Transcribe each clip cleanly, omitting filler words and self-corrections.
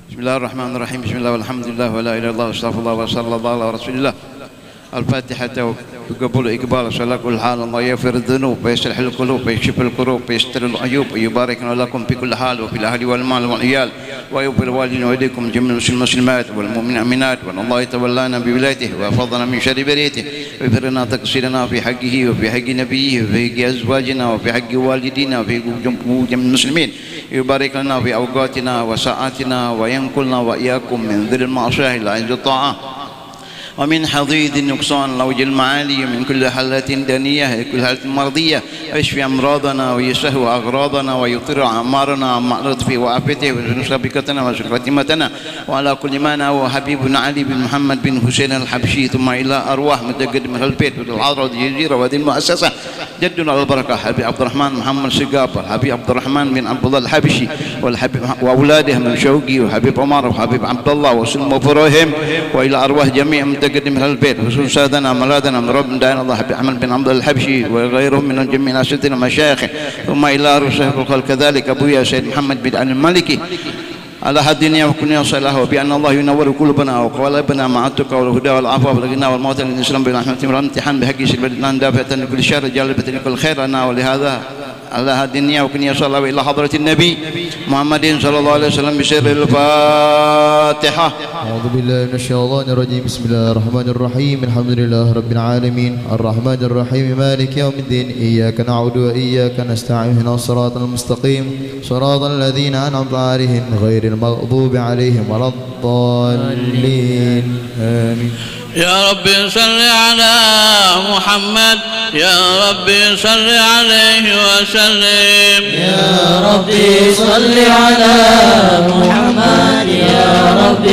بسم الله الرحمن الرحيم. بسم الله والحمد لله ولا إله إلا الله واستغفر الله وصلى الله على رسول الله. الفاتحة وقبول إقبال صلاة كل حال. الله يغفر الذنوب ويصلح القلوب ويكشف الكروب ويستر العيوب ويبارك لكم في كل حال وفي الأهل والمال والعيال ويغفر الوالدين وإليكم جميع المسلمات والمؤمنين والمؤمنات وأن الله يتولانا بولايته ويحفظنا من شر بريته ويغفر لنا تقصيرنا في حقه وفي حق نبيه وفي حق أزواجنا وفي حق والدينا وفي جميع المسلمين. يبارك لنا في أوقاتنا وساعاتنا وينقلنا وإياكم من ذل المعصية إلى عز الطاعة ومن حضيض النقصان لوج المعالي من كل حالة دنية كل حالة مرضية ويشفي أمراضنا ويسهو أغراضنا ويطر أعمارنا عما لطفه وعافيته وينصر بكتنا وخاتمتنا وعلى كل ما نهى حبيبنا علي بن محمد بن حسين الحبشي ثم إلى أرواح متقدم من البيت والعذراء والجزيرة وهذه المؤسسة جدنا البركة حبيب عبد الرحمن محمد سقاف حبيب عبد الرحمن بن عبد الله الحبشي وأولاده من شوقي وحبيب عمر وحبيب عبد الله وسلم وفراهم وإلى أرواح جميع متقدم من البيت خصوصا سادنا ملادنا من رب دائن الله حبيب أحمد بن عبد الله الحبشي وغيرهم من الجميع ناسيتنا مشايخه ثم إلى رسول الخلق كذلك أبويا سيد محمد بن علي المالكي على هدينا وكنا صلاة وبأن الله ينور قلوبنا وقلوبنا مع التقى والهدى والعفو والغنى والموت للإسلام برحمة والامتحان بحق سبيل دافعة لكل شر جالبة لكل خير لنا ولهذا على هدينا وكنا صلاة إلى حضرة النبي محمد صلى الله عليه وسلم بسر الفاتحة. أعوذ بالله من الشيطان الرجيم. بسم الله الرحمن الرحيم. الحمد لله رب العالمين الرحمن الرحيم مالك يوم الدين إياك نعبد وإياك نستعين اهدنا الصراط المستقيم صراط الذين أنعمت عليهم غير المغضوب عليهم ولا الضالين آمين. يا رب صل على محمد يا رب صل عليه وسلم. يا رب صل على محمد يا رب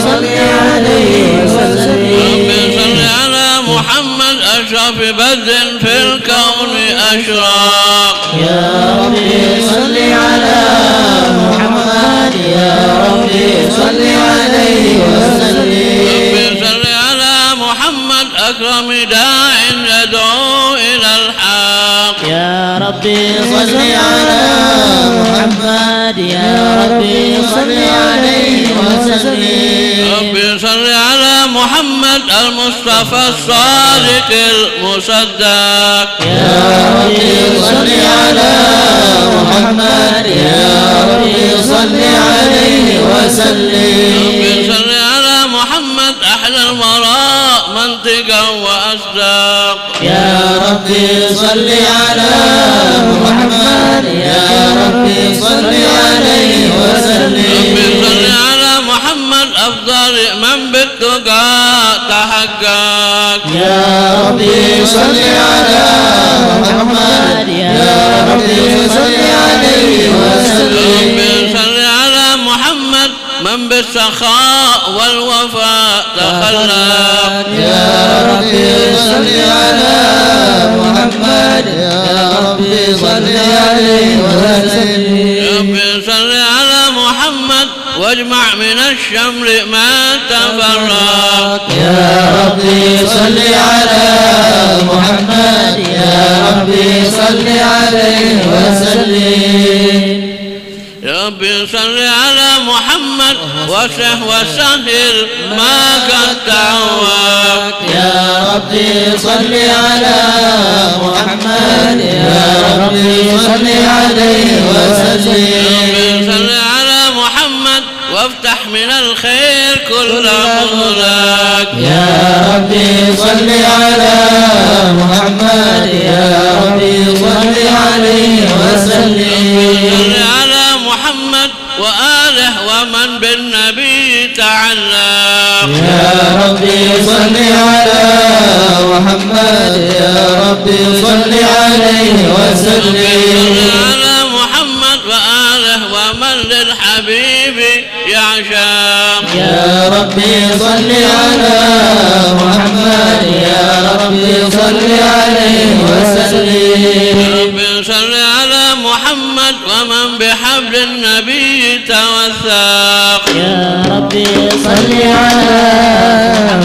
صل عليه وسلم. رب صل على محمد أشرف بدر في الكون أشراق. يا رب صل على محمد يا رب صل عليه وسلم. رب صل على محمد أكرم داع يدعو إلى الحق. يا رب صل على محمد يا رب صل عليه وسلم. رب صل على محمد المصطفى الصادق المصدق. يا رب صل على محمد يا رب صل عليه وسلم. رب صل على محمد أحلى الوراء منطقا وأصداق. يا رب صل على محمد يا رب صل عليه وسلم. رب صل على محمد أفضل من بالتقى تحقق. يا رب صل على محمد يا رب صل عليه وسلم. رب صل على محمد من بالسخاء والوفاء تخلق. يا رب صل على محمد يا رب صل عليه وسلم. رب صل على محمد واجمع من الشمل ما تفرق. يا رب صل على محمد يا رب صل عليه وسلم. يا رب صل على محمد محمد وسه وسهل ما قد تعود يا ربي صل على محمد يا ربي صل عليه وسلم صل على محمد وافتح من الخير كل مغلق يا ربي صل على محمد يا ربي صل عليه وسلم صل على محمد وآله ومن بالنبي تعلق يا ربي صل على محمد يا ربي صل عليه وسلم على محمد وآله ومن للحبيب يعشق يا ربي صل على محمد يا ربي صل عليه وسلم ربي صل على محمد ومن بحبل النبي توثق يا ربي صل على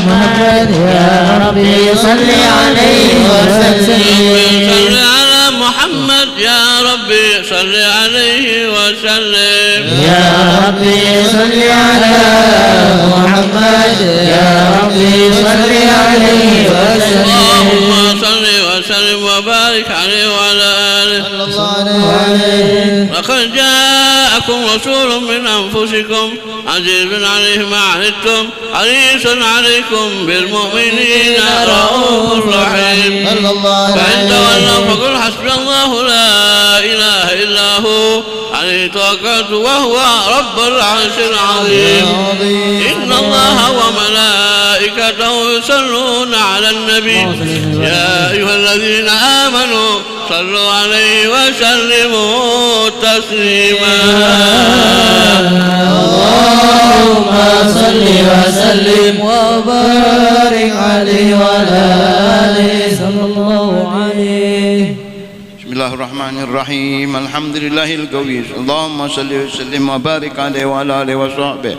محمد يا ربي صل عليه وسلم صل على محمد يا ربي صل عليه وسلم يا ربي صل على محمد يا ربي صل عليه وسلم اللهم صل وسلم وبارك عليه وعلى آله صلى الله عليه. لقد جاءكم رسول من أنفسكم عزيز عليه ما عنتم حريص عليكم بالمؤمنين رؤوف رحيم صلى الله فإن عليه. تولوا فقل حسبي الله لا إله إلا هو عليه توكلت وهو رب العرش العظيم إن الله وملائكته يصلون على النبي يا أيها الذين آمنوا صلوا عليه وسلموا تسليما اللهم صل وسلم وبارك عليه وعلى آله صلى الله عليه. بسم الله الرحمن الرحيم الحمد لله القوي اللهم صل وسلم وبارك عليه وعلى آله وصحبه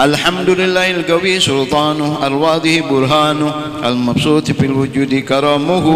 الحمد لله القوي سلطانه الواضح برهانه المبسوط في الوجود كرمه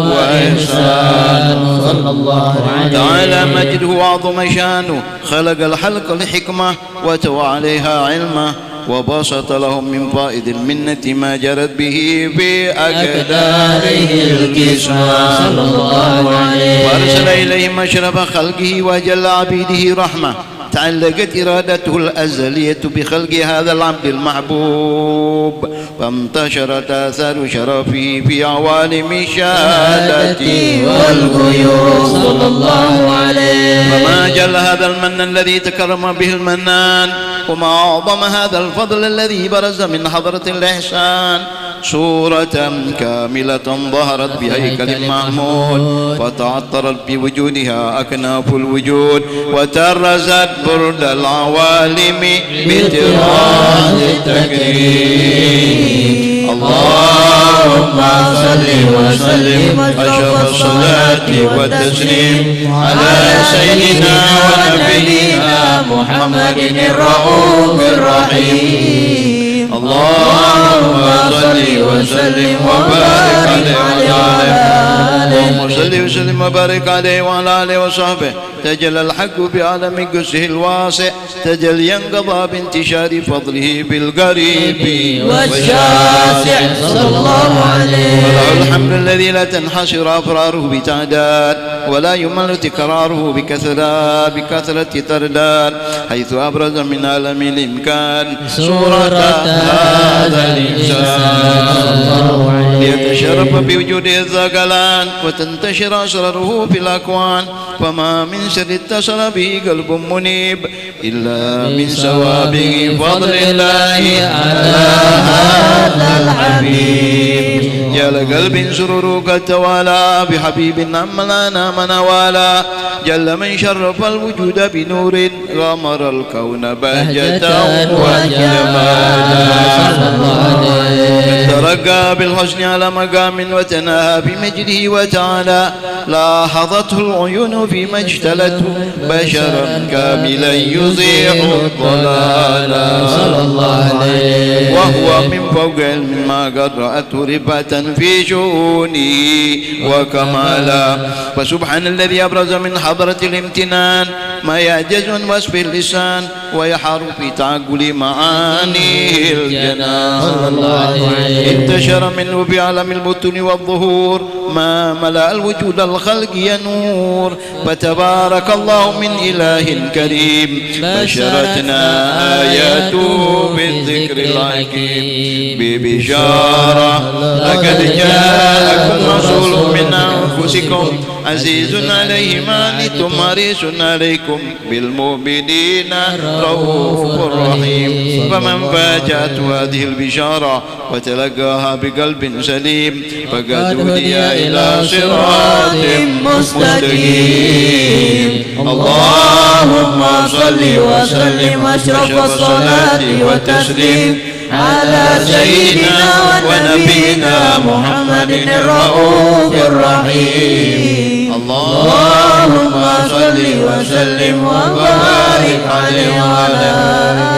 وإحسانه صلى الله عليه. تعالى مجده وعظم شانه خلق الخلق لحكمة وتوى عليها علمه وبسط لهم من فائد المنة ما جرت به بأقداره الكسوى صلى الله عليه. وأرسل إليهم أشرف خلقه وجل عبيده رحمة تعلقت إرادته الأزلية بخلق هذا العبد المحبوب فانتشرت آثار شرفه في عوالم الشهادة والغيوب صلى الله عليه. وما جل هذا المن الذي تكرم به المنان وما أعظم هذا الفضل الذي برز من حضرة الإحسان صورة كاملة ظهرت بهيكل محمود وتعطرت بوجودها أكناف الوجود وترزت برد العوالم بتراث التكريم اللهم صل وسلم أشرف الصلاة والتسليم على سيدنا ونبينا محمد الرؤوف الرحيم اللهم صل وسلم وبارك عليه وعلى اللهم صل وسلم وبارك عليه وعلى آله وصحبه تجلى الحق بعالم قدسه الواسع تجليا قضى بانتشار فضله بالقريب والشاسع صلى الله عليه. وله الحمد الذي لا تنحصر أفراره بتعداد ولا يمل تكراره بكثرة ترداد حيث أبرز من عالم الإمكان صورة هذا الإنسان ليتشرف بوجوده الثقلان وتنتشر أسراره في الأكوان فما من سر اتصل به قلب منيب إلا من سوابق فضل الله على هذا الحبيب يا لقلب سرورك توالى بحبيب أملانا من والى جل من شرف الوجود بنور غمر الكون بهجة وجمالا ترقى بالحسن على مقام وتناهى بمجده وتعالى لاحظته العيون فيما اجتلته بشرا كاملا يضيع الضلال صلى الله عليه وهو من فوق علم ما قد رأته رفعة في شؤونه وكمالا فسبحان سبحان الذي أبرز من حضرة الامتنان ما يعجز عن وصف اللسان ويحار في تعقل معاني الجنان. انتشر منه بعالم البطن والظهور ما ملأ الوجود الخلق ينور. فتبارك الله من إله كريم بشرتنا آياته بالذكر الحكيم ببشارة لقد جاءكم رسول من أنفسكم عزيز عليه ما عنتم حريص عليكم بالمؤمنين رؤوف رحيم. فمن فاجأته هذه البشارة وتلقاها بقلب سليم فقد هدي إلى صراط مستقيم. اللهم صل وسلم أشرف الصلاة والتسليم على سيدنا ونبينا محمد الرؤوف الرحيم. اللهم صل وسلم وبارك عليه وعلى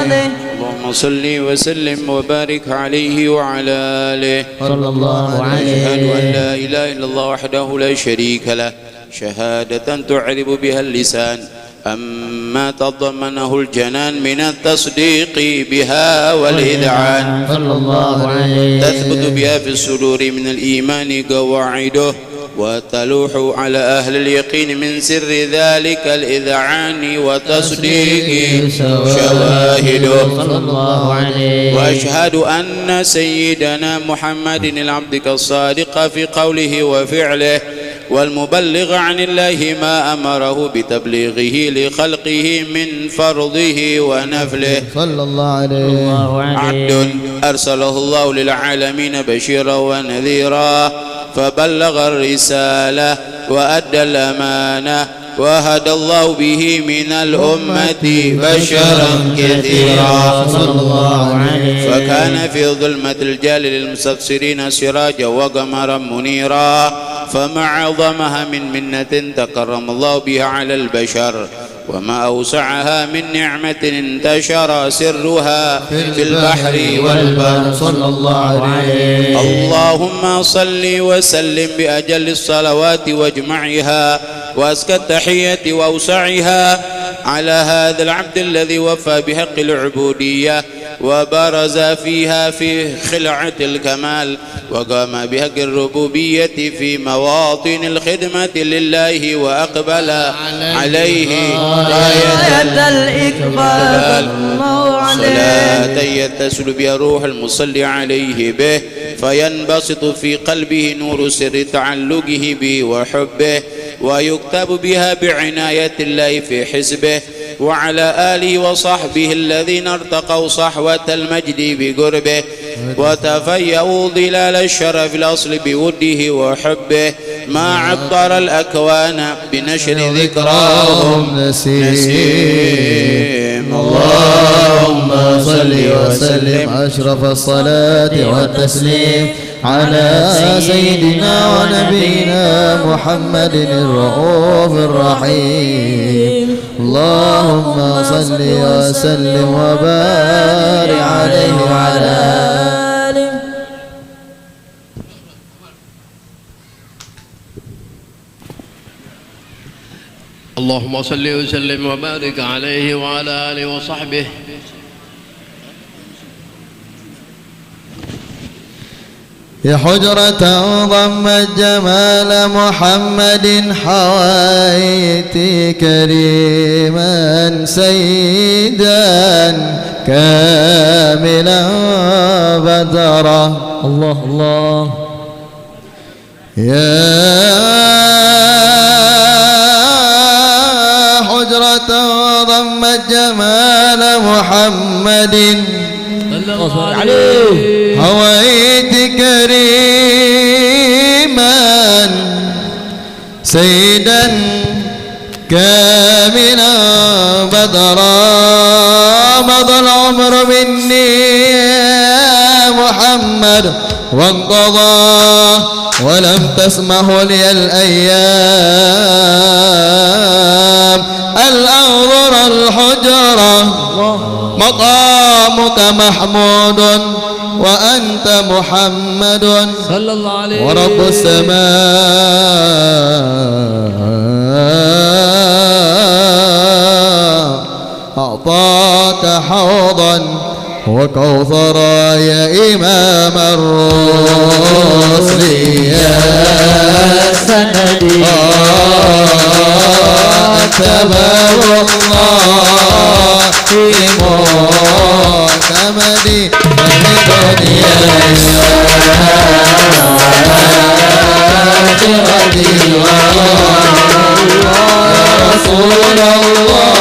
آله. اللهم صل وسلم وبارك عليه وعلى آله صلى الله عليه. أشهد أن لا إله إلا الله وحده لا شريك له شهادة تعرب بها اللسان أما تضمنه الجنان من التصديق بها والإذعان صلى الله عليه. تثبت بها في الصدور من الإيمان قواعده وتلوح على أهل اليقين من سر ذلك الإذعان وتصديق شواهده. صلى الله عليه. وأشهد أن سيدنا محمد العبد الصادق في قوله وفعله والمبلغ عن الله ما أمره بتبليغه لخلقه من فرضه ونفله. صلى الله عليه. عبد أرسله الله للعالمين بشيرا ونذيرا فبلغ الرسالة وأدى الأمانة وهدى الله به من الأمة بشرا كثيرا. صلى الله عليه. فكان في ظلمة الجال للمستبصرين سراجا وقمرا منيرا فما أعظمها من منة تكرم الله بها على البشر وما أوسعها من نعمة انتشر سرها في البحر والبر. صلى الله عليه. اللهم صل وسلم بأجل الصلوات واجمعها وأزكى التحية وأوسعها على هذا العبد الذي وفى بحق العبودية وبرز فيها في خلعة الكمال وقام بحق الربوبية في مواطن الخدمة لله وأقبل عليه غاية الإقبال. صلاة يتصل بها روح المصلي عليه به فينبسط في قلبه نور سر تعلقه به وحبه ويكتب بها بعناية الله في حزبه وعلى آله وصحبه الذين ارتقوا صحوة المجد بقربه وتفيأوا ظلال الشرف الأصل بوده وحبه ما عطر الأكوان بنشر ذكراهم نسيم. اللهم صل وسلم أشرف الصلاة والتسليم على سيدنا ونبينا محمد الرؤوف الرحيم. اللهم صل وسلم وبارك عليه وعلى آله. اللهم صل وسلم وبارك عليه وعلى آله وصحبه. يا حجرة ضمت جمال محمد حويت كريما سيدا كاملا بدرا. الله الله. يا حجرة ضمت جمال محمد هويت كريما سيدا كاملا بدرا. مضى العمر مني يا محمد وانقضى ولم تسمح لي الأيام أن أنظر الحجرة. مقامك محمود وأنت محمد صلى الله عليه ورب السماء أعطاك حوضا وكوثرا يا إمام الرسل يا سندي تبار الله في معتمدي فلدنيا يا رسول الله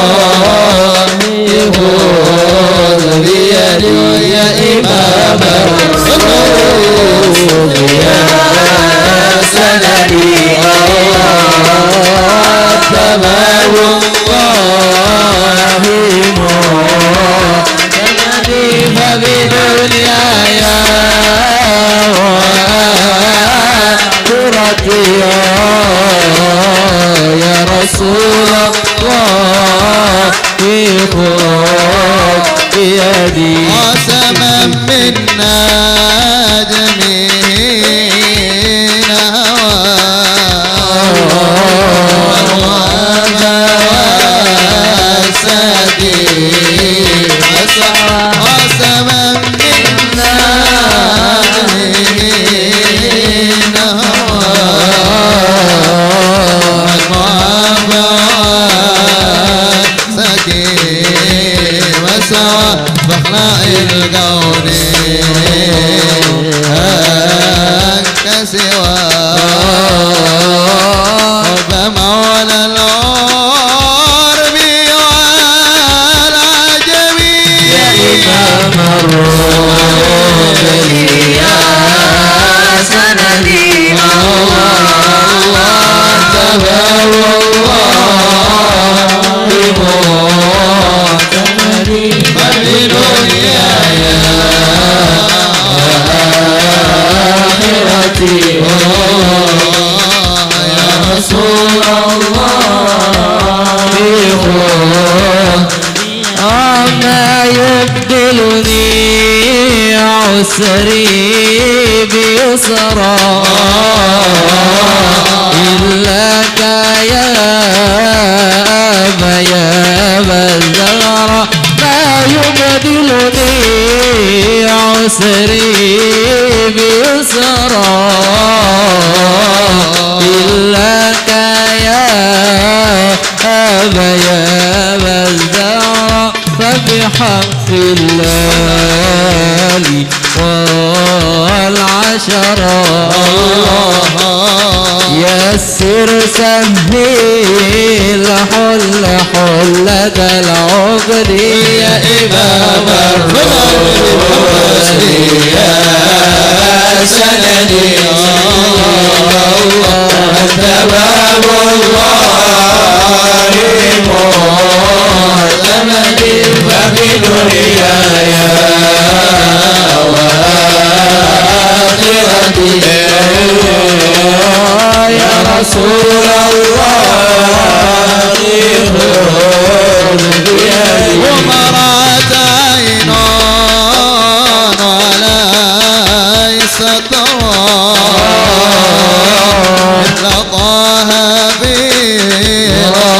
خذ بيدي يا إمام الرسول يا سندي تبار الله معتمدي فبدنياي وآخرتي يا رسول الله خذ بيدي قسما منا جميعا قسما منا بخلاء الكون أنت سوى فمولى العرب والعجم يا إمام الرسل يا سندي الله تبار الله بدنياي وآخرتي يا رسول الله ما يبدلني عسري بيسرا إلاك يا أبا الزهرة ما يبدلني عسري بيسرا إلاك يا أبا الزهرة فبحق الليالي والعشرة يسر سهيل حلة العقد يا إمام الرسل يا سندي تباب الله معتمدي فبدنياي وآخرتي يا رسول الله خذ بيدي ومرت عين وليس ترى مثل طه برارا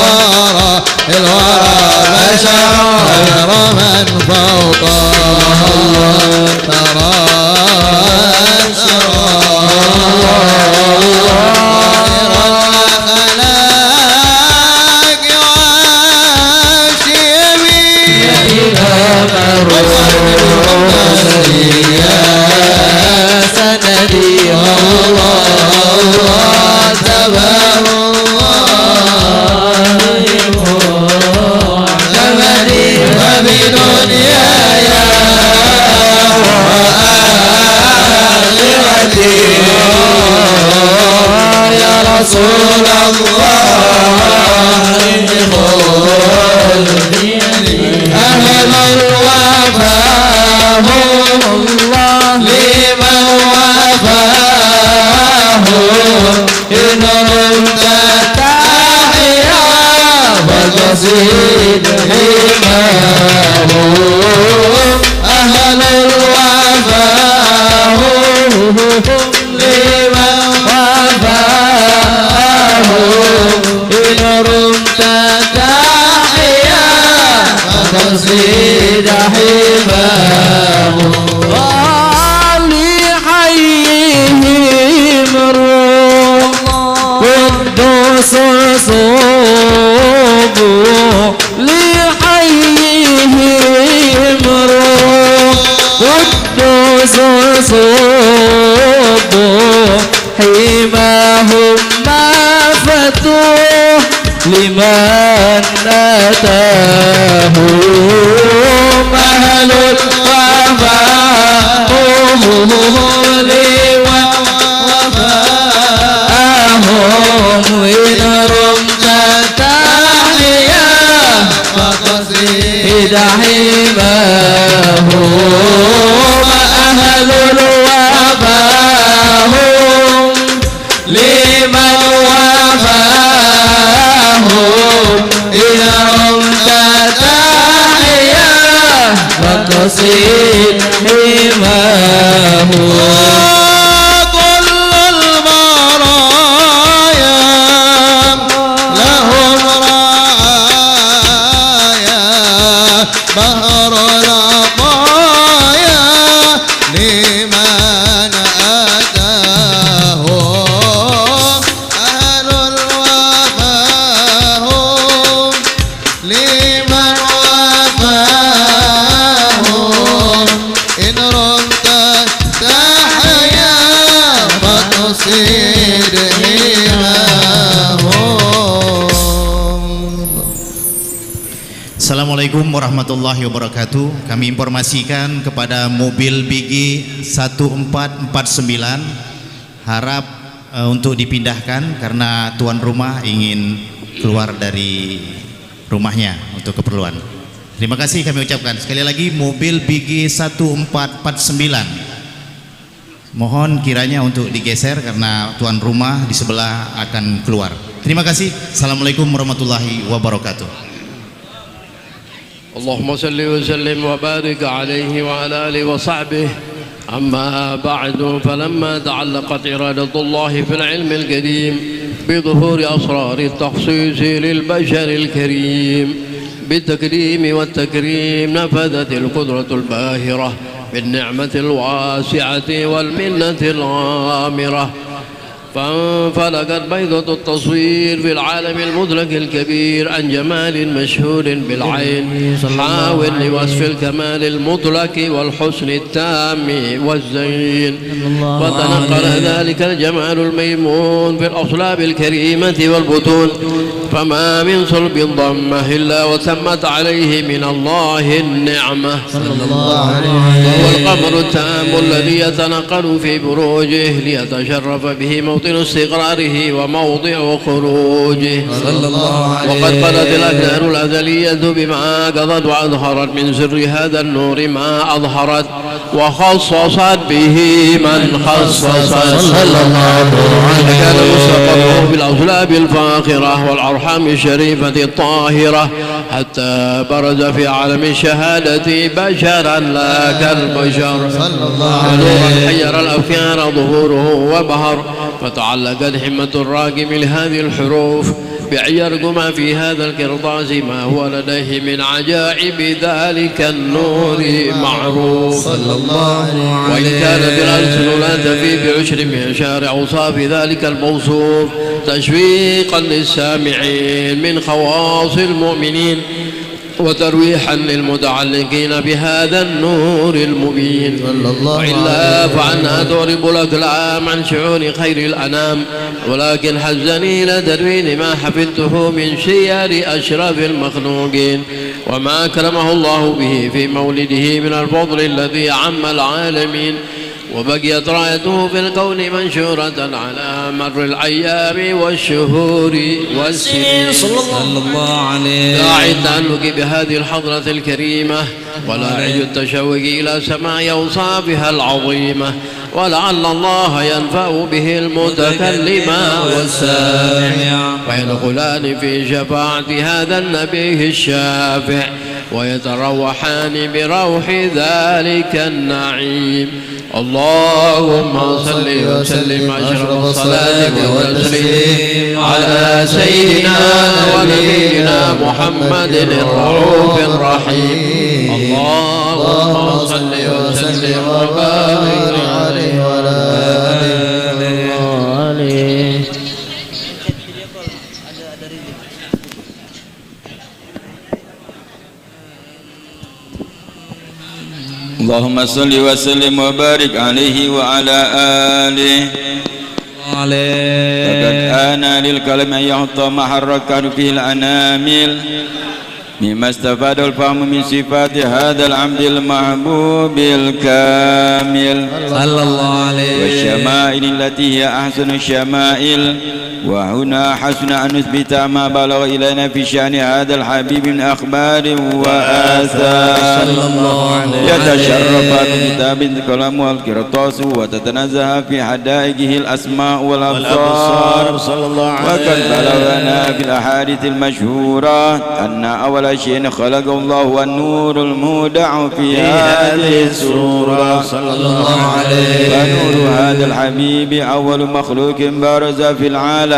الورى بشر غير من فوق ترى رسول الله أهل الوفاء الله لمن وفاه إن رمت تحيا فالقصيد حماه أهل الوفاء فقصد حماه لحيهم الروح قدوس صوب لحيهم الروح قدوس صوب حماهم ما فتوح لمن أتاه أهل الوفاء لوفاهم إن رمت تحيا فقصد حماه أهل الوفاء لمن وفاهم إن رمت تحيا فقصد حماه كل البرايا لهم رعايا بهر العطايا لمن أتاه أهل الوفاهم لمن وفاهم إن رمت تحيا فتصير Assalamualaikum warahmatullahi wabarakatuh. Kami informasikan kepada mobil BG 1449 harap untuk dipindahkan karena tuan rumah ingin keluar dari rumahnya untuk keperluan. Terima kasih kami ucapkan. Sekali lagi mobil BG 1449 mohon kiranya untuk digeser karena tuan rumah di sebelah akan keluar. Terima kasih. Assalamualaikum warahmatullahi wabarakatuh. اللهم صل وسلم وبارك عليه وعلى آله وصحبه. أما بعد، فلما تعلقت إرادة الله في العلم القديم بظهور أسرار التخصيص للبشر الكريم بالتكريم والتكريم، نفذت القدرة الباهرة بالنعمة الواسعة والمنة الغامرة، فانفلقت بيضة التصوير في العالم المدرك الكبير عن جمال مشهور بالعين حاول لوصف الكمال المطلق والحسن التام والزين، وتنقل ذلك الجمال الميمون في الأصلاب الكريمة والبطون، فما من صلب ضمه إلا وتمت عليه من الله النعمة، وهو القمر التام الذي يتنقل في بروجه ليتشرف به موطن استقراره وموضع خروجه، وقد قضت الأكدار الأزلية بما قضت وأظهرت من سر هذا النور ما أظهرت، وخصصت به من خصصت صلى الله عليه وسلم، كان مستقره بالأصلاب الفاخرة والأرحام الشريفة الطاهرة حتى برز في عالم الشهادة بشرا لا كالبشر، ونورا حير الأفكار ظهوره وبهر، فتعلقت همة الراقم لهذه الحروف بعيرق ما في هذا القرطاس ما هو لديه من عجائب ذلك النور معروف، وإن كانت الألسن لا تفي بعشر من شارع أوصاف ذلك الموصوف تشويقا للسامعين من خواص المؤمنين وترويحا للمتعلقين بهذا النور المبين، وإلا فعنها تغرب الأقلام عن شعور خير الأنام، ولكن حزني إلى تدوين ما حفظته من سير أشرف المخلوقين وما أكرمه الله به في مولده من الفضل الذي عم العالمين، وبقيت رايته في الكون منشورة على مر الأيام والشهور والسنين، صلى الله عليه، داعي التعلق بهذه الحضرة الكريمة ولاعج التشوق إلى سماع أوصافها العظيمة، ولعل الله ينفع به المتكلم والسامع ويدخلان في شفاعة هذا النبي الشافع، ويتروحان بروح ذلك النعيم. اللهم صل وسلم أشرف الصلاة والتسليم على سيدنا ونبينا محمد الرؤوف الرحيم. اللهم صل وسلم وبارك عليه وعلى آله. اللهم صل وسلم وبارك عليه وعلى آله. فقد آن للكلام أن يحط ما حركت فيه الأنامل مما استفاد الفهم من صفات هذا العبد المحبوب الكامل صلى الله عليه والشمائل التي هي أحسن الشمائل. وهنا حسن أن نثبت ما بلغ إلينا في شأن هذا الحبيب من أخبار وآثار. يتشرف بكتاب الكلام والقرطاس وتتنزه في حدائقه الأسماء والأبصار. وقد بلغنا في الأحاديث المشهورة أن أول شيء خلق الله والنور المودع في هذه السورة صلى الله عليه. فنور هذا الحبيب أول مخلوق برز في العالم،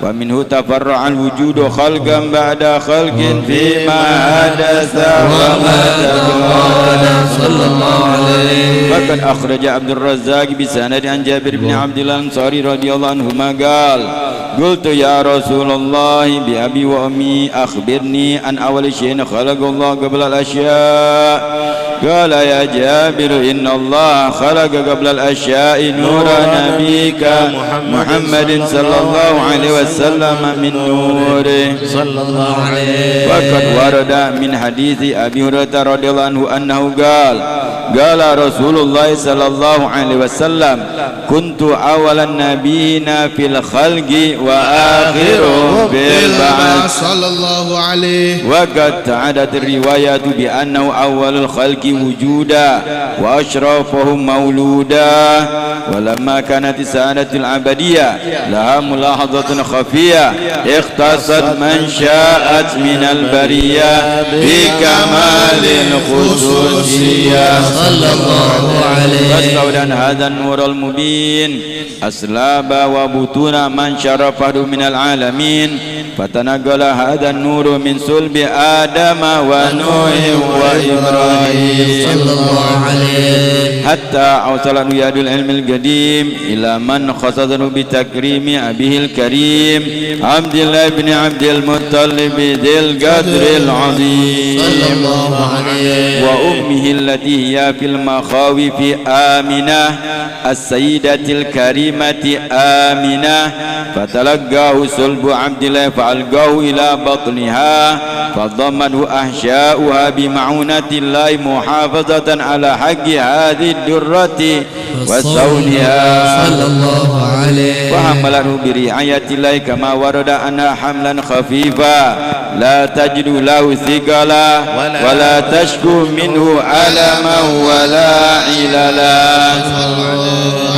ومنه تفرع الوجود خلقا بعد خلق فيما حدث وما تكون صلى الله عليه. وقد أخرج عبد الرزاق بسند عن جابر بن عبد الله الأنصاري رضي الله عنهما قال: قلت يا رسول الله بأبي وأمي أخبرني عن أول شيء خلق الله قبل الأشياء. قال: يا جابر إن الله خلق قبل الأشياء نور نبيك محمد صلى الله عليه وسلم من نوره صلى الله عليه. وقد ورد من حديث أبي هريرة رضي الله عنه أنه قال رسول الله صلى الله عليه وسلم: كنت أول النبيين في الخلق وآخرهم في البعث صلى الله عليه. وقد تعدت الروايات بأنه أول الخلق وجودا وأشرفهم مولودا. ولما كانت السعادة العبدية لها ملاحظة خفية اختصت من شاءت من البرية بكمال الخصوصية صلى الله عليه. فاستودع هذا النور المبين أسلاب وبطون من شرفه من العالمين، فتنقل هذا النور من صلب آدم ونوح وإبراهيم صلى الله عليه، حتى أوصل يد العلم القديم إلى من خصصه بتكريم أبيه الكريم عبد الله بن عبد المطلب ذي القدر العظيم صلى الله عليه، وأمه التي هي في المخاوف آمنة السيدة الكريمة آمنة، فتلقاه صلب عبد الله فألقاه إلى بطنها فضمته أحشاؤها بمعونة الله محافظة على حق هذه الدرة وصونها صلى الله عليه، وحمله برعاية الله كما ورد أنها حملا خفيفا لا تجد له ثقلا ولا تشكو منه ألما ولا عللا،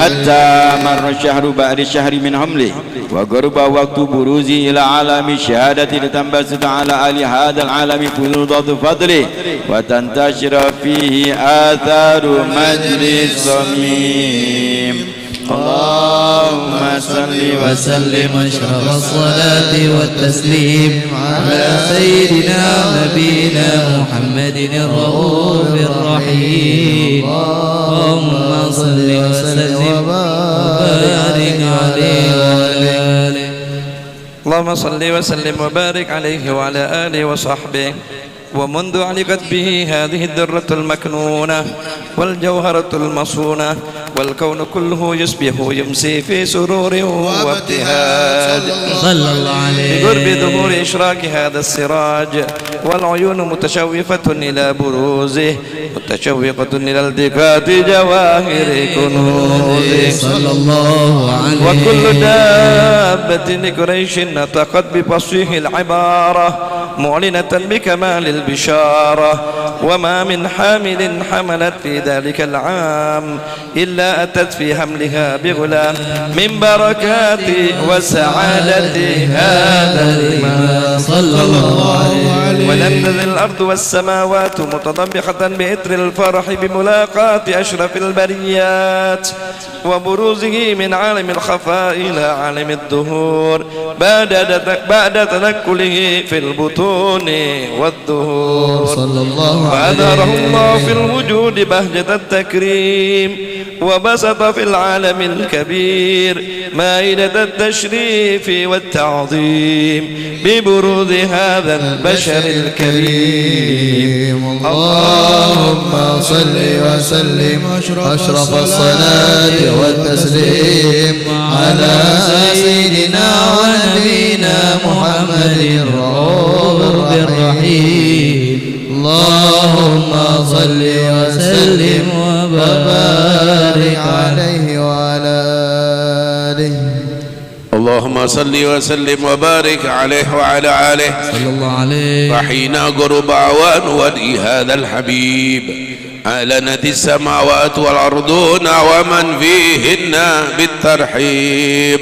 حتى مر الشهر بعد الشهر من حمله وقرب وقت بروزه إلى عالم الشهادة لتنبسط على أهل هذا العالم فيوض فضله وتنتشر فيه آثار مجلس صميم. اللهم صل وسلم أشرف الصلاة والتسليم على سيدنا نبينا محمد الرؤوف الرحيم. اللهم صل وسلم وبارك عليه وعلى آله. اللهم صل وسلم وبارك عليه وعلى آله وصحبه. ومنذ علقت به هذه الذرة المكنونة والجوهرة المصونة والكون كله يصبح يمسي في سرور وابتهاج صلى الله عليه، بقرب ظهور إشراك هذا السراج والعيون متشوفة إلى بروزه متشوقة إلى التفات جواهر كنوزه صلى الله عليه. وكل دابة لقريش نطقت بفصيح العبارة معلنة بكمال البشارة. وما من حامل حملت في ذلك العام إلا أتت في حملها بغلام من بركات وسعادة هذا الإمام صلى الله عليه وسلم. ولم تزل الأرض والسماوات متطبقة بإثر الفرح بملاقاة أشرف البريات وبروزه من عالم الخفاء إلى عالم الظهور بعد تنكله في البطون والظهور صلى الله عليه. وأظهره الله في الوجود بهجة التكريم وبسط في العالم الكبير مائدة التشريف والتعظيم ببروز هذا البشر الكريم. اللهم صل وسلم أشرف الصلاة والتسليم على سيدنا ونبينا محمد الرؤوف الرحيم. اللهم صل وسلم وبارك عليه وعلى آله. اللهم صل وسلم وبارك عليه وعلى آله صلى الله عليه. فحين قرب أوان ودي هذا الحبيب أعلنت السماوات والأرضون ومن فيهن بالترحيب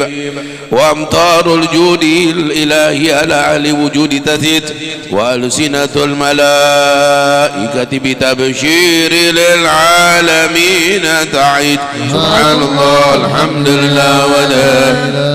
وأمطار الجود الإلهي على أهل وجود تثيت وألسنة الملائكة بتبشير للعالمين تعيد. سبحان الله الحمد لله ولا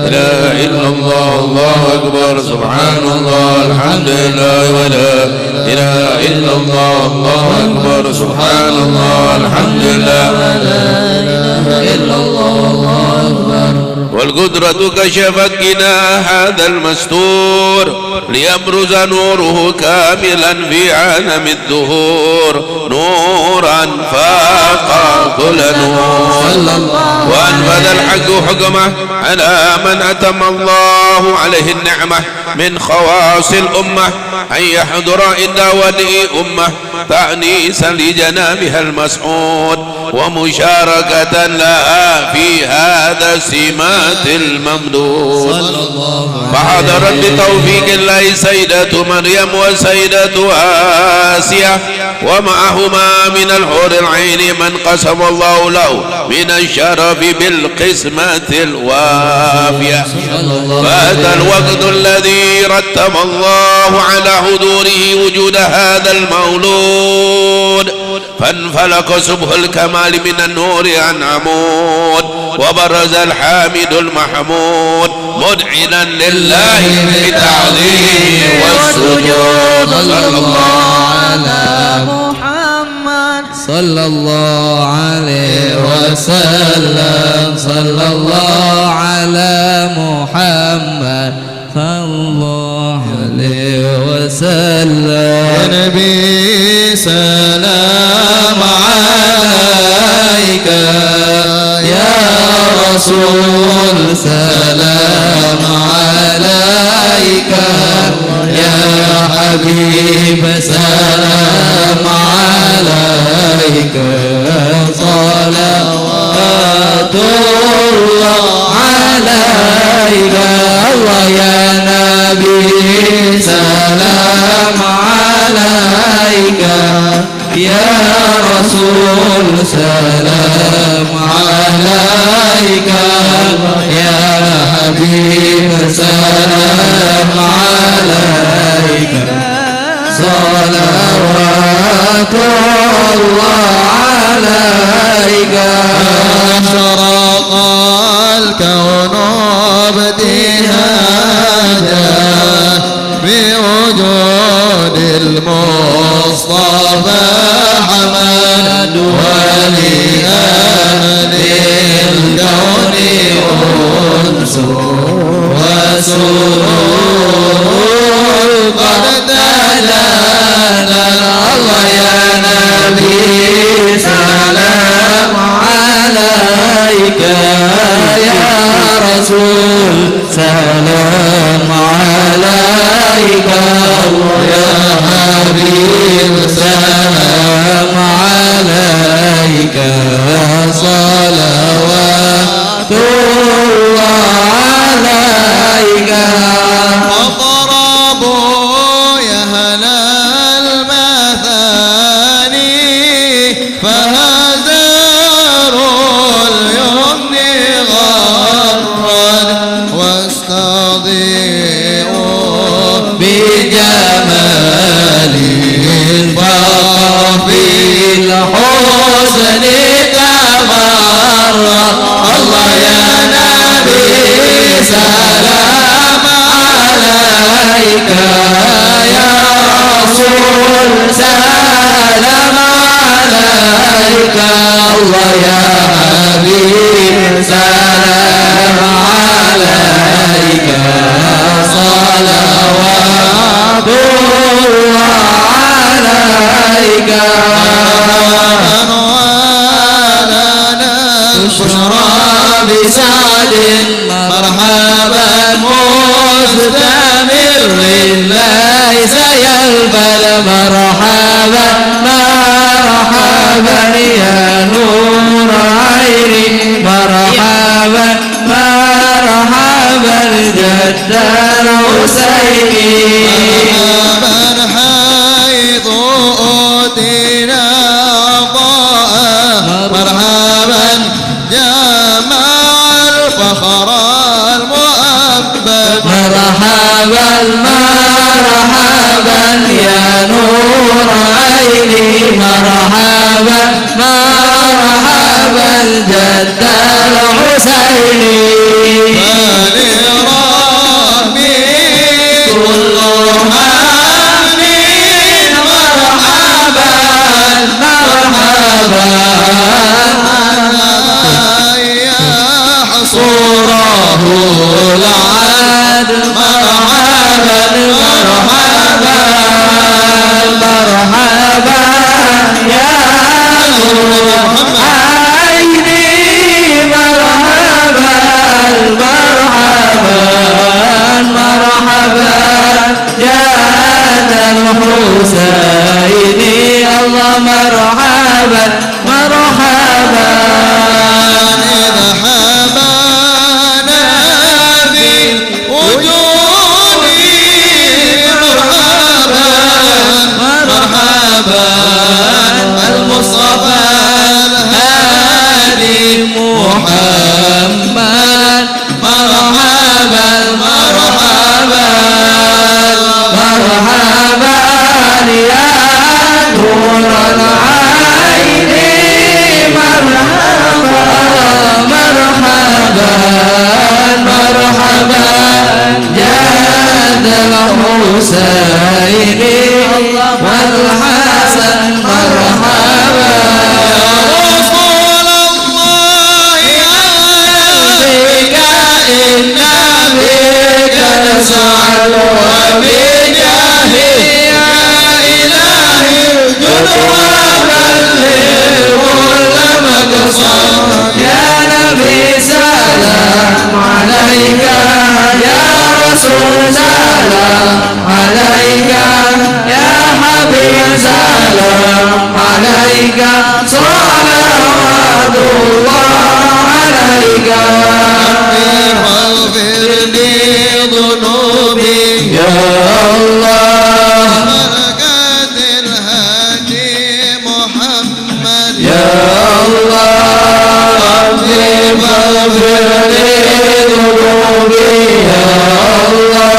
إله إلا الله الله أكبر. سبحان الله الحمد لله ولا إله إلا الله الله أكبر. سبحان الله الحمد لله ولا إله إلا الله الله أكبر. والقدرة كشفت غنى هذا المستور ليبرز نوره كاملا في عالم الدهور نورا فاق كل نور وأنفذ الحق حكمه على من أتم الله عليه النعمة من خواص الأمة أن يحضر عند ولي أمة تأنيسا لجنابها المسعود ومشاركة لها في هذا السمات الممدود. فحضرت بتوفيق الله سيدة مريم وسيدة آسيا ومعهما من الحور العين من قسم الله له من الشرف بالقسمة الوافية. فهذا الوقت الذي رتب الله على حضوره وجود هذا المولود فانفلق سبح الكمال من النور عن عمود وبرز الحامد المحمود مدعنا لله بالتعظيم والسجود. صلى الله على محمد صلى الله عليه وسلم. صلى الله على محمد صلى الله عليه وسلم. يا نبي سلام عليك يا رسول سلام عليك يا حبيب سلام عليك صلوات الله عليك. الله يا نبي سلام عليك يا رسول سلام عليك يا حبيب سلام عليك صلوات الله عليك. أشرق الكون ابتهاجا بوجود المصطفى حمد ولأهل الكون أنس وسرور قد تجلى. الله يا نبي سلام عليك يا رسول سلام عليك يا حبيب سلام عليك صلوات الله عليك. وضربوا يا سلام عليك الله يا حبيب سلام عليك صلوات الله عليك بشرى بسعد مرحبا مستمر ليس يلبل مرحبا مرحبا يا نور عيني مرحبا مرحبا جد الحسين مرحبا حيث أوتينا ضاء مرحبا جمع الفخر المؤبد مرحبا مرحبا يا نور عيني مرحبا مرحبا جد الحسين فلربي كل آمين مرحبا مرحبا يا صوره العاد مرحبا مرحبا مرحبا يا نور عيني مرحبا مرحبا مرحبا يا ذا الحسين الله مرحبا مرحبا إذا حبانا في وجودي مرحبا مرحبا المصطفى الهادي محمد مرحبا مرحبا مرحبا يا نور العين مرحبا مرحبا مرحبا جاد الحسين والحسن مرحبا رسول الله بك إن بك نسعد وبجاه يا إلهي جد وبلغ كل مقصد يا نبي سلام عليك يا رسول سلام عليك يا حبيب سلام عليك صلوات الله عليك فاغفر لي ذنوبي يا الله بركة الهادي محمد يا الله ربي فاغفر لي ذنوبي يا الله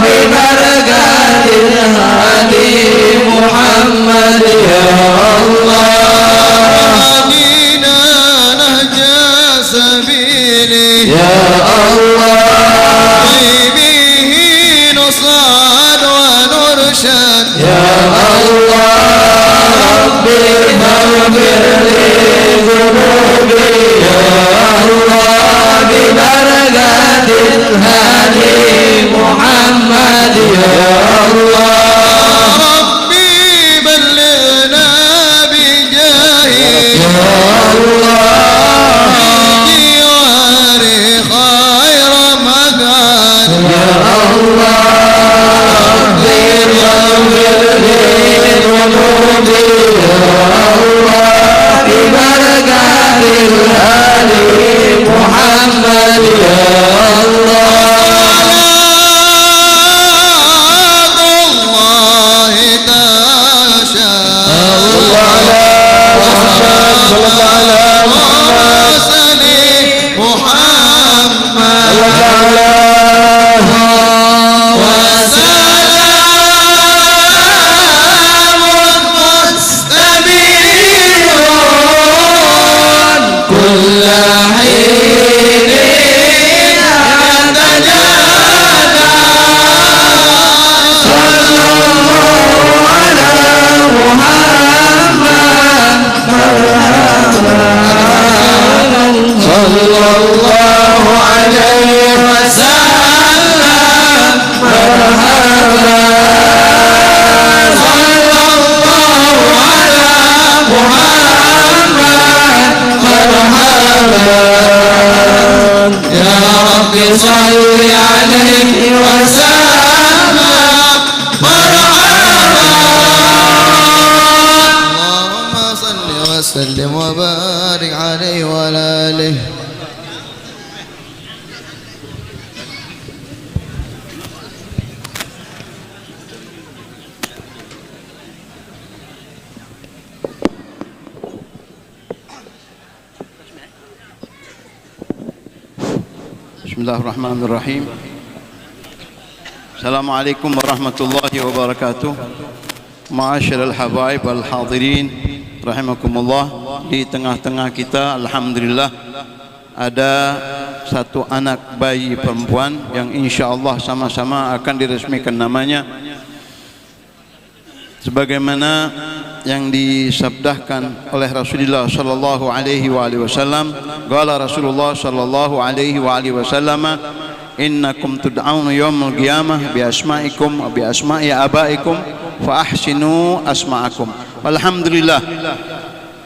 ببركات الهادي محمد يا الله هدينا نهج سبيلي يا الله به نصعد ونرشد يا الله ربي فاغفر لي ذنوبي يا الله ببركات الهادي وسلم وبارك عليه وعلى آله. Bismillahirrahmanirrahim. Assalamualaikum warahmatullahi wabarakatuh. Ma'asyiral habaib wal hadirin rahimakumullah. Di tengah-tengah kita alhamdulillah ada satu anak bayi perempuan yang insyaallah sama-sama akan diresmikan namanya sebagaimana yang disabdakan oleh Rasulullah sallallahu alaihi wasallam. Qala Rasulullah sallallahu alaihi wasallam, innakum tud'auna yaumil qiyamah bi asma'ikum wa bi asma'i abaikum fa ahsinu asma'akum. Alhamdulillah,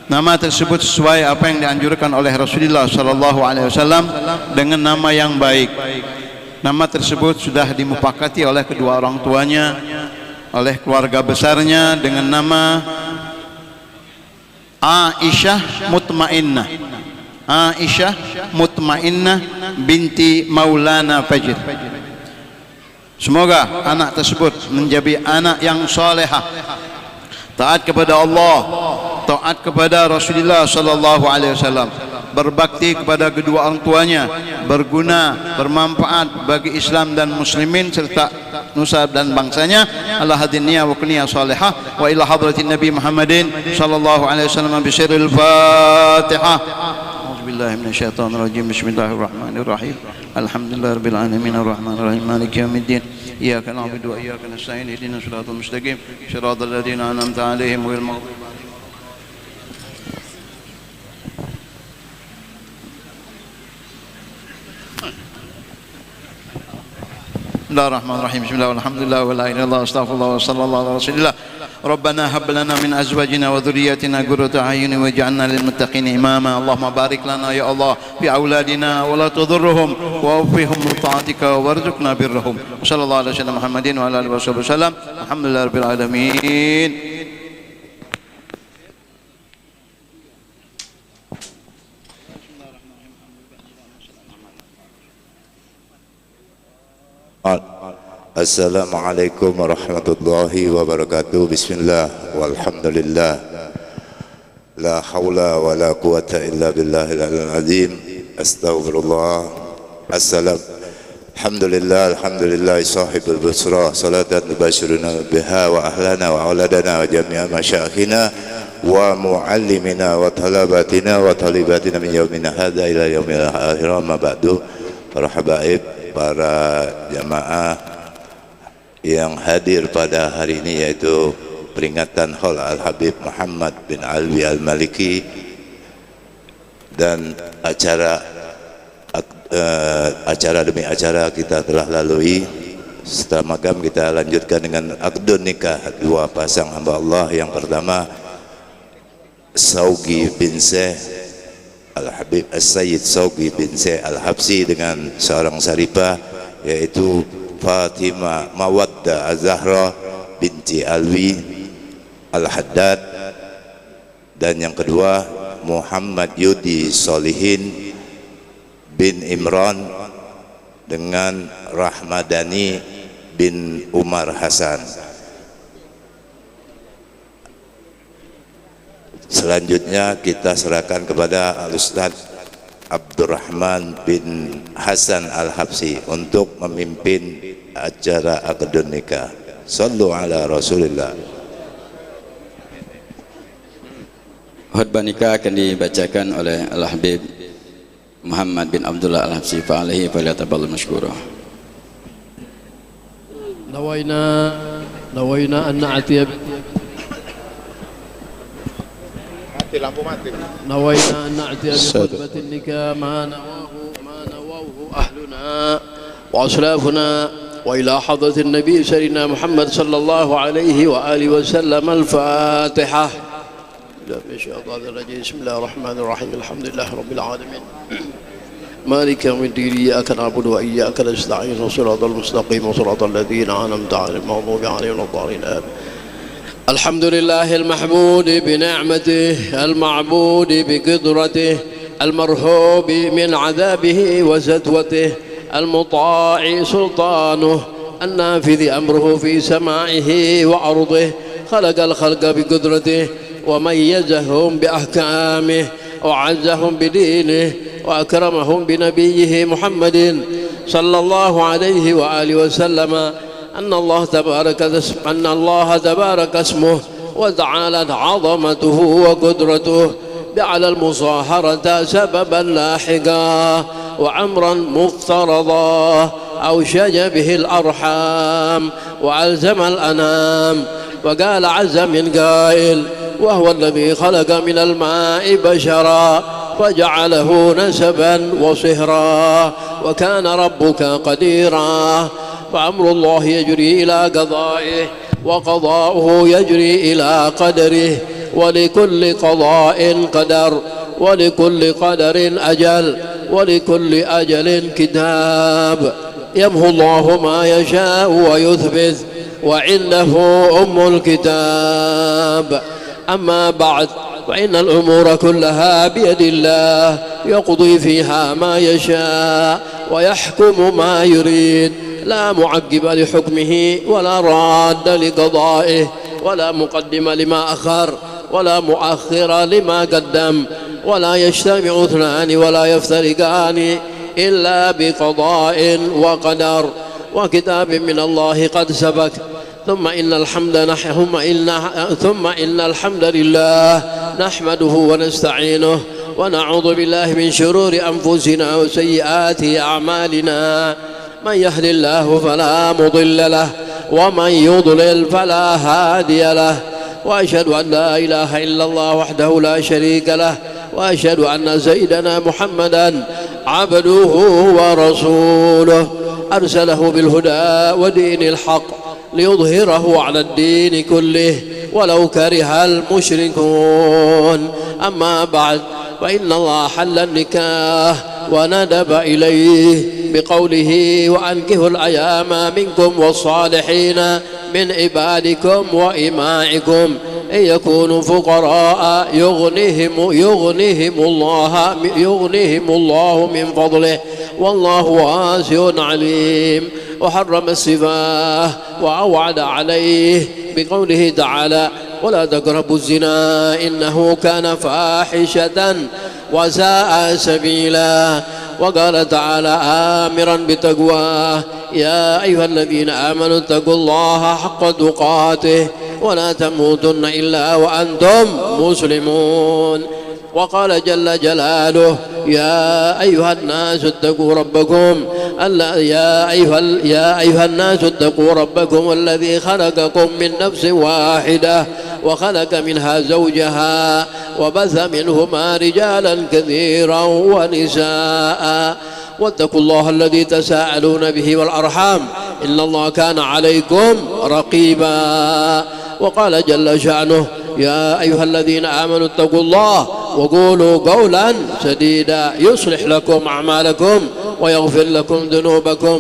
nama tersebut sesuai apa yang dianjurkan oleh Rasulullah sallallahu alaihi wasallam dengan nama yang baik. Nama tersebut sudah dimufakati oleh kedua orang tuanya, oleh keluarga besarnya dengan nama Aisyah Mutmainnah. Aisyah Mutmainnah binti Maulana Fajr. Semoga anak tersebut menjadi anak yang salehah, taat kepada Allah, taat kepada Rasulullah sallallahu alaihi wasallam, berbakti kepada kedua orang tuanya, berguna, bermanfaat bagi Islam dan muslimin serta nusa dan bangsanya. Allah hadiniya wa kuniyah salihah wa ila hadratin Nabi Muhammadin sallallahu alaihi wasallam bi sirril Fatihah. Auzubillahi minasyaitonir rajim. Bismillahirrahmanirrahim. Alhamdulillahirabbil alamin arrahmanir rahim maliki yaumiddin. Iyyaka na'budu wa iyyaka nasta'in ihdinas siratal mustaqim siratal ladzina an'amta 'alaihim ghairil maghdubi 'alaihim. Bismillahirrahmanirrahim. Bismillah walhamdulillah wa la ilaha illallah astaghfirullah wa sallallahu ala rasulillah. Rabbana hab lana min azwajina wa dhurriyyatina qurrata a'yunin waj'alna lil muttaqina imama. Allahumma barik lana ya Allah fi auladina wa la tudhurruhum wa wafihum li ta'atika warzuqna birrahum. Sallallahu alaihi wasallam Muhammadin wa ala alihi wasallam. Alhamdulillahirabbil alamin. Assalamualaikum warahmatullahi wabarakatuh. Bismillah walhamdulillah, la haula wa la quwata illa billahil azim. Astaghfirullah. Assalam. Alhamdulillah, alhamdulillah sahibul busra, salatan tubashiruna biha wa ahlana wa auladana wa jami'a masyayikhina wa muallimina wa talabatina wa talibatina min yaumina hadza ila yaumil akhir. Ma ba'du. Para habaib, para jamaah yang hadir pada hari ini, yaitu peringatan Haul Al-Habib Muhammad bin Alwi Al-Maliki, dan acara demi acara kita telah lalui. Setelah magam kita lanjutkan dengan akdun nikah dua pasang hamba Allah. Yang pertama Saugi bin Syekh Al-Habib As-Sayyid Saugi bin Syekh Al-Habsi dengan seorang saripah, yaitu Fatimah Mawaddah Az-Zahra binti Alwi Al-Haddad, dan yang kedua Muhammad Yudi Solihin bin Imran dengan Rahmadani bin Umar Hasan. Selanjutnya kita serahkan kepada Al-Ustaz Abdurrahman bin Hasan Al-Habsi untuk memimpin acara akad nikah. Sallu ala Rasulillah. Khutbah nikah akan dibacakan oleh Al-Habib Muhammad bin Abdullah Al-Habsi fa'alaihi falyatafaddal mashkura. Nawaina an na'tiya نوينا أن نأتي بخطبة النكاح ما نواه أهلنا وأسلافنا وإلى حضرة النبي سيدنا محمد صلى الله عليه وآله وسلم. الفاتحة. بسم الله الرحمن الرحيم. الحمد لله رب العالمين مالك يوم الدين. إياك نعبد وإياك نستعين صراط المستقيم صراط الذين أنعمت عليهم غير المغضوب عليهم ولا الضالين. الحمد لله المحمود بنعمته المعبود بقدرته المرهوب من عذابه وسطوته المطاع سلطانه النافذ أمره في سمائه وأرضه خلق الخلق بقدرته وميزهم بأحكامه وعزهم بدينه وأكرمهم بنبيه محمد صلى الله عليه وآله وسلم أن الله تبارك اسمه وتعالت عظمته وقدرته جعل المصاهرة سببا لاحقا وأمرا مفترضا أوشج به الأرحام وألزم الأنام وقال عز من قائل وهو الذي خلق من الماء بشرا فجعله نسبا وصهرا وكان ربك قديرا فأمر الله يجري إلى قضائه وقضاؤه يجري إلى قدره ولكل قضاء قدر ولكل قدر أجل ولكل أجل كتاب يمحو الله ما يشاء ويثبت وعنده أم الكتاب أما بعد فإن الأمور كلها بيد الله يقضي فيها ما يشاء ويحكم ما يريد لا معقب لحكمه ولا راد لقضائه ولا مقدم لما أخر ولا مؤخر لما قدم ولا يجتمع اثنان ولا يفترقان إلا بقضاء وقدر وكتاب من الله قد سبق ثم إن الحمد لله نحمده ونستعينه ونعوذ بالله من شرور أنفسنا وسيئات أعمالنا من يهد الله فلا مضل له ومن يضلل فلا هادي له وأشهد أن لا إله إلا الله وحده لا شريك له وأشهد أن سيدنا محمدا عبده ورسوله أرسله بالهدى ودين الحق ليظهره على الدين كله ولو كره المشركون أما بعد فإن الله حل النكاح وندب إليه بقوله وأنكحوا الأيام منكم والصالحين من عبادكم وإمائكم إن يكونوا فقراء يغنيهم الله من فضله والله واسع عليم وحرم السفاه وأوعد عليه بقوله تعالى ولا تقربوا الزنا إنه كان فاحشة وساء سبيلا وقال تعالى آمرا بتقواه يا أيها الذين آمنوا اتقوا الله حق تقاته ولا تموتن إلا وأنتم مسلمون وقال جل جلاله يا أيها الناس اتقوا ربكم الذي خلقكم من نفس واحدة وخلق منها زوجها وبث منهما رجالا كثيرا ونساء واتقوا الله الذي تساءلون به والأرحام إن الله كان عليكم رقيبا وقال جل شأنه يا أيها الذين آمنوا اتقوا الله وقولوا قولا سديدا يصلح لكم أعمالكم ويغفر لكم ذنوبكم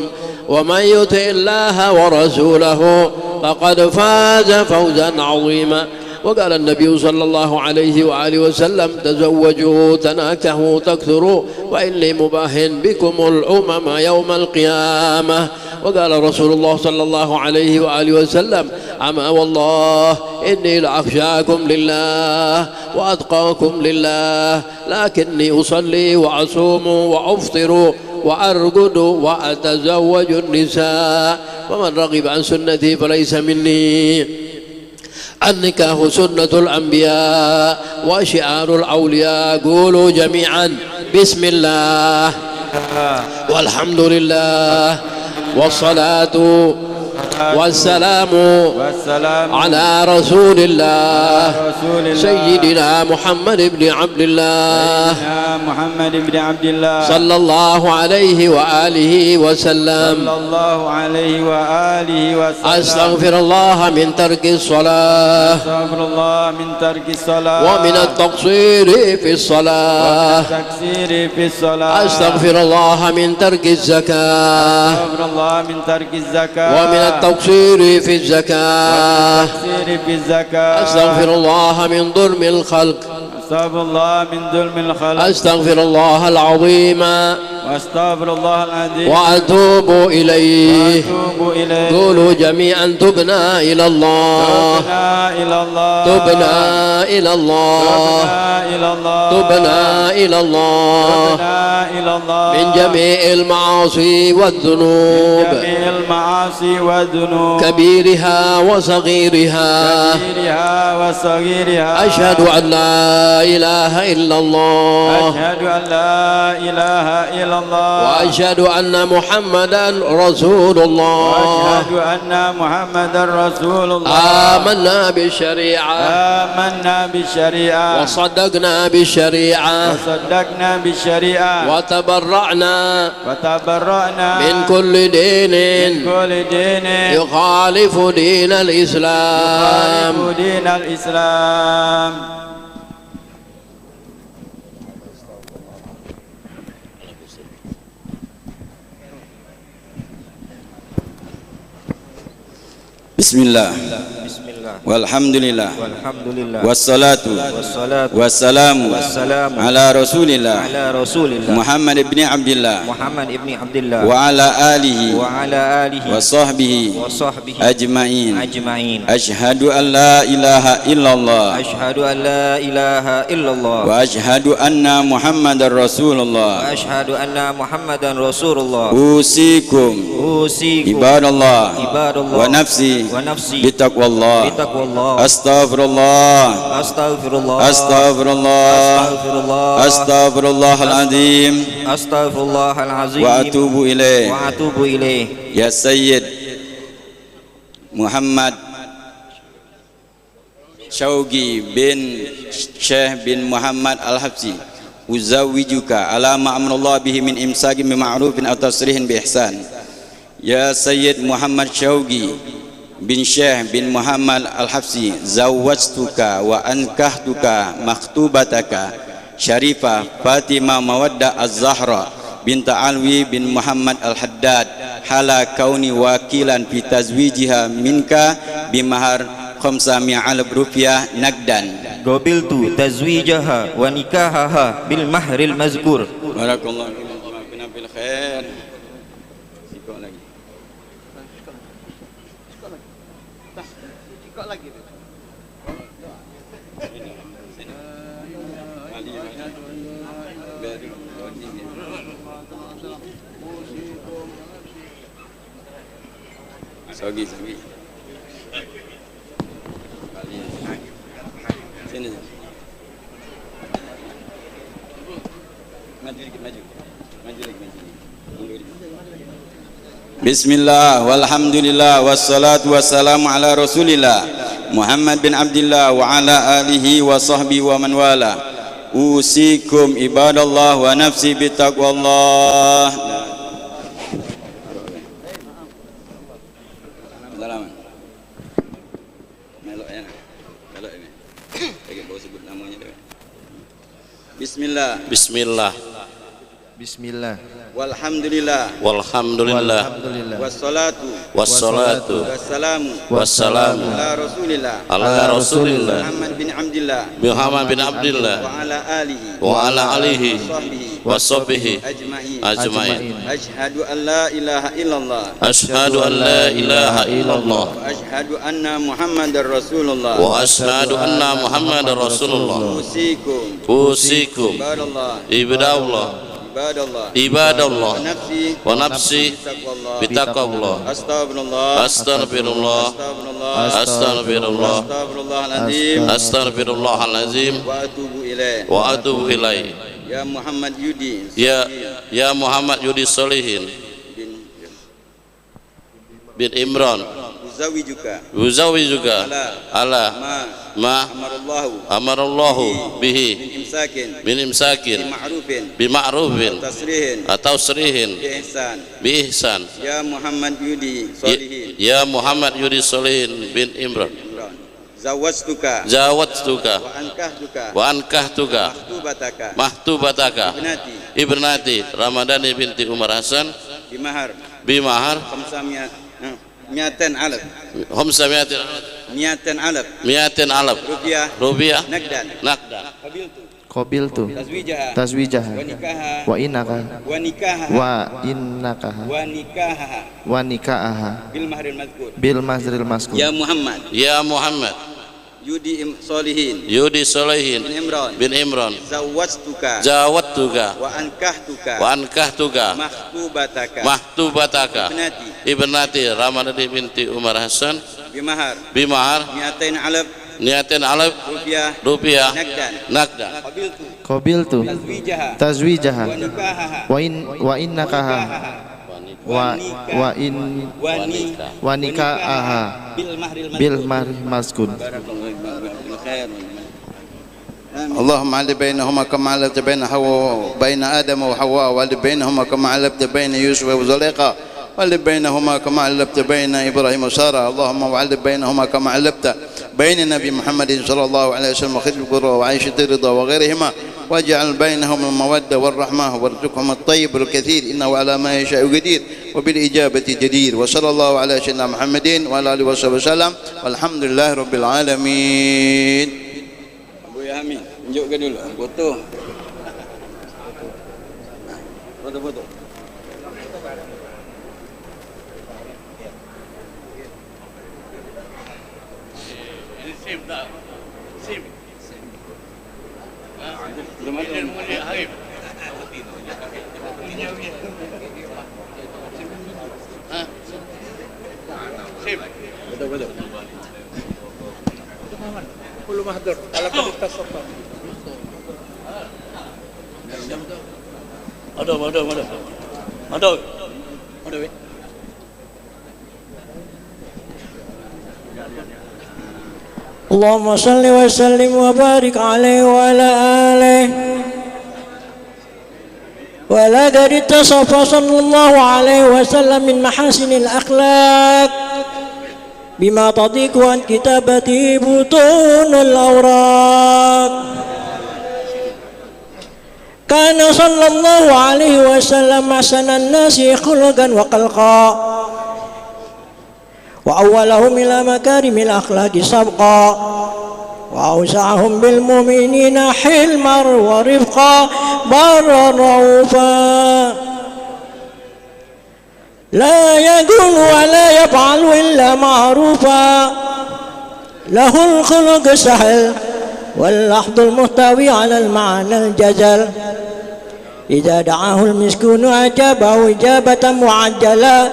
ومن يطع الله ورسوله فقد فاز فوزا عظيما وقال النبي صلى الله عليه وآله وسلم تزوجوا تناكحوا تكثروا وإني مباح بكم الأمم يوم القيامة وقال رسول الله صلى الله عليه وآله وسلم أما والله إني لأخشاكم لله وأتقاكم لله لكني أصلي وأصوم وأفطر وأرقد وأتزوج النساء ومن رغب عن سنتي فليس مني النكاح سنة الأنبياء وشعار الأولياء قولوا جميعا بسم الله والحمد لله والصلاة والسلام على رسول الله سيدنا محمد بن عبد الله صلى الله عليه وآله وسلم أستغفر الله من ترك الصلاة ومن التقصير في الصلاة أستغفر الله من ترك الزكاة ومن التقصير والتقصير في الزكاة في الزكاة أستغفر الله من ظلم الخلق أستغفر الله من ظلم الخلق أستغفر الله العظيم وأستغفر الله العظيم وأتوب إليه وأتوب إليه قولوا جميعا تبنا إلى الله تبنا إلى الله تبنا إلى الله تبنا إلى الله تبنا إلى الله من جميع المعاصي والذنوب جميع المعاصي والذنوب كبيرها وصغيرها كبيرها وصغيرها أشهد أن لا إله إلا الله أشهد أن لا إله إلا الله وأشهد أن محمدا رسول الله وأشهد أن محمدا رسول الله آمنا بالشريعة آمنا بالشريعة وصدقنا بالشريعة وصدقنا بالشريعة وتبرأنا وتبرأنا من كل دين كل دين يخالف دين الإسلام يخالف دين الإسلام. Bismillah. Walhamdulillah. Wassalatu wassalamu ala Rasulillah Muhammad ibn Abdillah wa ala alihi wa sahbihi ajma'in. Ashhadu an la ilaha illallah wa ashhadu anna Muhammadar Rasulullah. Usikum ibadallah wa nafsi bitaqwallah. Astaghfirullah Astaghfirullahal-azim wa atubu ilaih. Ya Sayyid Muhammad Syaugi bin Syekh bin Muhammad Al-Habsyi, uzawijuka ala ma amrullah bihi min imsakin bi ma'rufin aw tasrihin bi ihsan. Ya Sayyid Muhammad Syaugi bin Syekh bin Muhammad Al-Habsyi, zawwajtuka wa ankahtuka maktubataka Syarifah Fatimah Mawaddah Az-Zahra binta Alwi bin Muhammad Al-Haddad hala kauni wakilan fi tazwijiha minka bimahar 500,000 rupiah nagdan. Qabiltu tazwijaha wa nikahaha bil mahril mazkur. Barakallahu fil khair. Sagi. Sini. Maju lagi. Bismillah walhamdulillah wassalatu wassalamu ala Rasulillah Muhammad bin Abdillah wa ala alihi wa sahbihi wa man wala. Usikum ibadallah wa nafsi bitaqwallah. Bismillah. Walhamdulillah. Wassalatu wassalamu ala Rasulillah Muhammad bin Abdillah wa ala alihi wa sahbihi ajma'in. Ashhadu an la ilaha illallah wa ashhadu anna Muhammadar Rasulullah Usikum ibadallah wa nafsi bitaqwallah. Astaghfirullahalazim wa atubu ilaih. Ya Muhammad Yudi Solihin bin Imran, uzawijuka ala ma amarallahu bihi min imsakin bi ma'rufin atau tasrihin bi ihsan. Ya Muhammad Yudi Solihin bin Imran, zawwajtuka wa ankahtuka mahtubataka ibnati Ramadhani binti Umar Hasan bimahar مئتين علب 500 مئتين علب 200 alaf rupiah نقدا qabiltu تزويجها tazwijaha ونكاحها wa innaka ونكاحها wa nikahaha بالمهر المذكور bil mazril maskur. ya Muhammad يودي صالحين Solihin bin Imran zawattuka wa ankahtuka mahtubataka ibnati Ramadhani binti Umar Hasan bimahar 200 alaf rupiah naqdan qabiltu tazwijaha wa innakaha wa nikahaha bil mahril maskur. اللهم علي بينهما كما علبت بين آدم وحواء وعلي بينهما كما علبت بين يوسف وزليقة وعلي بينهما كما علبت بين إبراهيم وسارة اللهم وعلي بينهما كما علبت بين النبي محمد صلى الله عليه وسلم وخذ القرى وعيشة الرضا وغيرهما واجعل بينهم المودة والرحمة وارزقهم الطيب الكثير إنه على ما يشاء قدير وبالإجابة جدير وصلى الله على سيدنا محمد وعلى آله وصحبه وسلم والحمد لله رب العالمين. Amin. Tunjukkan dulu foto. Foto. SIM tak? SIM. Belum ada. Harif. SIM. Betul. كل محضر على كل التصفى اللهم صل وسلم وبارك عليه وعلى آله ولقد اتصف صلى الله عليه وسلم من محاسن الأخلاق بما تضيق عن كتابته بطون الأوراق. كان صلى الله عليه وسلم أحسن الناس خلقا وخلقا وأولهم إلى مكارم الأخلاق سبقا وأوسعهم بالمؤمنين حلما ورفقا برا رؤوفا لا يقول ولا يفعل إلا معروفا له الخلق السهل واللحظ المحتوي على المعنى الجزل إذا دعاه المسكون أجابه إجابة معجلة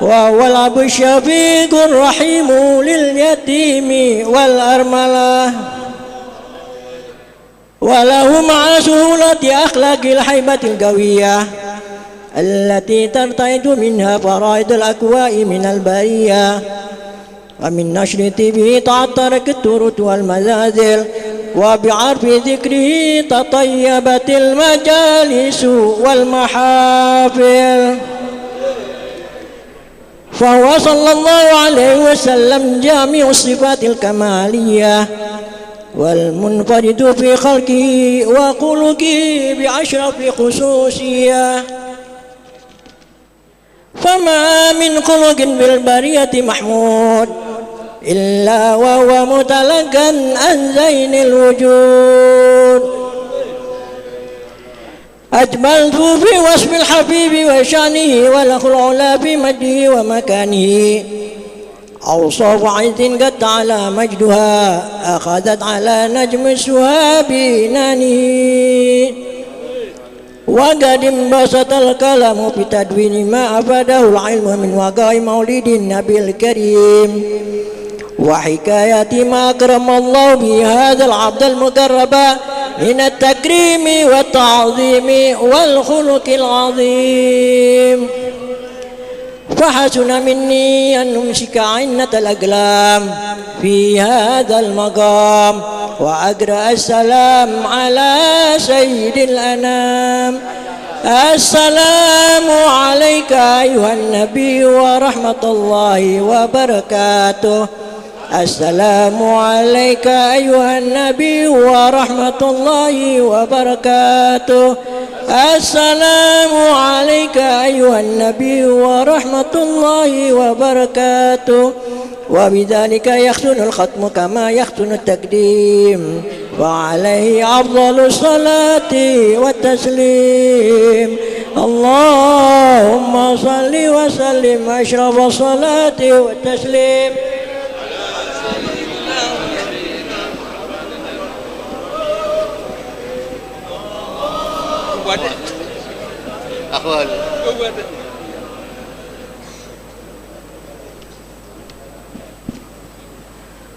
وهو الأب الشفيق الرحيم لليتيم والأرملة وله مع سهولة أخلاق الهيبة القوية التي ترتعد منها فرائض الأكواء من البرية ومن نشر به تعطرت الترث والمزازل وبعرف ذكره تطيبت المجالس والمحافل فهو صلى الله عليه وسلم جامع الصفات الكمالية والمنفرد في خلقه وخلقه بأشرف خصوصية فما من خلق بالبرية محمود إلا وهو متلقا عن زين الوجود أجملت في وصف الحبيب وشانه والأخلع في مجده ومكانه أوصاف عز قد على مجدها أخذت على نجم السهاب نانه وقد انبسط الكلام بتدوين ما أفاده العلم من وقع مولد النبي الكريم وحكاية ما أكرم الله به هذا العبد المقرب من التكريم والتعظيم والخلق العظيم فحسن مني أن أمسك عنة الأقلام في هذا المقام وأقرأ السلام على سيد الأنام. السلام عليك أيها النبي ورحمة الله وبركاته. السلام عليك أيها النبي ورحمة الله وبركاته. السلام عليك أيها النبي ورحمة الله وبركاته. وبذلك يحسن الختم كما يحسن التقديم، وعليه أفضل الصلاة والتسليم. اللهم صل وسلم أشرف الصلاة والتسليم.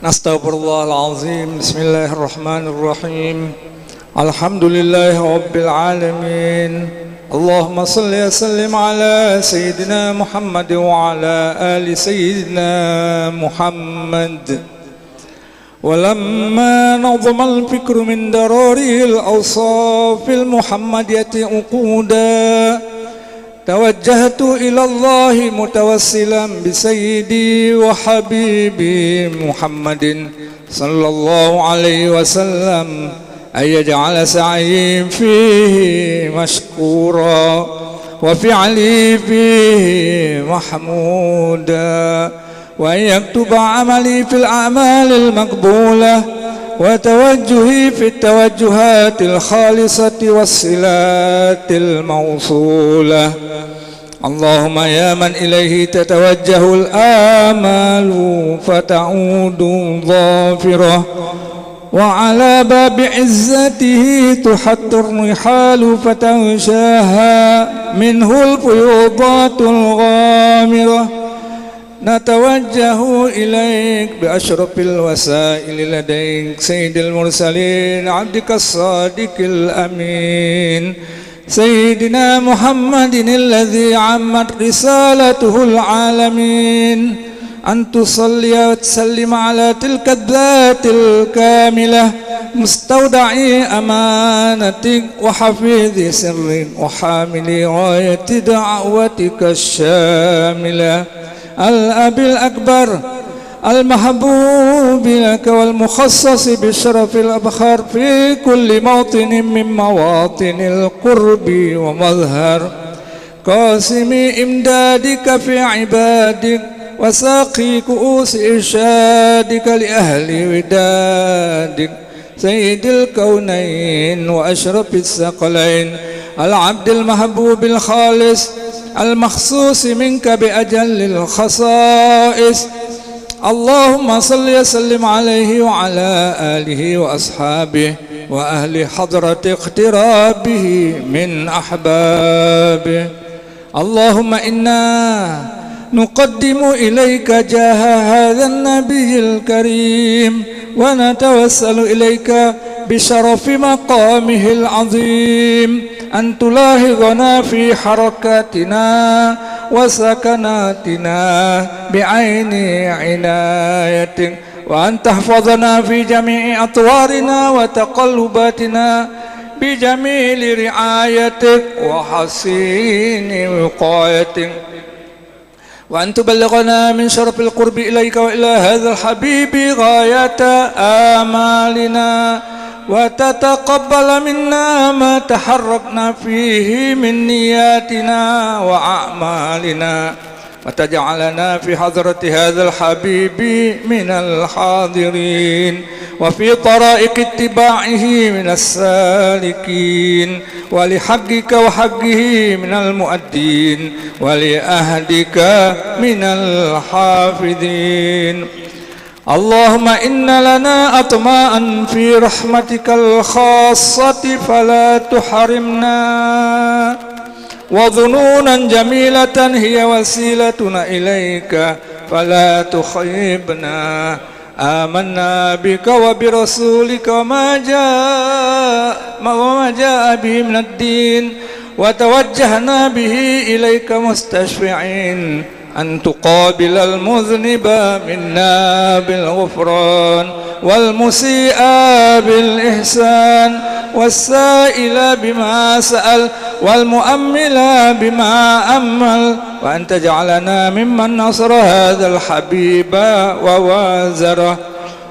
نستغفر الله العظيم. بسم الله الرحمن الرحيم. الحمد لله رب العالمين. اللهم صل وسلم على سيدنا محمد وعلى آل سيدنا محمد. ولما نظم الفكر من دراره الأوصاف المحمدية عقودا، توجهت إلى الله متوسلا بسيدي وحبيبي محمد صلى الله عليه وسلم أن يجعل سعي فيه مشكورا وفعلي فيه محمودا، وأن يكتب عملي في الأعمال المقبولة وتوجهي في التوجهات الخالصة والصلات الموصولة. اللهم يا من إليه تتوجه الآمال فتعود ظافرة، وعلى باب عزته تحط الرحال فتغشاها منه الفيوضات الغامرة. نتوجه إليك بأشرف الوسائل لديك سيد المرسلين عبدك الصادق الأمين سيدنا محمد الذي عمت رسالته العالمين، أن تصلي وتسلم على تلك الذات الكاملة مستودع أمانتك وحفيظ سرك وحامل راية دعوتك الشاملة، الأب الأكبر المحبوب لك والمخصص بالشرف الأبخر في كل موطن من مواطن القرب ومظهر، قاسم إمدادك في عبادك وساقي كؤوس إرشادك لأهل ودادك، سيد الكونين وأشرف الثقلين، العبد المحبوب الخالص المخصوص منك بأجل الخصائص. اللهم صل وسلم عليه وعلى آله وأصحابه وأهل حضرة اقترابه من أحبابه. اللهم إنا نقدم إليك جاه هذا النبي الكريم، ونتوسل إليك بشرف مقامه العظيم أن تلاحظنا في حركاتنا وسكناتنا بعين عنايتك، وأن تحفظنا في جميع أطوارنا وتقلباتنا بجميل رعايتك وحسين وقايتك، وأن تبلغنا من شرف القرب إليك وإلى هذا الحبيب غاية آمالنا، وتتقبل منا ما تحركنا فيه من نياتنا وأعمالنا، وتجعلنا في حضرة هذا الحبيب من الحاضرين، وفي طرائق اتباعه من السالكين، ولحقك وحقه من المؤدين، ولأهدك من الحافظين. اللهم إن لنا أطماعا في رحمتك الخاصة فلا تحرمنا، وظنونا جميلة هي وسيلتنا إليك فلا تخيبنا. آمنا بك وبرسولك وما جاء به من الدين، وتوجهنا به إليك مستشفعين أن تقابل المذنب منا بالغفران، والمسيء بالإحسان، والسائل بما سأل، والمؤمل بما أمل، وأن تجعلنا ممن نصر هذا الحبيب ووازره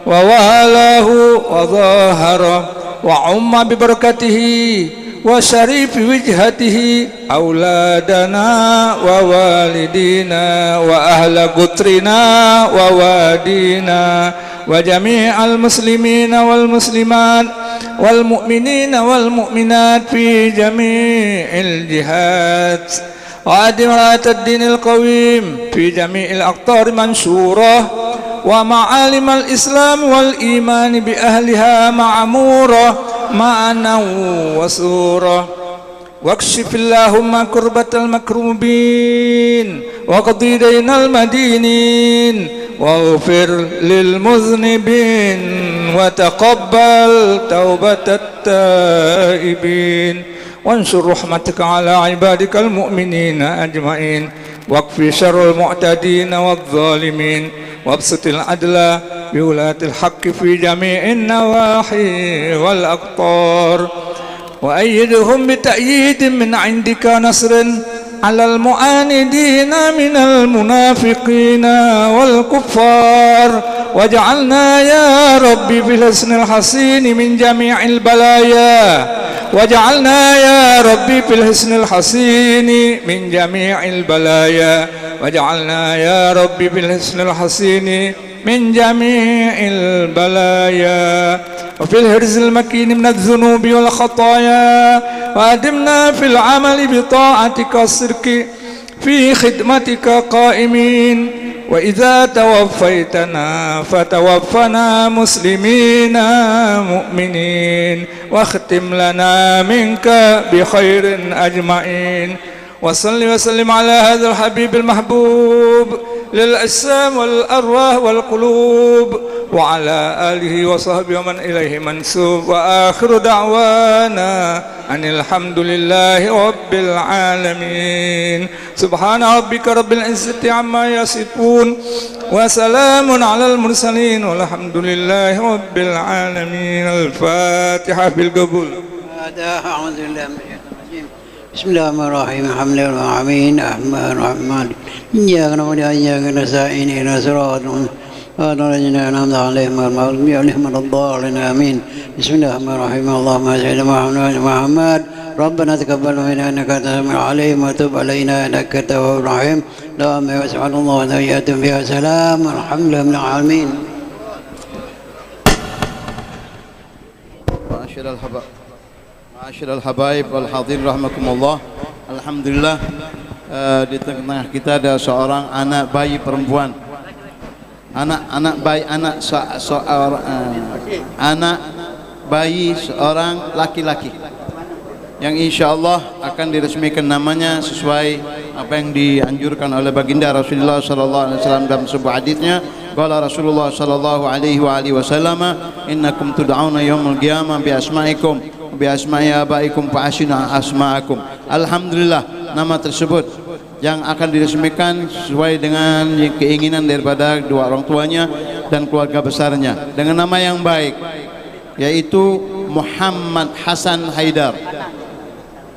ووالاه وظاهره، وعم ببركته وشريف وجهته أولادنا ووالدينا وأهل قطرنا ووادينا وجميع المسلمين والمسلمات والمؤمنين والمؤمنات في جميع الجهات، وأدم راية الدين القويم في جميع الأقطار منشورة، ومعالم الإسلام والإيمان بأهلها معمورة معنا وسورة. واكشف اللهم كربة المكروبين واقضي دين المدينين واغفر للمذنبين وتقبل توبة التائبين، وانشر رحمتك على عبادك المؤمنين أجمعين، واكفي شر المعتدين والظالمين، وابسط العدل بولاة الحق في جميع النواحي والأقطار، وأيدهم بتأييد من عندك نصر على المعاندين من المنافقين والكفار، واجعلنا يا ربي بالحسن الحسين من جميع البلايا، واجعلنا يا ربي بالحسن الحسين من جميع البلايا، واجعلنا يا ربي بالحسن الحسين من جميع البلايا، وفي الحرز المكين من الذنوب والخطايا، وأدمنا في العمل بطاعتك الصدق في خدمتك قائمين، وإذا توفيتنا فتوفنا مسلمين مؤمنين، واختم لنا منك بخير أجمعين. وصل وسلم على هذا الحبيب المحبوب للأجسام والأرواح والقلوب، وعلى آله وصحبه ومن إليه منسوب، وآخر دعوانا أن الحمد لله رب العالمين. سبحان ربك رب العزة عما يصفون وسلام على المرسلين والحمد لله رب العالمين. الفاتحة بالقبول. أعوذ بالله من الشيطان الرجيم. بسم الله الرحمن الرحيم. الحمد لله العالمين الرحمن إياك نعبد وإياك نستعين اهدنا الصراط الذين أنعمت عليهم غير المغضوب عليهم ولا الضالين آمين. بسم الله الرحمن الرحيم. اللهم صل على محمد ربنا تقبل منا إنك أنت السميع العليم وتب علينا إنك التواب الرحيم. اللهم يسعد الله وتحياتهم فيها سلام الحمد لله من العالمين. Ma'asyiral habaib wal hadirin rahimakumullah. Alhamdulillah, di tengah kita ada seorang anak bayi perempuan. Anak bayi seorang laki-laki yang insyaallah akan diresmikan namanya sesuai apa yang dianjurkan oleh baginda Rasulullah sallallahu alaihi wasallam dalam sebuah hadisnya. Qala Rasulullah sallallahu alaihi wasallam, innakum tud'auna yaumul qiyamah bi asma'ikum bi asma'i abaikum fa asina asma'akum. Alhamdulillah, nama tersebut yang akan diresmikan sesuai dengan keinginan daripada dua orang tuanya dan keluarga besarnya dengan nama yang baik, yaitu Muhammad Hasan Haidar,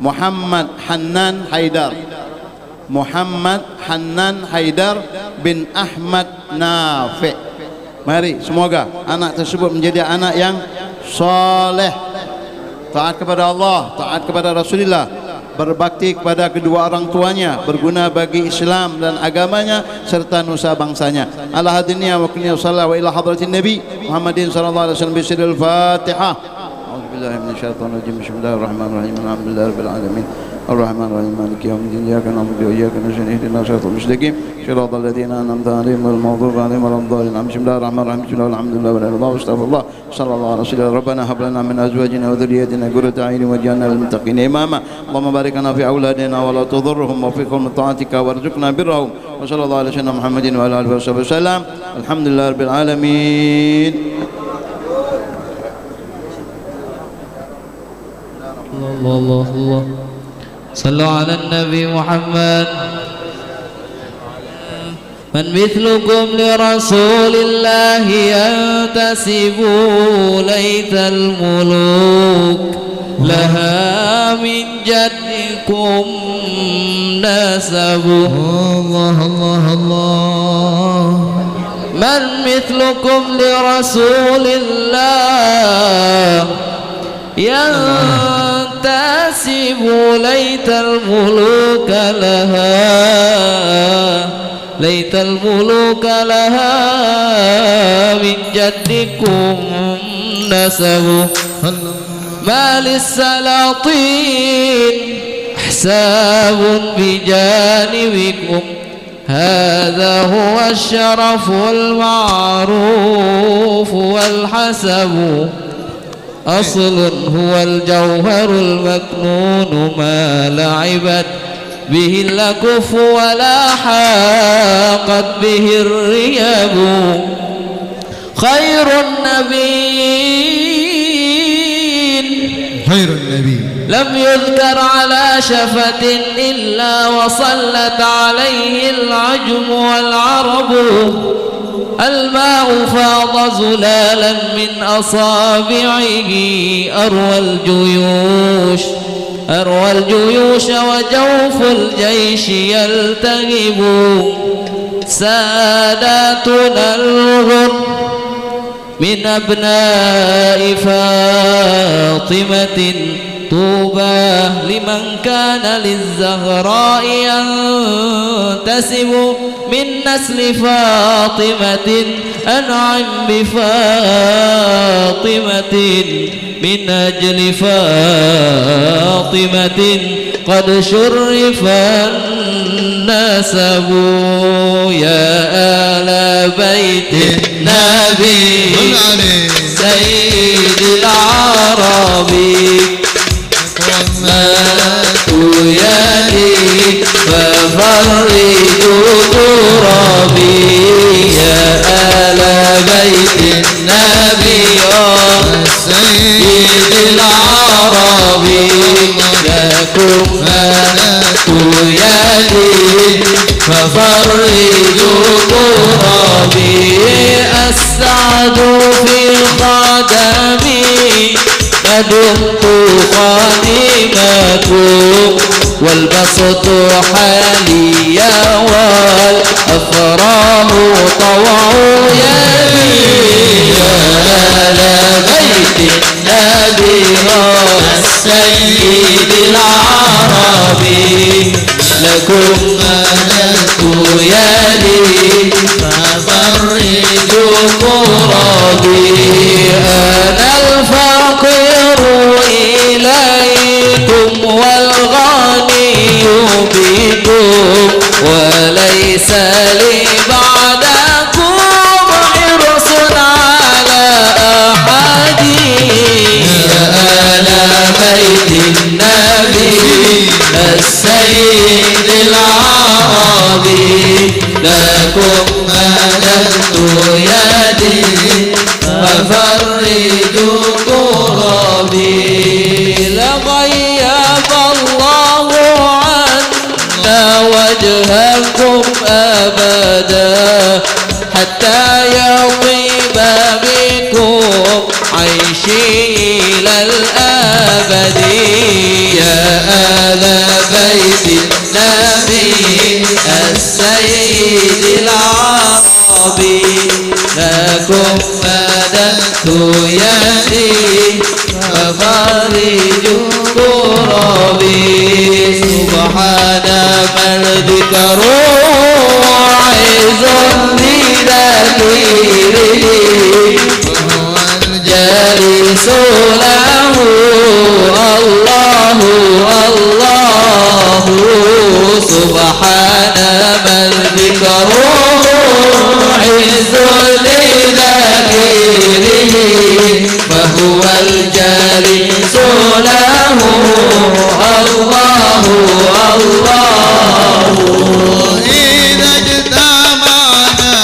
Muhammad Hannan Haidar, Muhammad Hannan Haidar bin Ahmad Nafi'. Mari semoga anak tersebut menjadi anak yang soleh, taat kepada Allah, taat kepada Rasulullah, berbakti kepada kedua orang tuanya, berguna bagi Islam dan agamanya serta nusa bangsanya. Ala hadiniya wa kulliya sallallahu wa ila hadratin Nabi Muhammadin sallallahu alaihi wasallam bisiril Fatihah. A'udzubillahi minasyaitonir rajim. Bismillahirrahmanirrahim. Alhamdulillahi rabbil alamin. الرحمن الرحيم مالك يوم الدين إياك نعبد وإياك نستعين اهدنا الصراط المستقيم صراط الذين أنعمت عليهم غير المغضوب عليهم ولا الضالين. بسم الله الرحمن الرحيم. بسم الله والحمد لله ولا إله إلا الله واستغفر الله صلى الله عليه وسلم. ربنا هب لنا من أزواجنا وذرياتنا قرة أعين واجعلنا للمتقين إماما. اللهم بارك لنا في أولادنا ولا تضرهم وفقهم لطاعتك وارزقنا برهم. وصلى الله على سيدنا محمد وعلى آله وصحبه وسلم. الحمد لله رب العالمين. الله الله صلوا على النبي محمد. من مثلكم لرسول الله ينتسب ليت الملوك لها من جدكم نسبه. الله الله الله. من مثلكم لرسول الله ينتسب انتسبوا ليت الملوك لها من جدكم نسبوا ما للسلاطين حساب بجانبكم هذا هو الشرف والمعروف والحسب أصل هو الجوهر المكنون ما لعبت به الأكف ولا حاقت به الريب خير النبي لم يذكر على شفة إلا وصلت عليه العجم والعرب الماء فاض زلالا من أصابعه أروى الجيوش وجوف الجيش يلتهب ساداتنا الغر من أبناء فاطمة طوبى لمن كان للزهراء ينتسب من نسل فاطمة أنعم بفاطمة من أجل فاطمة قد شرف النسب يا آل بيت النبي سيد العربي ماتوا يدي ففرجوا ترابي يا آل بيت النبي سيد العربي لكم ماتوا يدي ففرجوا ترابي السعد في قدمي دمت خادمكم والبسط حاليا والأفراح طوع يدي يا آل بيت النبي السيد العربي لكم مددت يدي ففرجوا كربي أنا الفقير إليكم والغني بكم وليس لي بعدكم حرص على أحد يا آل بيت النبي السيد العربي لكم مددت يدي ففرجوا كربي لغيب الله عنا وجهكم أبدا حتى يطيب بكم عيشي إلى الأبد يا آل بيت النبي السيد العربي لكم مددت يدي ففرجوا كربي سبحان من ذكره عز بذكره وهو الجالس له الله الله سبحان من ذكره عز لذكره فهو الجالس له الله الله إذا اجتمعنا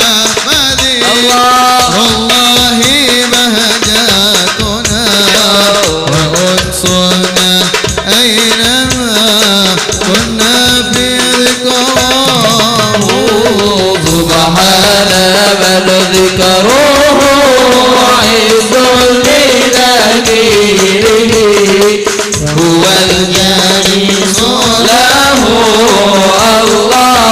والله بهجاتنا وأنصنا أينما كنا في ذكراه سبحان من ذكره عز لذكره هو الجالس له الله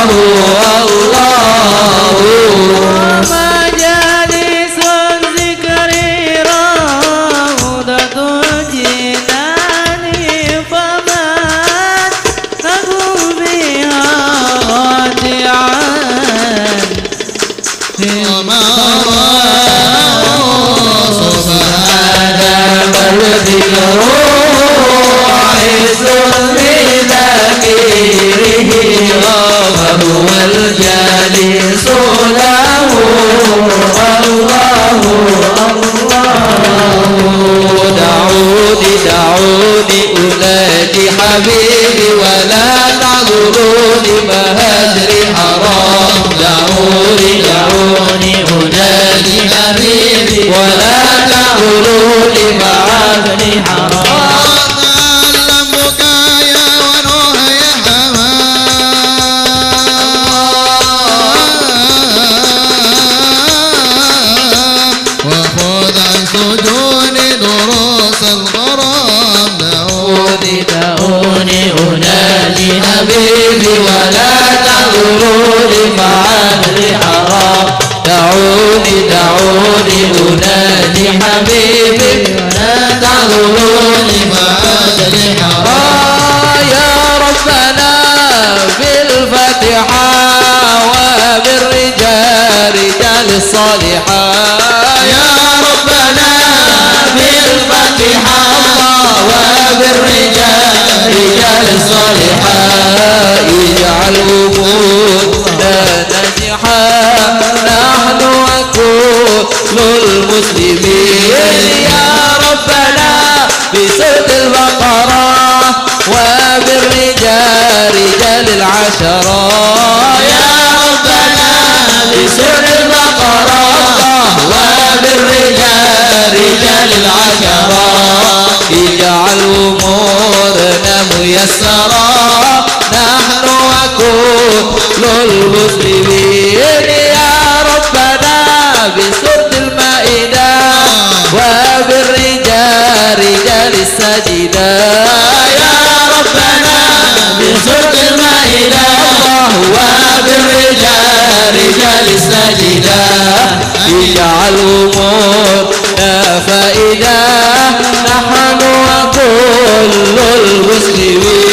حبيبي ولا تغروني مع الحرام دعوني دعوني أنادي حبيبي ولا تغروني مع الحرام يا ربنا بالفاتحة وبالرجال رجال الصالحات يا ربنا بالفاتحة وبالرجال رجال الصالحات اجعل وجودنا ناجحا نحن وكل المسلمين يا ربنا بسورة البقرة وبالرجال رجال العشرة يا ربنا بسورة البقرة وبالرجال رجال العشرة اجعل أمورنا ميسرة نحن وكل المسلمين يا ربنا بسورة المائدة وبالرجال رجال السجدة يا ربنا بسورة المائدة وبالرجال رجال السجدة اجعل أمورنا فائدة نحن وكل المسلمين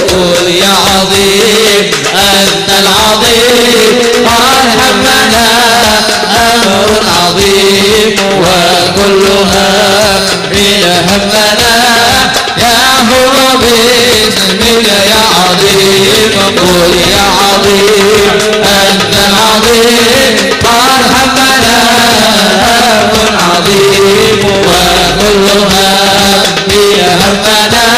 قل يا عظيم أنت العظيم قد همنا أمر عظيم وكلها من همنا يا هو باسمك يا عظيم قل يا عظيم أنت العظيم قد همنا أمر عظيم وكلها من همنا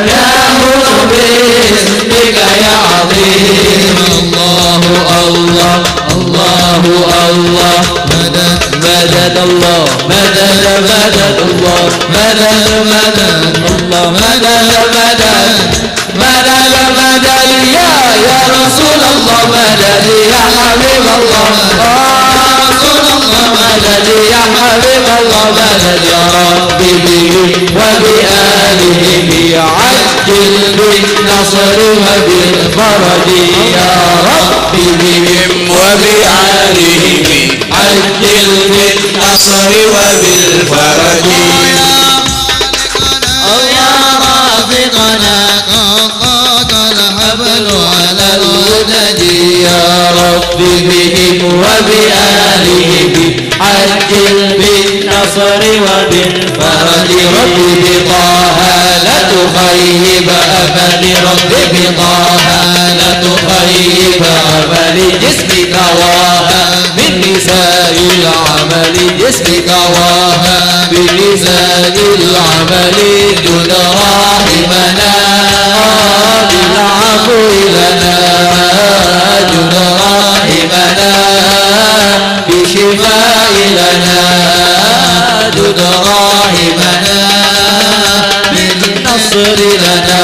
يا هو باسمك يا عظيم الله الله الله الله مدد مدد الله مدد مدد الله مدد مدد الله مدد مدد مدد مدد يا رسول الله مدد يا حبيب الله يا رسول الله مدد يا حبيب الله مدد يا ربي بهم وبآلهم عجل بالنصر وبالفرج يا ربي بهم وبآلهم عجل بالنصر وبالفرج يا رافقنا قد الحبل على الودد يا ربي بهم وبآلهم عجل بالنصر وبالفرج ربي بطه لا تخيب أمل ربي بطه لا تخيب أمل جسمك واها من نساء العمل جسمك واها من نساء العمل دون راحمنا بالعفو لنا دون راحمنا بشفاء لنا دون راحمنا بالنصر لنا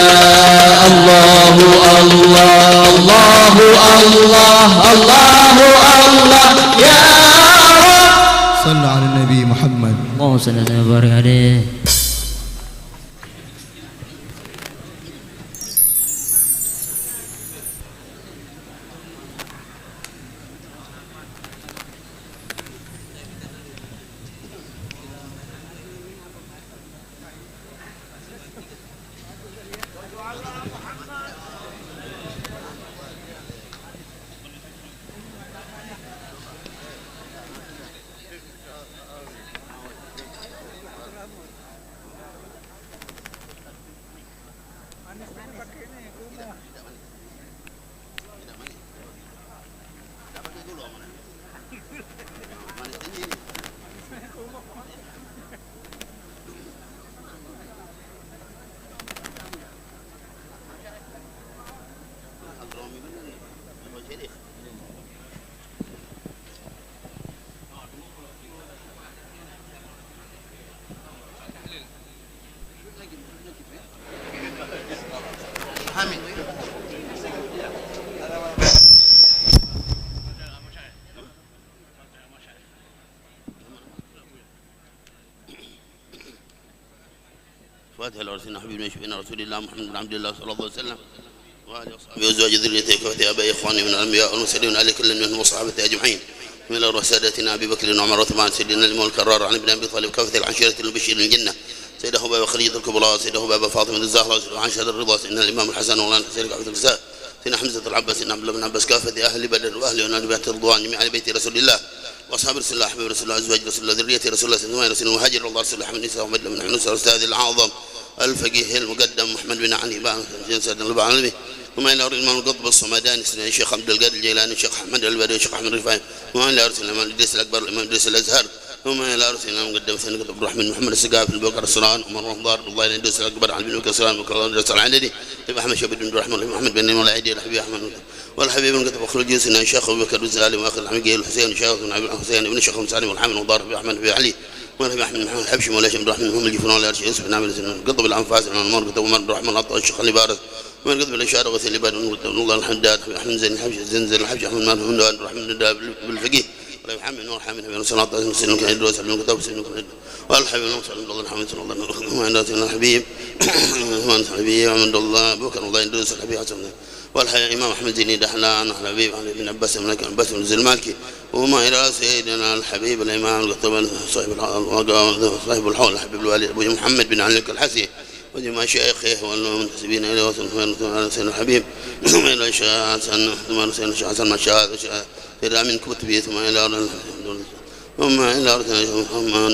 الله الله الله الله الله الله يا رب صلوا على النبي محمد اللهم صل وسلم وبارك عليه. فاتح لرسولنا حبيبنا شفينا رسول الله محمد بن عبد الله صلى الله عليه وسلم وآله وصحبه وأزواج ذريته كافة آباء إخواني من الأنبياء والمرسلين على كل منهم وصحابته أجمعين من الأرواح سادتنا أبي بكر وعمر وعثمان سيدنا الإمام الكرار عن ابن أبي طالب كافة العشيرة المبشرين الجنة سيده بابا خديجة الكبرى سيده بابا فاطمة الزهراء سيده عائشة الرضا سيدنا الإمام الحسن ومولانا الحسين كافة النساء سيدنا حمزة العباس سيدنا عبد الله بن عباس كافة أهل بدر وأهل ونال بيت الرضوان جميع بيت رسول الله وأصحاب رسول الله أحباب رسول الله أزواج رسول الله ذرية رسول الله سيدنا رسول المهاجر الله رسول الله محمد نساء ومدل من عنوس الأستاذ الأعظم الفقيه المقدم محمد بن علي بن سيدنا البعلمي ثم إلى الإمام القطب الصمداني الشيخ عبد القادر الجيلاني الشيخ أحمد البدوي الشيخ أحمد الرفاعي ثم إلى رسول الإمام الإدريس الأكبر الإمام إدريس الأزهر ثم إلى رسول الإمام المقدم سيدنا عبد الرحمن محمد السقاف البكر السران عمر رمضان الله إلى إدريس الأكبر علي بن بكر السران وكرر الرسول العددي ابن أحمد شبيب بن الرحمن محمد بن نور العيدي الحبيب أحمد والحبيب بن كتب أخرج سيدنا الشيخ أبو بكر الزالي وآخر الحميد الحسين الشيخ بن عبد الحسين ابن الشيخ مسالم والحامد وضار بن أحمد بن علي ونبي أحمد محمد الحبشي مولاي عبد الرحمن محمد الجفران ولا أرشي يوسف بن عامر قطب الأنفاس بن عمر قطب عمر عبد الرحمن العطاء الشيخ اللي بارز ومن قطب الإشارة وثيل العباد الله الحداد أحمد زين الحبشي زنزل الحبشي أحمد مالك بن عبد الرحمن بالفقيه ولا محمد نور حامد بن صلاة الله سيدنا كان يدرس علم الكتاب سيدنا والحبيب صلى الله عليه وسلم الله سيدنا الحبيب الحبيب عبد الله بكر الله يدرس الحبيب حسن والحياة إمام أحمد زيني دحلان الحبيب علي بن عباس الملك عباس بن المالكي وما إلى سيدنا الحبيب الإمام القطب صاحب الحول الحبيب الوالي أبو محمد بن علي الحسي وجميع شيخه والمنتسبين إليه وسلم سيدنا الحبيب ثم إلى حسن ثم سيدنا حسن مشاهد إلى من كتبه ثم إلى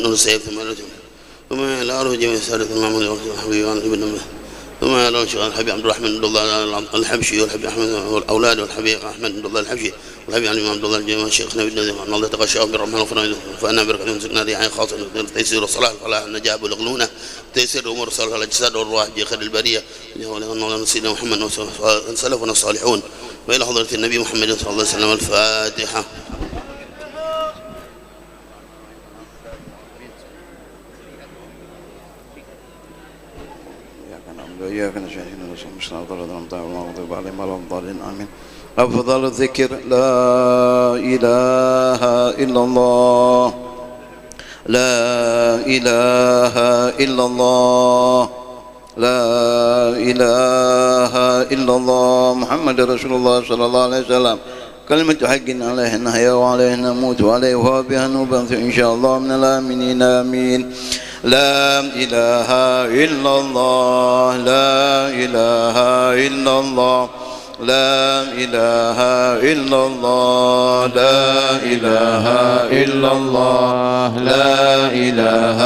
نور السيف ثم إلى رجل سادة المعمول الحبيب ابن ثم إلى الحبيب عبد الرحمن بن الله الحبشي والحبيب أحمد والأولاد والحبيب أحمد بن الله الحبشي والحبيب علي بن عبد الله الجمال شيخنا بن نذير أن الله تغشاه بالرحمن وفرنا فأنا بركة مسكنا رعاية خاصة تيسير الصلاة فلاح النجاة والغلونة تيسير الأمور صالحة الأجساد والروح بخير البرية ولله سيدنا محمد وسلفنا الصالحون وإلى حضرة النبي محمد صلى الله عليه وسلم الفاتحة. وإياك نستعين ونستعين صراط الذين أنعمت عليهم غير المغضوب عليهم ولا الضالين آمين. أفضل الذكر لا إله إلا الله لا إله إلا الله لا إله إلا الله محمد رسول الله صلى الله عليه وسلم كلمة حق عليه نحيا وعليه نموت وعليه وبها نبعث إن شاء الله من الآمنين آمين. لا إله إلا الله لا إله إلا الله لا إله إلا الله لا إله إلا الله لا إله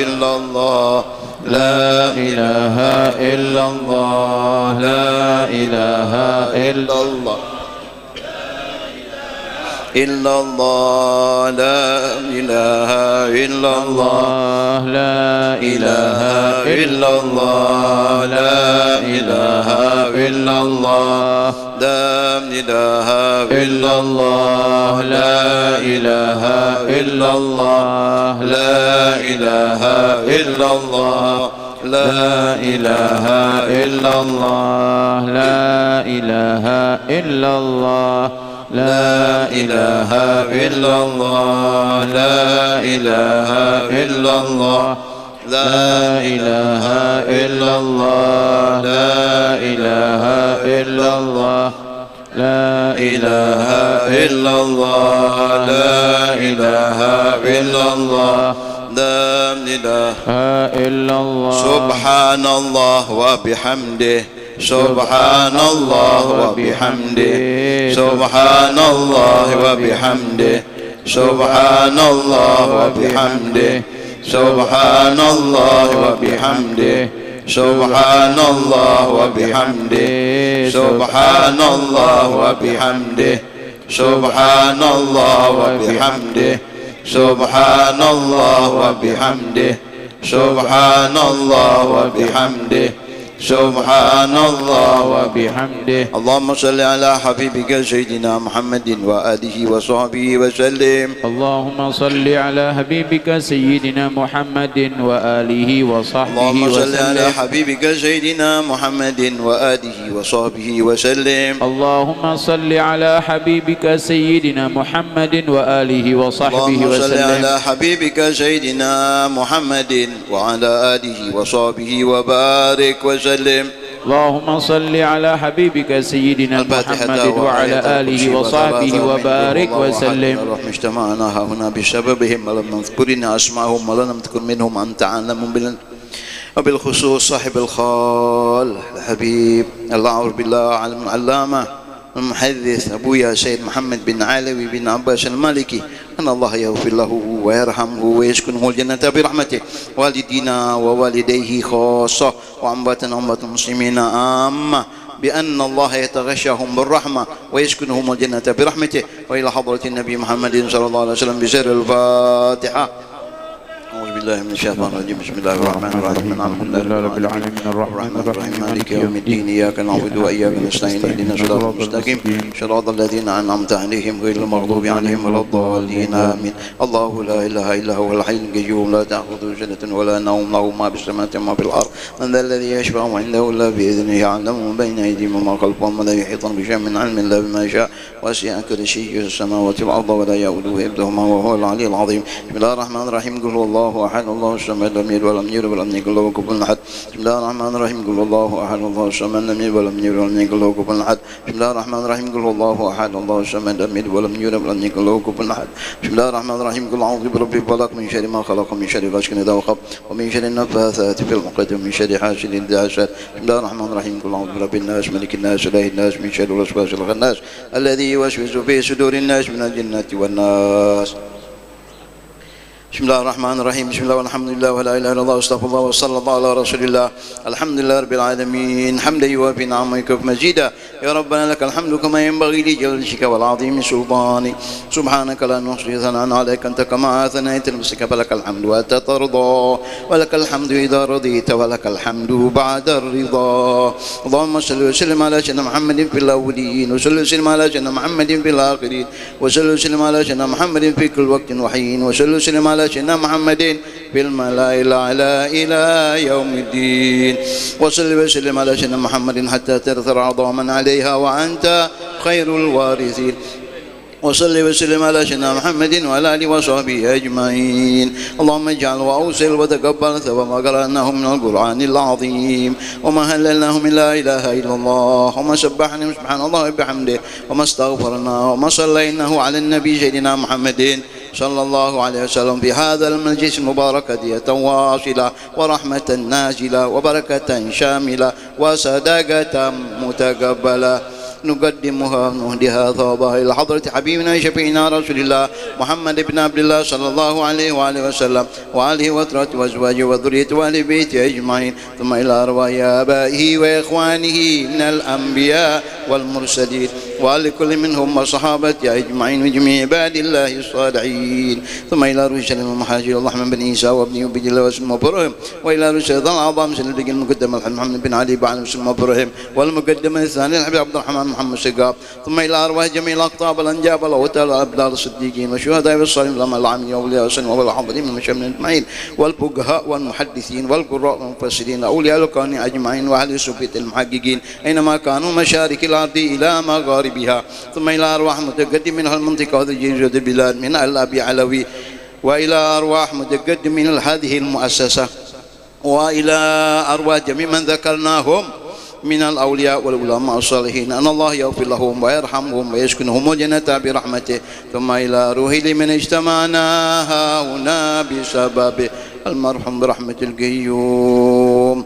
إلا الله لا إله إلا الله لا إله إلا الله إلا الله لا إله إلا الله لا إله إلا الله لا إله إلا الله لا إله إلا الله لا إله إلا الله لا إله إلا الله لا إله إلا الله لا إله إلا الله لا إله إلا الله لا إله إلا الله لا إله إلا الله لا إله إلا الله لا إله إلا الله لا إله إلا الله لا إله إلا الله سبحان الله وبحمده سبحان الله وبحمده سبحان الله وبحمده سبحان الله وبحمده سبحان الله وبحمده سبحان الله وبحمده سبحان الله وبحمده سبحان الله وبحمده سبحان الله وبحمده سبحان الله وبحمده سبحان الله وبحمده. اللهم صل على حبيبك سيدنا محمد وآله وصحبه وسلم. اللهم صل على حبيبك سيدنا محمد وآله وصحبه وسلم. اللهم صل على حبيبك سيدنا محمد وآله وصحبه وسلم. اللهم صل على حبيبك سيدنا محمد وآله وصحبه وسلم. اللهم صل على حبيبك سيدنا محمد وعلى آله وصحبه وبارك وسلم. اللهم صل على حبيبك سيدنا محمد وعلى آله وصحبه وبارك وسلم. اللهم اجتمعنا هنا بسببهم ولم نذكرنا أسماءهم ولم نذكر منهم أنت أعلم وبالخصوص صاحب الخال الحبيب الله بالله علم العلامة المحدث أبويا سيد محمد بن علوي بن عباس المالكي أن الله يغفر له ويرحمه ويسكنه الجنة برحمته والدينا ووالديه خاصة وأمواتنا أموات المسلمين عامة بأن الله يتغشاهم بالرحمة ويسكنهم الجنة برحمته. وإلى حضرة النبي محمد صلى الله عليه وسلم بسر الفاتحة. أعوذ بالله من الشيطان الرجيم. بسم الله الرحمن الرحيم. الحمد لله رب العالمين الرحمن الرحيم مالك يوم الدين إياك نعبد وإياك نستعين اهدنا الصراط المستقيم صراط الذين أنعمت عليهم غير المغضوب عليهم ولا الضالين آمين. الله لا إله إلا هو الحي القيوم لا تأخذه سنة ولا نوم له ما في السماوات وما في الأرض من ذا الذي يشفع عنده إلا بإذنه يعلم ما بين أيديهم وما خلفهم ولا يحيطون بشيء من علم إلا بما شاء وسع كرسيه السماوات والأرض ولا يؤوده حفظهما وهو العلي العظيم. بسم الله الرحمن الرحيم. قل هو الله أحد الله الصمد لم يلد ولم يولد ولم يكن له كفوا أحد. بسم الله الرحمن الرحيم. قل هو الله أحد الله الصمد لم يلد ولم يولد ولم يكن له كفوا أحد. بسم الله الرحمن الرحيم. قل هو الله أحد الله الصمد لم يلد ولم يولد ولم يكن له كفوا أحد. بسم الله الرحمن الرحيم. قل أعوذ برب الفلق من شر ما خلق من شر غاسق إذا وقب ومن شر النفاثات في العقد ومن شر حاسد إذا حسد. بسم الله الرحمن الرحيم. قل أعوذ برب الناس ملك الناس إله الناس من شر الوسواس الخناس الذي يوسوس في صدور الناس من الجنة والناس. بسم الله الرحمن الرحيم. بسم الله والحمد لله ولا اله الا الله واستغفر الله وصلى الله على رسول الله. الحمد لله رب العالمين حمدا يوافي نعمه ويكفي مزيدا. يا ربنا لك الحمد كما ينبغي لجلالك والعظيم سلطانك سبحانك لا نحصي ثناء عليك انت كما اثنيت نفسك فلك الحمد وانت ترضى ولك الحمد اذا رضيت ولك الحمد بعد الرضا. اللهم صل وسلم على سيدنا محمد في الاولين وصل وسلم على سيدنا محمد في الاخرين وصل وسلم على سيدنا محمد في كل وقت وحين وصل وسلم على سيدنا محمد في الملائكة الأعلى إلى يوم الدين. وصل وسلم على سيدنا محمد حتى ترثر عظاما عليها وأنت خير الوارثين. وصل وسلم على سيدنا محمد وعلى آله وصحبه أجمعين. اللهم اجعل وأوصل وتقبل ثواب ما قرأناه من القرآن العظيم وما هللناه من لا إله إلا الله وما سبحنا سبحان الله وبحمده وما استغفرنا وما صليناه على النبي سيدنا محمد صلى الله عليه وسلم في هذا المجلس المبارك هدية واصلة ورحمة نازلة وبركة شاملة وصدقة متقبلة نقدمها ونهديها ثوابها إلى حضرة حبيبنا شفيعنا رسول الله محمد بن عبد الله صلى الله عليه وآله وسلم وآله وأسرته وأزواجه وذريته وأهل بيته أجمعين ثم إلى أرواح آبائه وإخوانه من الأنبياء والمرسلين وآل كل منهم وصحابته أجمعين وجميع عباد الله الصالحين ثم إلى روح سلم المحاجر اللهم بن عيسى وابن عبد الله وسلم وبرهم وإلى روح سيد الأعظم سيد المقدم الحبيب محمد بن علي بعد وسلم وبرهم والمقدم الثاني الحبيب عبد الرحمن محمد سقاف ثم إلى أرواح جميع الأقطاب الأنجاب والأوتار والأبدال الصديقين والشهداء والصالحين لما العاملين والأولياء والسنة والحاضرين من المشاهدين أجمعين والفقهاء والمحدثين والقراء والمفسرين أولياء الكون أجمعين وأهل الصوفية المحققين أينما كانوا مشارق الأرض إلى مغاربها ثم إلى أرواح متقدم من المنطقة وذي البلاد من الأبي علوي وإلى أرواح متقدم من هذه المؤسسة وإلى أرواح جميع من ذكرناهم من الأولياء والعلماء الصالحين أن الله يغفر لهم ويرحمهم ويسكنهم الجنة برحمته ثم إلى روح لمن اجتمعنا هنا بسبب المرحوم برحمة القيوم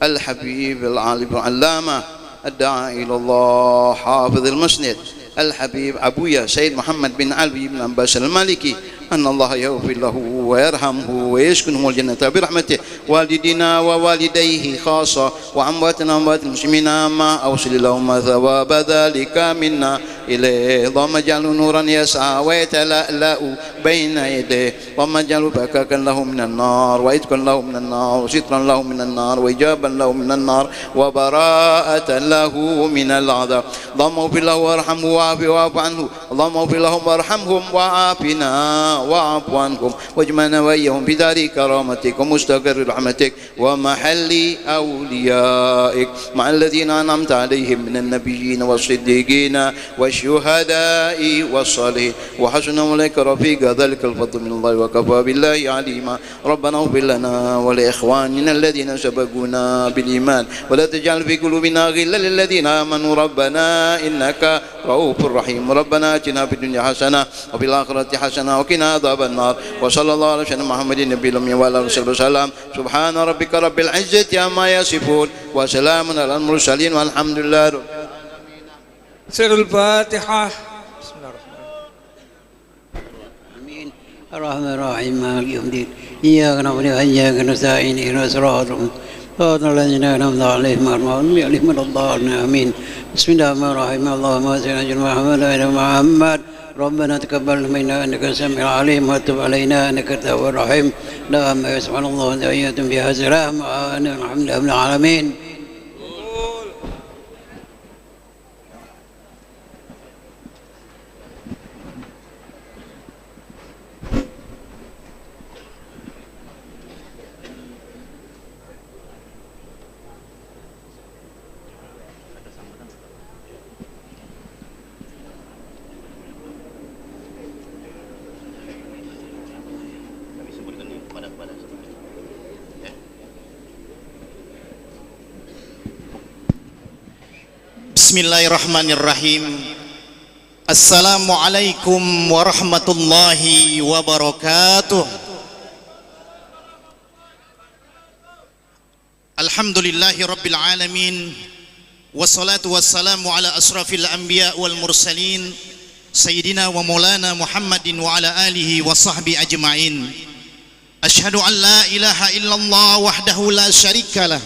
الحبيب العالم العلامة الداعي إلى الله حافظ المسند الحبيب أبويا سيد محمد بن علي بن عباس المالكي أن الله يغفر له ويرحمه ويسكنه الجنة برحمته والدينا ووالديه خاصة وأمواتنا وأموات المسلمين عامة أوصل لهم ثواب ذلك منا إليه اللهم اجعله نورا يسعى ويتلألأ بين يديه اللهم اجعله فكاكا له من النار وإتقا له من النار وسترا له من النار وإجابا له من النار وبراءة له من العذاب اللهم اغفر له وارحمه وعافه واعف عنه اللهم اغفر لهم وارحمهم وعافنا واعف عنهم واجمعنا وإياهم في دار كرامتك ومستقر رحمتك ومحل أوليائك مع الذين أنعمت عليهم من النبيين والصديقين والشهداء والصالحين وحسن أولئك رفيقا ذلك الفضل من الله وكفى بالله عليما ربنا اغفر لنا ولإخواننا الذين سبقونا بالإيمان ولا تجعل في قلوبنا غلا للذين آمنوا ربنا إنك رؤوف رحيم ربنا آتنا في الدنيا حسنة وفي الآخرة حسنة وقنا عذاب النار وصلى الله على سيدنا محمد النبي الأمي وعلى آله وصحبه وسلم سبحان ربك رب العزة عما يصفون وسلام على المرسلين والحمد لله رب سر الفاتحة. بسم الله آمين. الرحمن الرحيم مالك يوم الدين إياك نعبد وإياك نستعين اهدنا الصراط الذين أنعمت عليهم غير المغضوب عليهم ولا الضالين آمين. بسم الله الرحمن الرحيم اللهم صل على محمد وعلى محمد ربنا تقبل منا انك السميع العليم وتب علينا انك التواب الرحيم اللهم سبحان الله وتحياتهم فيها سلام الحمد لله رب العالمين. Bismillahirrahmanirrahim. Assalamualaikum warahmatullahi wabarakatuh. Alhamdulillahi rabbil alamin. Wassalatu wassalamu ala asrafil anbiya wal mursalin Sayyidina wa maulana Muhammadin wa ala alihi wa sahbihi ajma'in. Ashhadu an la ilaha illallah wahdahu la syarikalah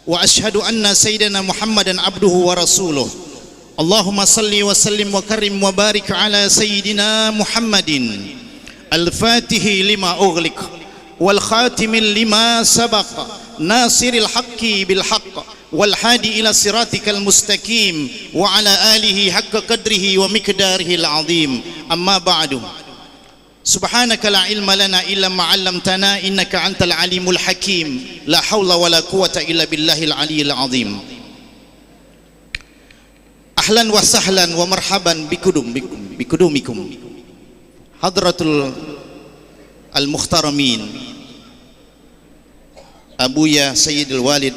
wa ashhadu anna sayyidina Muhammadan abduhu wa rasuluh. Allahumma salli wa sallim wa karim wa barik ala sayyidina Muhammadin al-fatihi lima ughliq wal khatimi lima sabaq nasiril haqqi bil haqq wal hadi ila siratikal mustaqim wa ala alihi haqqa qadrihi wa miqdarihi al-azim. Amma ba'du. Subhanaka la ilma lana illa ma 'allamtana innaka antal alimul hakim. La haula wala quwata illa billahil aliyil azim. Ahlan wa sahlan wa marhaban bikudumikum hadratul al-mukhtaramin Abuya Sayyidul Walid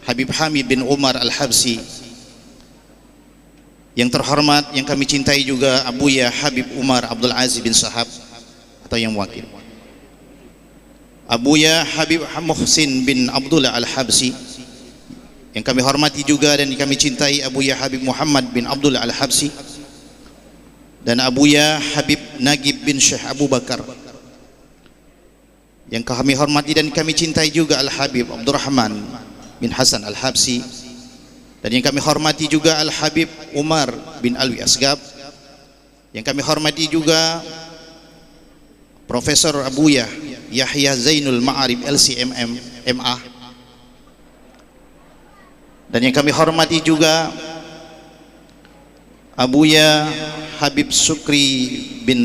Habib Hamid bin Umar Al-Habsi, yang terhormat yang kami cintai juga Abuya Habib Umar Abdul Aziz bin Sahab atau yang wakil, Abuya Habib Muhsin bin Abdullah Al-Habsi, yang kami hormati juga dan kami cintai Abuya Habib Muhammad bin Abdullah Al-Habsi, dan Abuya Habib Nagib bin Syekh Abu Bakar, yang kami hormati dan kami cintai juga Al-Habib Abdurrahman bin Hasan Al-Habsi, dan yang kami hormati juga Al-Habib Umar bin Alwi Asgab, yang kami hormati juga Profesor Abuya Yahya Zainul Ma'arif LCMM MA, dan yang kami hormati juga Abuya Habib Sukri bin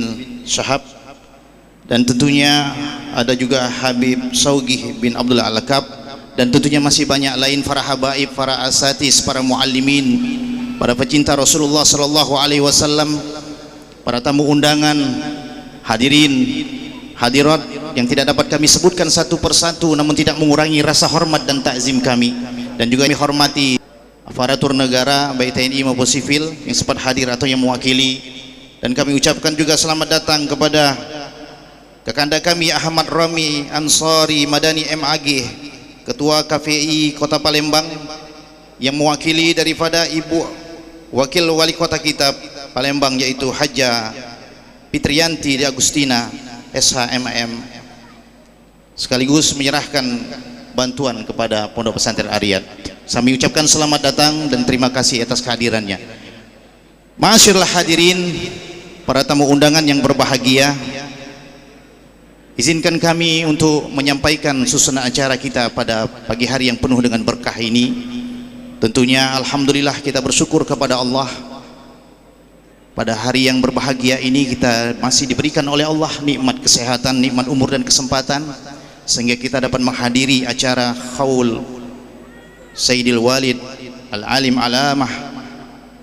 Syahab, dan tentunya ada juga Habib Saugih bin Abdullah Al-Kab, dan tentunya masih banyak lain para habaib, para asatis, para muallimin, para pecinta Rasulullah sallallahu alaihi wasallam, para tamu undangan, hadirin, hadirat yang tidak dapat kami sebutkan satu persatu namun tidak mengurangi rasa hormat dan takzim kami. Dan juga kami hormati aparatur negara baik TNI maupun sipil yang sempat hadir atau yang mewakili, dan kami ucapkan juga selamat datang kepada kakanda kami Ahmad Rami Ansari Madani MAG, Ketua KPI Kota Palembang, yang mewakili daripada Ibu Wakil Wali Kota kita Palembang yaitu Haja Fitriyanti Di Agustina SHMM, sekaligus menyerahkan bantuan kepada Pondok Pesantren Ariyat. Kami ucapkan selamat datang dan terima kasih atas kehadirannya. Ma'asyiral hadirin, para tamu undangan yang berbahagia, izinkan kami untuk menyampaikan susunan acara kita pada pagi hari yang penuh dengan berkah ini. Tentunya alhamdulillah kita bersyukur kepada Allah pada hari yang berbahagia ini kita masih diberikan oleh Allah nikmat kesehatan, nikmat umur dan kesempatan, sehingga kita dapat menghadiri acara Khaul Sayyidil Walid Al-Alim Alamah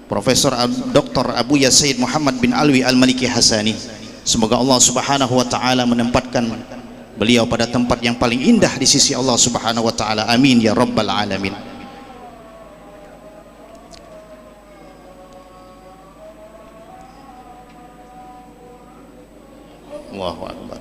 Profesor Dr. Abuya Sayyid Muhammad bin Alwi Al-Maliki Hasani. Semoga Allah Subhanahu wa taala menempatkan beliau pada tempat yang paling indah di sisi Allah Subhanahu wa taala. Amin ya rabbal alamin. Allahu akbar.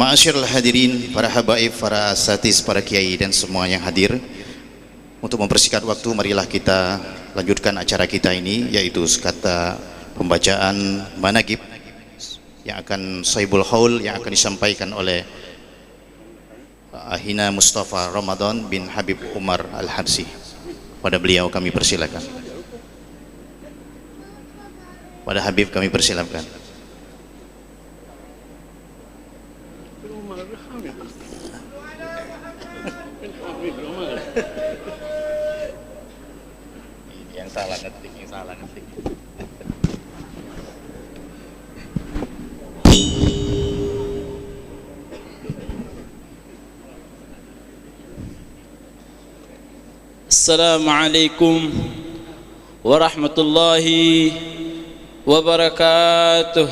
Ma'asyiral hadirin, para habaib, para asatiz, para kiai dan semua yang hadir. Untuk mempersingkat waktu, marilah kita lanjutkan acara kita ini, yaitu sekata pembacaan manaqib yang akan Saibul Haul yang akan disampaikan oleh Ahina Mustafa Ramadan bin Habib Umar Al-Habsi. Pada beliau kami persilakan. Pada Habib kami persilakan. Yang salah ngetik. Assalamualaikum warahmatullahi wabarakatuh.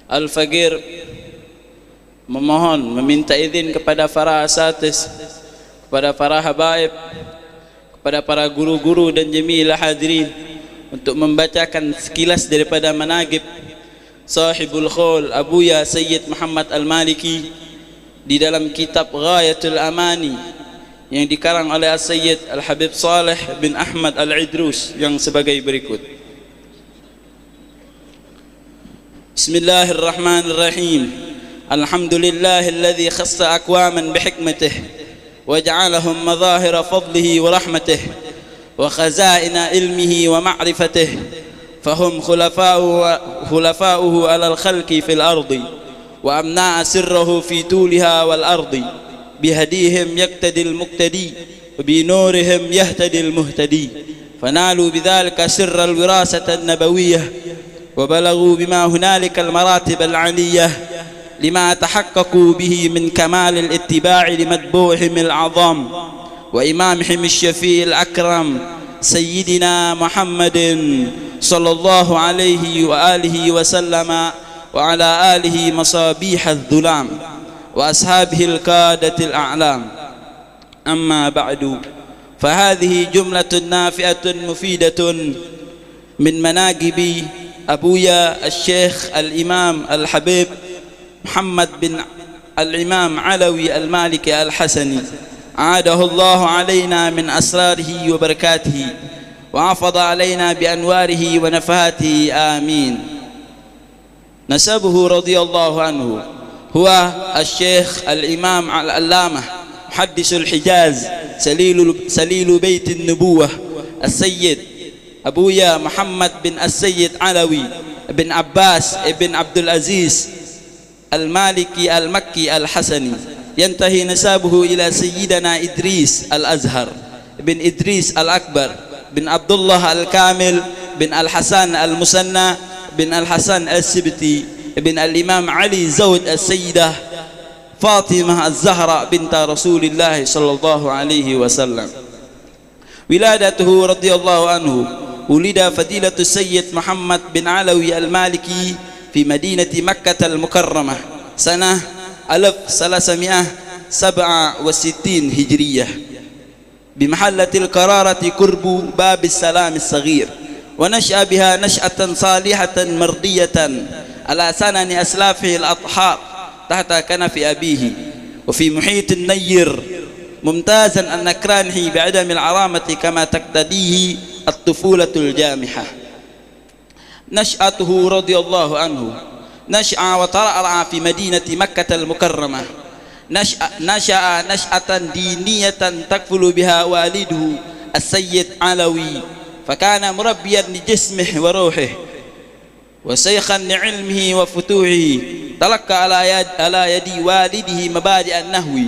Al-Faqir memohon meminta izin kepada para asatidz, kepada para habaib, kepada para guru-guru dan jami'il hadirin untuk membacakan sekilas daripada manaqib Sahibul Qaul Abuya Sayyid Muhammad Al-Maliki di dalam kitab Ghayatul Amani yang dikarang oleh Sayyid Al-Habib Saleh bin Ahmad Al-Idrus yang sebagai berikut. Bismillahirrahmanirrahim. Alhamdulillahilladzi khassa aqwaman bihikmatihi waja'alahum madhahira fadlihi wa rahmatihi wa khazaina ilmihi wa ma'rifatihi فهم خلفاؤه على الخلق في الأرض وأمناء سره في طولها والأرض بهديهم يقتدي المقتدي وبنورهم يهتدي المهتدي فنالوا بذلك سر الوراثة النبوية وبلغوا بما هنالك المراتب العلية لما تحققوا به من كمال الاتباع لمتبوعهم العظام وإمامهم الشفيع الأكرم سيدنا محمد صلى الله عليه وآله وسلم وعلى آله مصابيح الظلام وأصحابه القادة الأعلام. أما بعد فهذه جملة نافعة مفيدة من مناقب أبويا الشيخ الإمام الحبيب محمد بن الإمام علوي المالكي الحسني عاده الله علينا من أسراره وبركاته وعفض علينا بأنواره ونفحاته آمين. نسبه رضي الله عنه هو الشيخ الإمام العلامة محدث الحجاز سليل بيت النبوة السيد أبويا محمد بن السيد علوي بن عباس بن عبد العزيز المالكي المكي الحسني. ينتهي نسبه إلى سيدنا إدريس الأزهر بن إدريس الأكبر بن عبد الله الكامل بن الحسن المثنى بن الحسن السبتي بن الإمام علي زوج السيدة فاطمة الزهراء بنت رسول الله صلى الله عليه وسلم. ولادته رضي الله عنه ولد فضيلة السيد محمد بن علوي المالكي في مدينة مكة المكرمة سنة 1367 هجرية بمحلة القرارة قرب باب السلام الصغير، ونشأ بها نشأة صالحة مرضية على سنن أسلافه الأطهار تحت كنف أبيه وفي محيط النير ممتازا عن نكرانه بعدم العرامة كما تقتضيه الطفولة الجامحة. نشأته رضي الله عنه نشأ وترعرع في مدينة مكة المكرمة. نشأ نشأة دينية تكفل بها والده السيد علوي، فكان مربيا لجسمه وروحه وشيخا لعلمه وفتوحه. تلقى على يد والده مبادئ النحو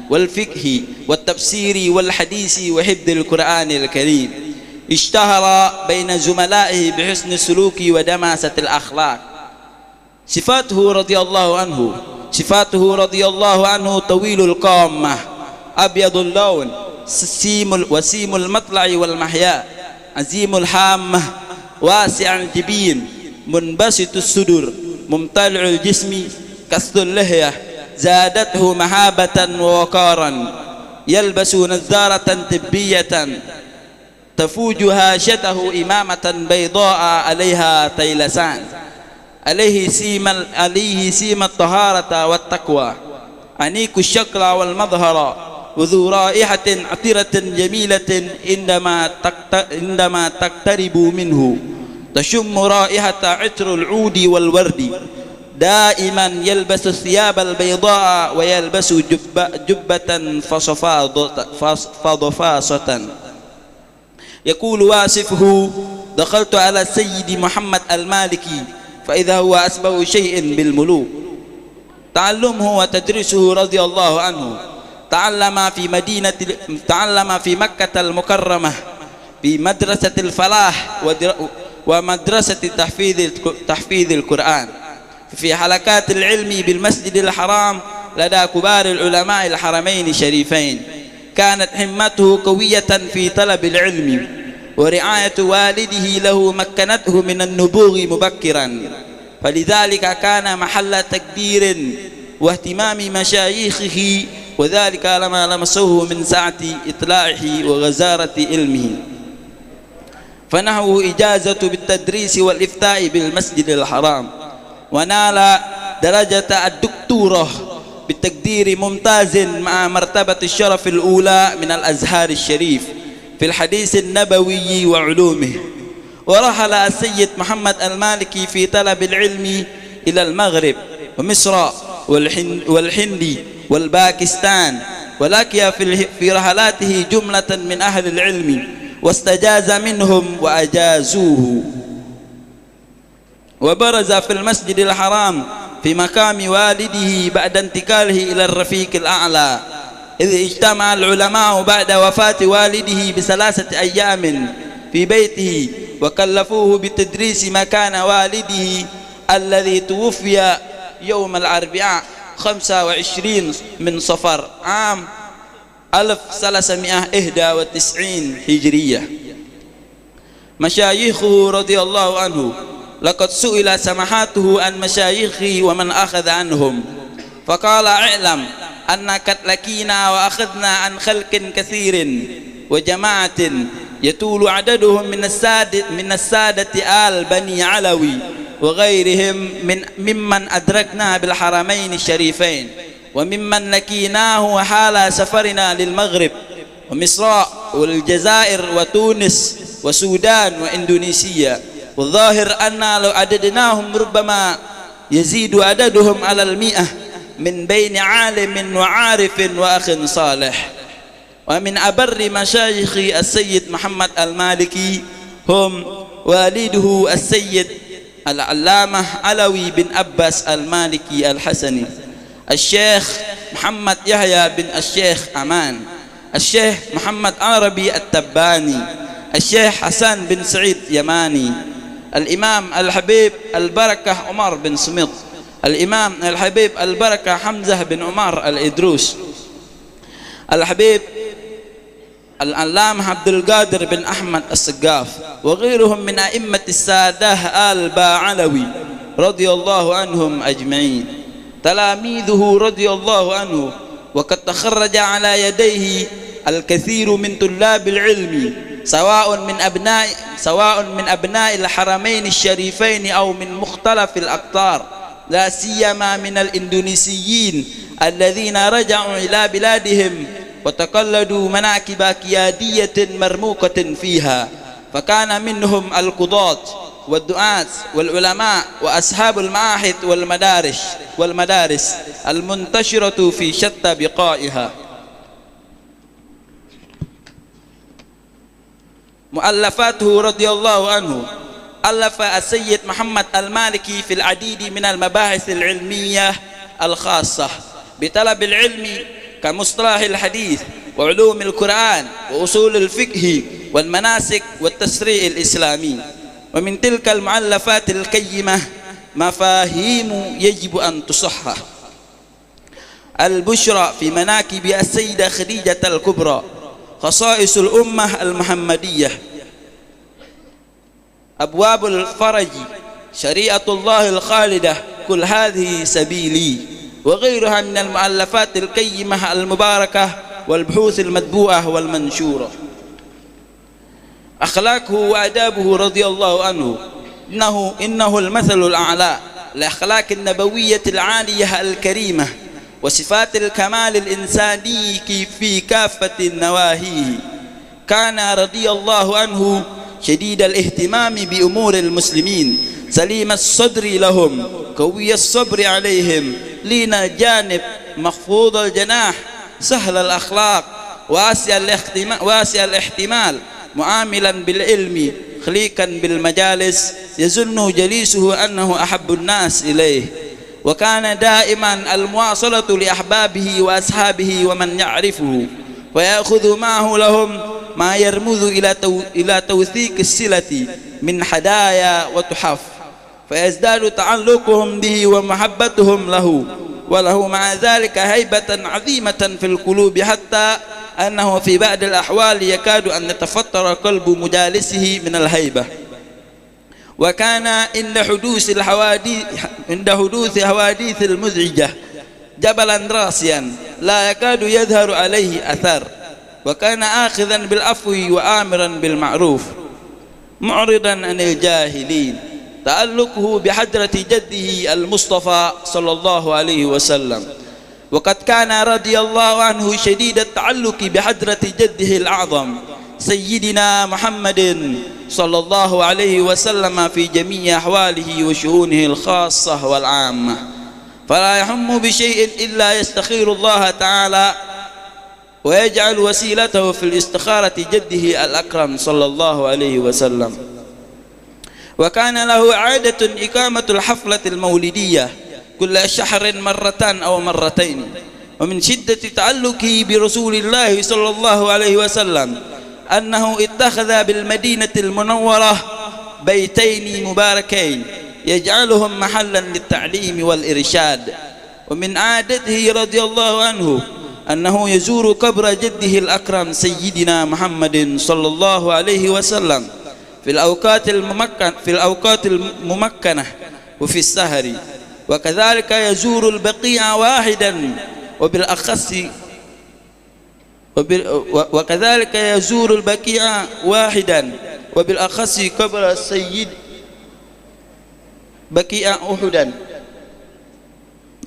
والفقه والتفسير والحديث وحفظ القرآن الكريم. اشتهر بين زملائه بحسن السلوك ودماسة الأخلاق. صفاته رضي الله عنه طويل القامة أبيض اللون وسيم المطلع والمحيا عزيم الحامة واسع الجبين منبسط الصدر ممتلع الجسم كسر اللحية زادته مهابة ووقارا. يلبس نظارة طبية تفوج هاشته إمامة بيضاء عليها تيلسان. عليه سيم الطهارة والتقوى أنيك الشكل والمظهر وذو رائحة عطرة جميلة عندما تقترب منه تشم رائحة عطر العود والورد. دائما يلبس الثياب البيضاء ويلبس جبة فضفاصة. يقول واصفه: دخلت على السيد محمد المالكي فإذا هو أسبه شيء بالملوك. تعلمه وتدريسه رضي الله عنه تعلم في مكة المكرمة في مدرسة الفلاح ومدرسة تحفيظ القرآن. في حلقات العلم بالمسجد الحرام لدى كبار العلماء الحرمين الشريفين. كانت همته قوية في طلب العلم، ورعاية والده له مكنته من النبوغ مبكرا، فلذلك كان محل تقدير واهتمام مشايخه، وذلك لما لمسوه من سعة إطلاعه وغزارة علمه. فنحوه إجازة بالتدريس والإفتاء بالمسجد الحرام، ونال درجة الدكتوراه بتقدير ممتاز مع مرتبة الشرف الأولى من الأزهار الشريف في الحديث النبوي وعلومه. ورحل السيد محمد المالكي في طلب العلم إلى المغرب ومصر والهند والباكستان، ولقي في رحلاته جملة من أهل العلم واستجاز منهم وأجازوه، وبرز في المسجد الحرام في مقام والده بعد انتقاله إلى الرفيق الأعلى، إذ اجتمع العلماء بعد وفاة والده ب3 أيام في بيته، وكلفوه بتدريس مكان والده الذي توفي يوم الأربعاء 25 من صفر عام 1391 هجرية. مشايخه رضي الله عنه لقد سئل سماحته عن مشايخه ومن أخذ عنهم، فقال: اعلم أن قد لقينا وأخذنا عن خلق كثير وجماعة يطول عددهم من السادة آل بني علوي وغيرهم ممن أدركنا بالحرمين الشريفين، وممن لقيناه حال سفرنا للمغرب ومصر والجزائر وتونس والسودان وإندونيسيا. والظاهر أن لو عددناهم ربما يزيد عددهم على 100 من بين عالم وعارف وأخ صالح. ومن أبر مشايخ السيد محمد المالكي هم والده السيد العلامة علوي بن عباس المالكي الحسني، الشيخ محمد يحيى بن الشيخ أمان، الشيخ محمد عربي التباني، الشيخ حسن بن سعيد يماني، الإمام الحبيب البركة عمر بن سميط، الإمام الحبيب البركة حمزة بن عمر الإدروس، الحبيب العلامة عبد القادر بن أحمد السقاف، وغيرهم من أئمة السادة آل باعلوي رضي الله عنهم أجمعين. تلاميذه رضي الله عنه، وقد تخرج على يديه الكثير من طلاب العلم، سواء من أبناء الحرمين الشريفين أو من مختلف الأقطار، لا سيما من الإندونيسيين الذين رجعوا إلى بلادهم وتقلدوا مناكب قيادية مرموقة فيها، فكان منهم القضاة والدعاة والعلماء وأصحاب المعاهد والمدارس المنتشرة في شتى بقائها. مؤلفاته رضي الله عنه: ألف السيد محمد المالكي في العديد من المباحث العلمية الخاصة بطلب العلم كمصطلح الحديث وعلوم القرآن وأصول الفقه والمناسك والتشريع الإسلامي. ومن تلك المؤلفات القيمة مفاهيم يجب أن تصحح: البشرى في مناكب السيدة خديجة الكبرى، خصائص الأمة المحمدية، أبواب الفرج، شريعة الله الخالدة، كل هذه سبيلي، وغيرها من المؤلفات القيمة المباركة والبحوث المطبوعة والمنشورة. أخلاقه وآدابه رضي الله عنه إنه المثل الأعلى لأخلاق النبوية العالية الكريمة وصفات الكمال الإنساني في كافة نواهيه. كان رضي الله عنه شديد الاهتمام بأمور المسلمين، سليم الصدر لهم، قوي الصبر عليهم، لين الجانب، مخفوض الجناح، سهل الأخلاق، واسع الاحتمال، معاملا بالعلم، خليقا بالمجالس، يظن جليسه أنه أحب الناس إليه. وكان دائما المواصلة لأحبابه وأصحابه ومن يعرفه، ويأخذ معه لهم ما يرمز إلى توثيق الصلة من هدايا وتحف، فيزداد تعلقهم به ومحبتهم له وله مع ذلك هيبة عظيمة في القلوب حتى أنه في بعض الأحوال يكاد أن يتفطر قلب مجالسه من الهيبة. وكان عند حدوث حوادث المزعجة جبلا راسيا لا يكاد يظهر عليه أثر، وكان آخذا بالعفو وآمرا بالمعروف معرضا عن الجاهلين، تعلقه بحضرة جده المصطفى صلى الله عليه وسلم. وقد كان رضي الله عنه شديد التعلق بحضرة جده الأعظم سيدنا محمد صلى الله عليه وسلم في جميع أحواله وشؤونه الخاصة والعامة، فلا يهم بشيء إلا يستخير الله تعالى ويجعل وسيلته في الاستخارة جده الأكرم صلى الله عليه وسلم. وكان له عادة إقامة الحفلة المولدية كل شهر مرة أو مرتين. ومن شدة تعلقه برسول الله صلى الله عليه وسلم أنه اتخذ بالمدينة المنورة بيتين مباركين يجعلهم محلا للتعليم والإرشاد. ومن عادته رضي الله عنه أنه يزور قبر جده الأكرم سيدنا محمد صلى الله عليه وسلم في الأوقات الممكنة وفي السهر، وكذلك يزور البقيع واحدا وبالأخص قبر السيد بقيع أحدا،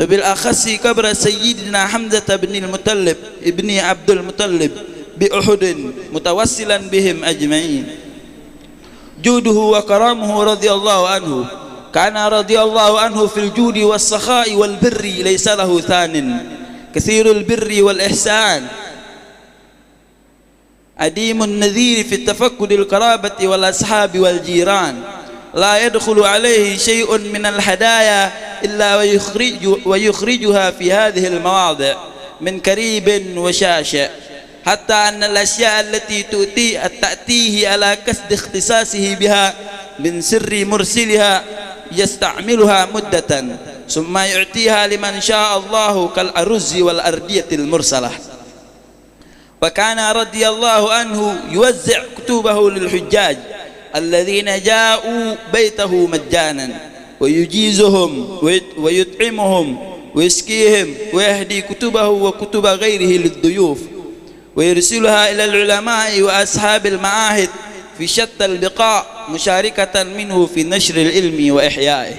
وبالأخص قبر سيدنا حمزة بن المطلب ابن عبد المطلب بأحد متوسلا بهم أجمعين. جوده وكرامه رضي الله عنه، كان رضي الله عنه في الجود والسخاء والبر ليس له ثان، كثير البر والإحسان، عديم النذير في التفقد القرابة والأصحاب والجيران، لا يدخل عليه شيء من الهدايا إلا ويخرجها في هذه المواضع من قريب وشاشع، حتى أن الأشياء التي تأتيه على قصد اختصاصه بها من سر مرسلها يستعملها مدة ثم يعطيها لمن شاء الله كالأرز والأردية المرسلة. وكان رضي الله عنه يوزع كتبه للحجاج الذين جاءوا بيته مجانا، ويجيزهم ويطعمهم ويسقيهم، ويهدي كتبه وكتب غيره للضيوف، ويرسلها إلى العلماء وأصحاب المعاهد في شتى البقاع مشاركة منه في نشر العلم وإحيائه.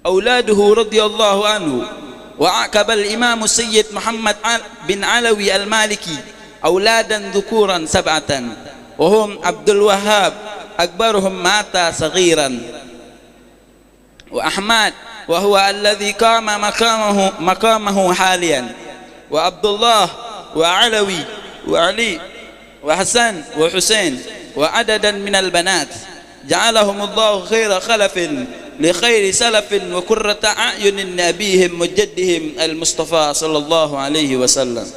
أولاده رضي الله عنه، وعقب الإمام السيد محمد بن علوي المالكي أولادا ذكورا 7، وهم عبد الوهاب أكبرهم مات صغيرا، وأحمد وهو الذي قام مقامه حاليا، وعبد الله وعلوي وعلي وحسن وحسين، وعددا من البنات جعلهم الله خير خلف لخير سلف وقرة أعين لأبيهم وجدهم المصطفى صلى الله عليه وسلم.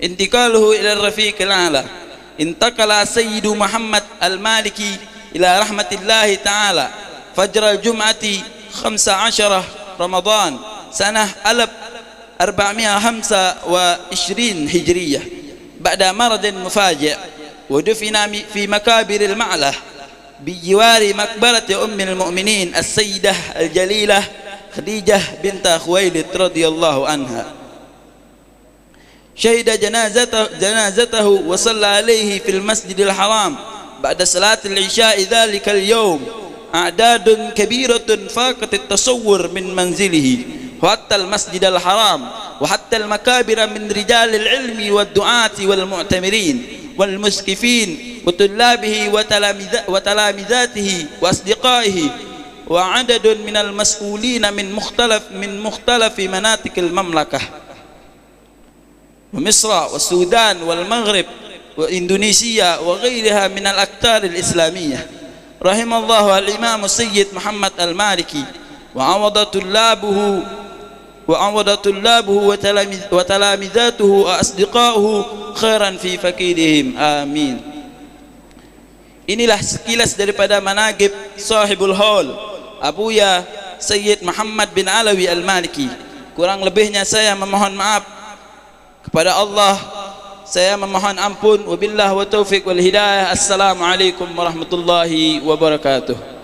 انتقاله إلى الرفيق الأعلى، انتقل سيد محمد المالكي إلى رحمة الله تعالى فجر الجمعة 15 رمضان سنة 1425 هجرية بعد مرض مفاجئ، ودفن في مكابر المعلة بجوار مقبرة أم المؤمنين السيدة الجليلة خديجة بنت خويلد رضي الله عنها. شهد جنازته وصلى عليه في المسجد الحرام بعد صلاة العشاء ذلك اليوم أعداد كبيرة فاقت التصور من منزله وحتى المسجد الحرام وحتى المكابر من رجال العلم والدعاة والمعتمرين والمسكفين وطلابه وتلامذاته وأصدقائه، وعدد من المسؤولين من مختلف مناطق المملكة ومصر والسودان والمغرب وإندونيسيا وغيرها من الأقطار الإسلامية. رحم الله الإمام السيد محمد المالكي، وعوض طلابه وتلامذاته وأصدقائه خيرا في فقيرهم. Amin. Inilah sekilas daripada manaqib sahibul haul Abuya Sayyid Muhammad bin Alawi Al-Maliki. Kurang lebihnya saya memohon maaf kepada Allah. Saya memohon ampun. Wabillahi wa taufiq wal hidayah. Assalamualaikum warahmatullahi wabarakatuh.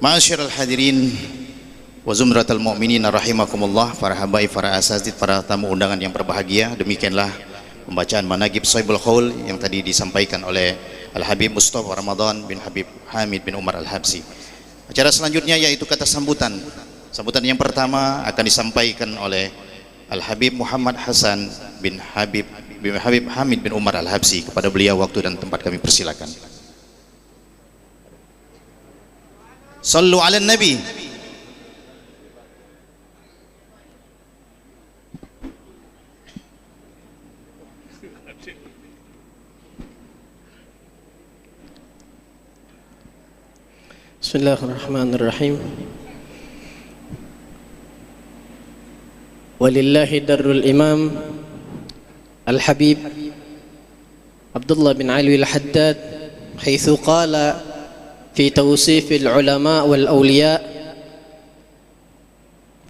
Ma'asyiral hadirin wa zumratal mu'minin rahimakumullah, para habaib, para asatidz, para tamu undangan yang berbahagia, demikianlah pembacaan manaqib Shahibul Qaul yang tadi disampaikan oleh Al-Habib Mustafa Ramadan bin Habib Hamid bin Umar Al-Habsi. Acara selanjutnya yaitu kata sambutan. Sambutan yang pertama akan disampaikan oleh Al-Habib Muhammad Hasan bin Habib Hamid bin Umar Al-Habsi. Kepada beliau waktu dan tempat kami persilakan. Sallu ala Nabi. Bismillahirrahmanirrahim. Walillahi darul imam Al-Habib Abdullah bin Ali Al-Haddad haitsu qala في توصيف العلماء والأولياء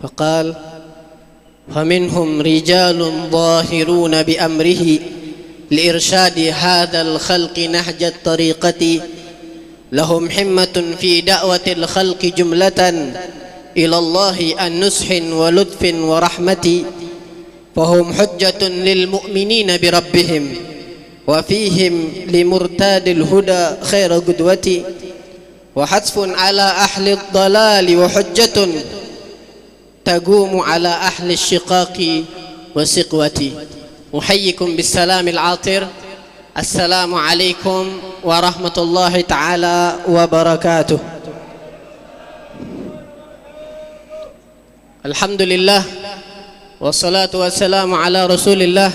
فقال فمنهم رجال ظاهرون بأمره لإرشاد هذا الخلق نهج الطريقة لهم حمة في دعوة الخلق جملة إلى الله عن نصح ولطف ورحمة فهم حجة للمؤمنين بربهم وفيهم لمرتاد الهدى خير قدوة وحتف على أهل الضلال وحجة تقوم على أهل الشقاق والسقوة. أحييكم بالسلام العاطر. السلام عليكم ورحمة الله تعالى وبركاته. الحمد لله والصلاة والسلام على رسول الله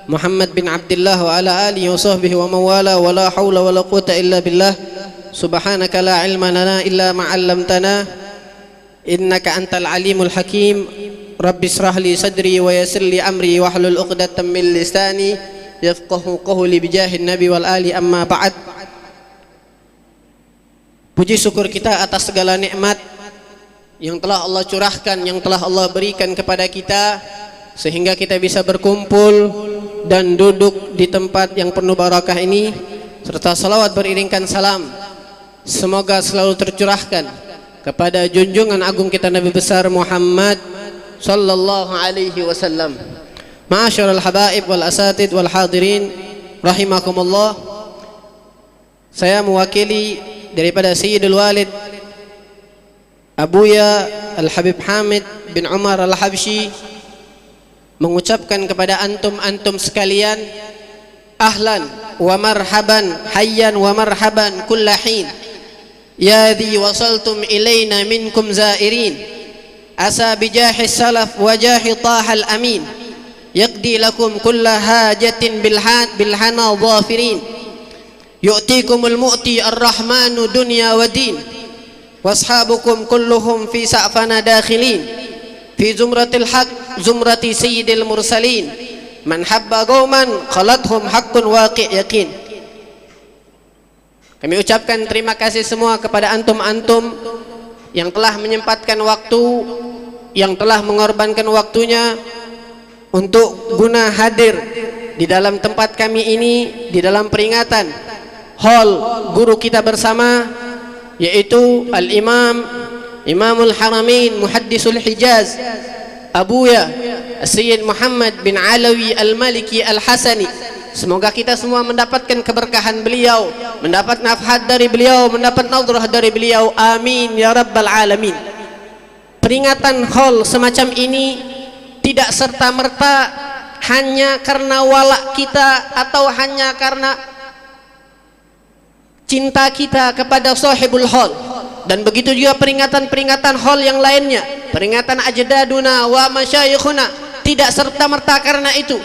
محمد بن عبد الله وعلى آله وصحبه ومن والاه ولا حول ولا قوة إلا بالله. سبحانك لا علم لنا إلا ما علمتنا إنك أنت العليم الحكيم. رب اشرح لي صدري ويسر لي أمري واحلل عقدة من لساني يفقهوا قولي بجاه النبي والآل. أما بعد. Puji syukur kita atas segala nikmat yang telah Allah curahkan, yang telah Allah berikan kepada kita sehingga kita bisa berkumpul dan duduk di tempat yang penuh barakah ini, serta salawat beriringkan salam semoga selalu tercurahkan kepada junjungan agung kita Nabi besar Muhammad sallallahu alaihi wasallam. Ma'asyiral habaib wal asatid wal hadirin rahimakumullah. Saya mewakili daripada Sayyidul Walid Abuya Al-Habib Hamid bin Umar Al-Habsyi mengucapkan kepada antum sekalian, ahlan wa marhaban, hayyan wa marhaban kulla hin. Ya dhi wasaltum ilayna minkum zairin, asa bijahi salaf wa jahi tahal amin, yaqdi lakum kulla hajatin bilhana dhafirin, yu'tikumul mu'ti ar-rahmanu dunya wa din, washabukum kulluhum fi sa'fana dakhilin, fi zumratil haq zumrati sayyidil mursalin, man habba qauman khalathum haqqun waqi' yaqin. Kami ucapkan terima kasih semua kepada antum-antum yang telah menyempatkan waktu, yang telah mengorbankan waktunya untuk guna hadir di dalam tempat kami ini, di dalam peringatan hall guru kita bersama, yaitu Imamul Haramain Muhaddisul Hijaz Abuya Sayyid Muhammad bin Alawi Al-Maliki Al-Hasani. Semoga kita semua mendapatkan keberkahan beliau, mendapat nafhat dari beliau, mendapat nadrah dari beliau. Amin ya rabbal alamin. Peringatan hall semacam ini tidak serta-merta hanya karena walak kita atau hanya karena cinta kita kepada sahibul hall. Dan begitu juga peringatan-peringatan hall yang lainnya, peringatan ajdaduna wa masyayikhuna, tidak serta-merta karena itu.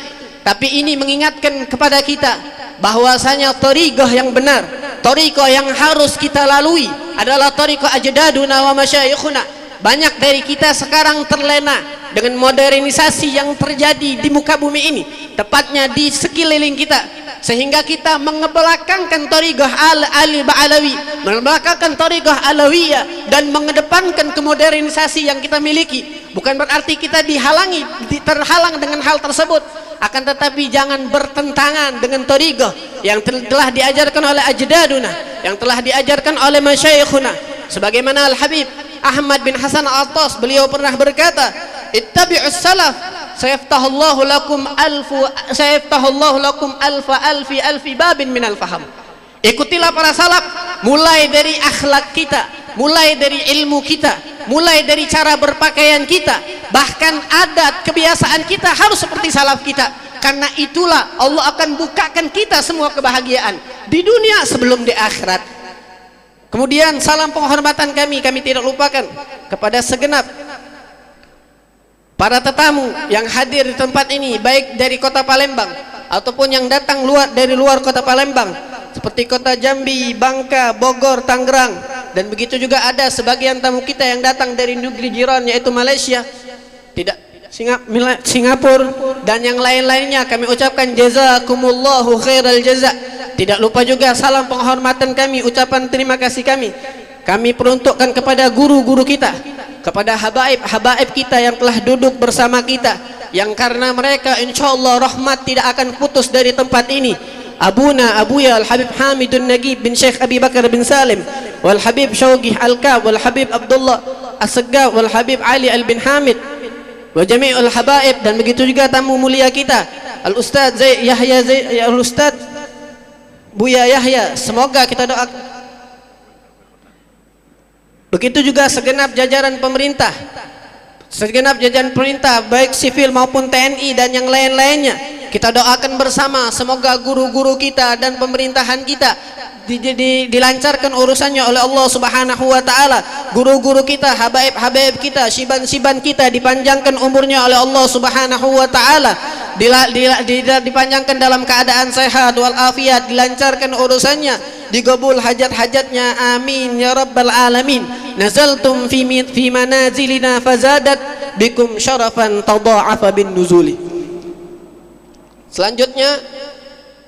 Tapi ini mengingatkan kepada kita bahwasanya thariqah yang benar, thariqah yang harus kita lalui adalah thariqah ajdaduna wa masyayikhuna. Banyak dari kita sekarang terlena dengan modernisasi yang terjadi di muka bumi ini, tepatnya di sekeliling kita, sehingga kita mengebelakangkan thariqah al-Ba'alawi, mengebelakangkan thariqah Alawiyah dan mengedepankan kemodernisasi yang kita miliki. Bukan berarti kita terhalang dengan hal tersebut, akan tetapi jangan bertentangan dengan thariqah yang telah diajarkan oleh ajdaduna, yang telah diajarkan oleh masyayikhuna. Sebagaimana Al-Habib Ahmad bin Hasan Al-Attas, beliau pernah berkata, ittabi'us salaf sayaftahullahu lakum alfi babin minal faham. Ikutilah para salaf, mulai dari akhlak kita, mulai dari ilmu kita, mulai dari cara berpakaian kita, bahkan adat kebiasaan kita harus seperti salaf kita. Karena itulah Allah akan bukakan kita semua kebahagiaan di dunia sebelum di akhirat. Kemudian salam penghormatan kami tidak lupakan kepada segenap para tetamu yang hadir di tempat ini, baik dari kota Palembang ataupun yang datang dari luar kota Palembang, seperti kota Jambi, Bangka, Bogor, Tangerang, dan begitu juga ada sebagian tamu kita yang datang dari negeri jiran yaitu Malaysia, Singapura dan yang lain-lainnya. Kami ucapkan jazakumullahu khairal jaza. Tidak lupa juga salam penghormatan kami, ucapan terima kasih kami peruntukkan kepada guru-guru kita, kepada habaib kita yang telah duduk bersama kita, yang karena mereka insyaallah rahmat tidak akan putus dari tempat ini. Abuya Al-Habib Hamidun Nagib bin Syekh Abi Bakar bin Salim, wal Habib Syauqih Al-Kab, wal Habib Abdullah As-Segaf, wal Habib Ali Al bin Hamid, wa jami'ul habaib, dan begitu juga tamu mulia kita Al-Ustaz Al-Ustaz Buya Yahya, semoga kita doakan. Begitu juga segenap jajaran pemerintah, baik sipil maupun TNI dan yang lain-lainnya, kita doakan bersama semoga guru-guru kita dan pemerintahan kita dilancarkan urusannya oleh Allah Subhanahu wa taala. Guru-guru kita, habaib kita, siban kita dipanjangkan umurnya oleh Allah Subhanahu wa taala, dipanjangkan dalam keadaan sehat wal afiat, dilancarkan urusannya, digabul hajat-hajatnya, amin ya rabbal alamin. Nazaltum fi manazilina fazadat bikum syarafan tadha'afa bin nuzuli. Selanjutnya,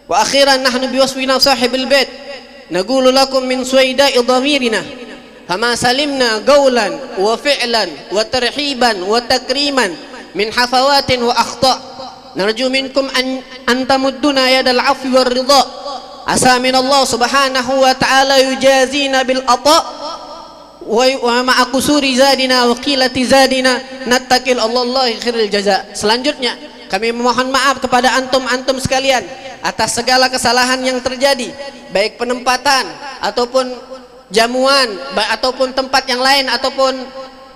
wa akhiran nahnu biwasfina sahibil bait naqulu lakum min suwaida'i dhamirina fama salimna qawlan wa fi'lan wa tarhiban wa takriman min hafawatin wa akhta'. Narju minkum an tamudduna yadal afwi war ridha asa min Allah subhanahu wa ta'ala yujazina bil ata' wa ma'a qusuri zadina wa qilati zadina nattakil Allahi khairul jaza. Selanjutnya kami memohon maaf kepada antum sekalian atas segala kesalahan yang terjadi, baik penempatan ataupun jamuan ataupun tempat yang lain, ataupun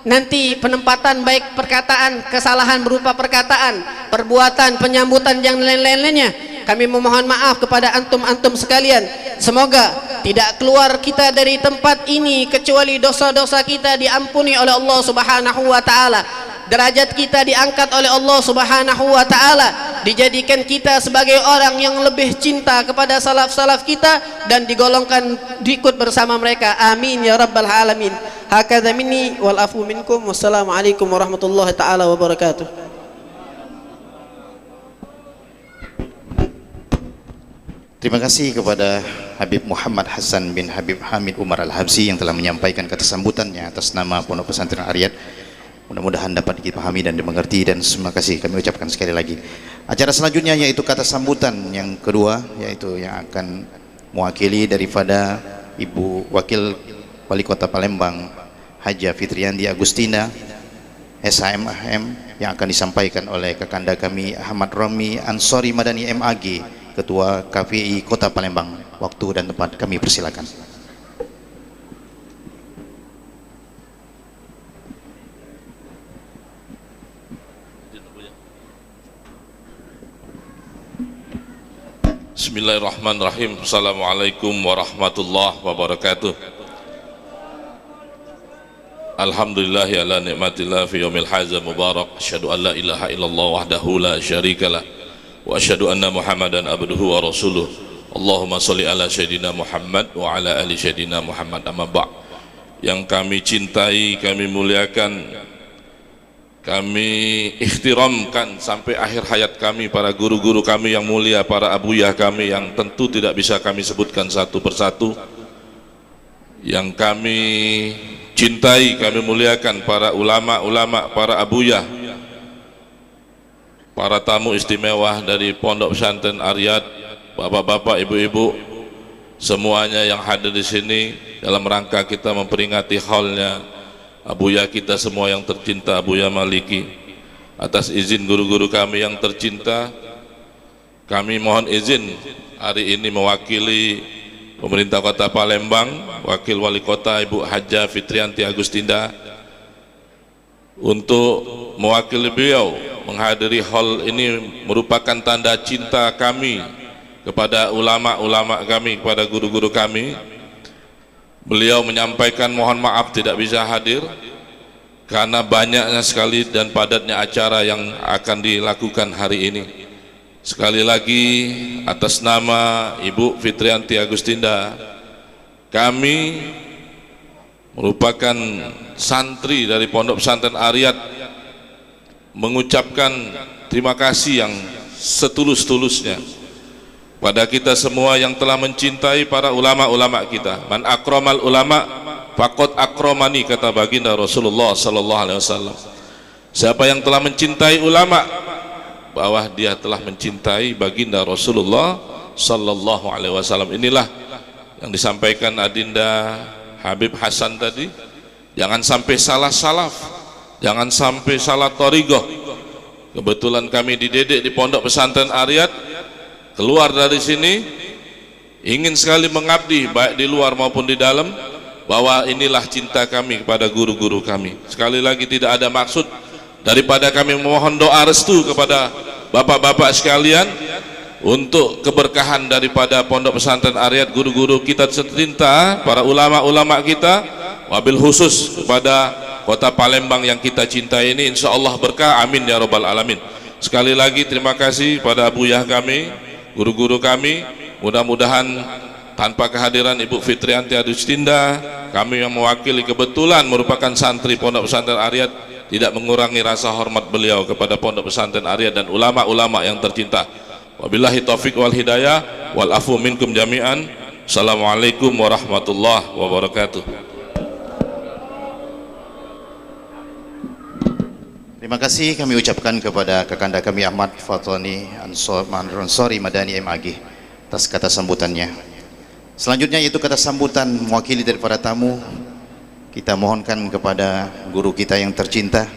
nanti penempatan, baik perkataan, kesalahan berupa perkataan, perbuatan, penyambutan yang lain-lainnya. Kami memohon maaf kepada antum sekalian. Semoga tidak keluar kita dari tempat ini kecuali dosa-dosa kita diampuni oleh Allah Subhanahu wa taala. Derajat kita diangkat oleh Allah Subhanahu wa taala, dijadikan kita sebagai orang yang lebih cinta kepada salaf-salaf kita dan digolongkan diikut bersama mereka. Amin ya rabbal alamin. Hakadha minni wal afu minkum. Wassalamualaikum warahmatullahi taala wabarakatuh. Terima kasih kepada Habib Muhammad Hasan bin Habib Hamid Umar Al-Habsyi yang telah menyampaikan kata sambutannya atas nama Pondok Pesantren Ariyat. Mudah-mudahan dapat dipahami dan dimengerti, dan terima kasih kami ucapkan sekali lagi. Acara selanjutnya yaitu kata sambutan yang kedua, yaitu yang akan mewakili daripada Ibu Wakil Wali Kota Palembang Haja Fitriandi Agustina SHM yang akan disampaikan oleh kakanda kami Ahmad Romi Ansori Madani MAG, Ketua KPI Kota Palembang. Waktu dan tempat kami persilakan. Bismillahirrahmanirrahim. Assalamualaikum warahmatullahi wabarakatuh. Alhamdulillahi ala nikmatillah fi yaumil hadza mubarak. Asyhadu an la ilaha illallah wahdahu la syarikalah wa asyhadu anna Muhammadan abduhu wa rasuluh. Allahumma sholli ala sayyidina Muhammad wa ala ali sayyidina Muhammad. Amma ba'. Yang kami cintai, kami muliakan, kami ikhtiramkan sampai akhir hayat kami, para guru-guru kami yang mulia, para abuyah kami yang tentu tidak bisa kami sebutkan satu persatu, yang kami cintai, kami muliakan, para ulama-ulama, para abuyah, para tamu istimewa dari Pondok Pesantren Aryad, bapak-bapak, ibu-ibu, semuanya yang hadir di sini dalam rangka kita memperingati haulnya abuyah kita semua yang tercinta, Buya Maliki. Atas izin guru-guru kami yang tercinta, kami mohon izin hari ini mewakili pemerintah Kota Palembang, Wakil Wali Kota Ibu Hajah Fitrianti Agustinda, untuk mewakili beliau menghadiri hall ini merupakan tanda cinta kami kepada ulama-ulama kami, kepada guru-guru kami. Beliau menyampaikan mohon maaf tidak bisa hadir karena banyaknya sekali dan padatnya acara yang akan dilakukan hari ini. Sekali lagi atas nama Ibu Fitrianti Agustinda, kami merupakan santri dari Pondok Pesantren Aryad mengucapkan terima kasih yang setulus-tulusnya pada kita semua yang telah mencintai para ulama-ulama kita. Man akramal ulama faqad akramani, kata baginda Rasulullah sallallahu alaihi wasallam. Siapa yang telah mencintai ulama, bahwa dia telah mencintai baginda Rasulullah sallallahu alaihi wasallam. Inilah yang disampaikan Adinda Habib Hasan tadi. Jangan sampai salah salaf, jangan sampai salah thariqah. Kebetulan kami dididik di Pondok Pesantren Aryad, keluar dari sini ingin sekali mengabdi baik di luar maupun di dalam, bahwa inilah cinta kami kepada guru-guru kami. Sekali lagi tidak ada maksud daripada kami memohon doa restu kepada bapak-bapak sekalian untuk keberkahan daripada Pondok Pesantren Aryad, guru-guru kita tercinta, para ulama-ulama kita, wabil khusus kepada Kota Palembang yang kita cintai ini, insya Allah berkah, amin ya rabbal alamin. Sekali lagi terima kasih pada abuyah kami, guru-guru kami. Mudah-mudahan tanpa kehadiran Ibu Fitrianti Agustinda, kami yang mewakili kebetulan merupakan santri Pondok Pesantren Aryad, tidak mengurangi rasa hormat beliau kepada Pondok Pesantren Aryad dan ulama-ulama yang tercinta. Wabillahi taufiq wal hidayah wal afu minkum jami'an. Assalamualaikum warahmatullahi wabarakatuh. Terima kasih kami ucapkan kepada kakanda kami Ahmad Fatoni Ansori Madani MAG atas kata sambutannya. Selanjutnya yaitu kata sambutan mewakili dari para tamu. Kita mohonkan kepada guru kita yang tercinta,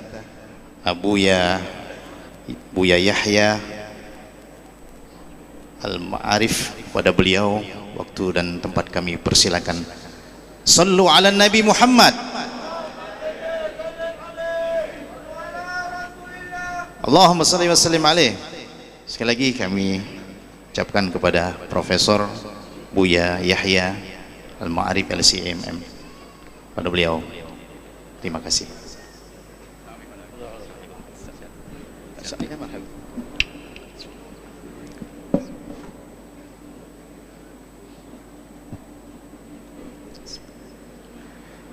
Buya Yahya Al-Ma'arif, pada beliau waktu dan tempat kami persilakan. Sallu ala Nabi Muhammad. Allahumma salli wa sallim alaih. Sekali lagi kami ucapkan kepada Profesor Buya Yahya Al-Ma'arif LCMM, pada beliau terima kasih.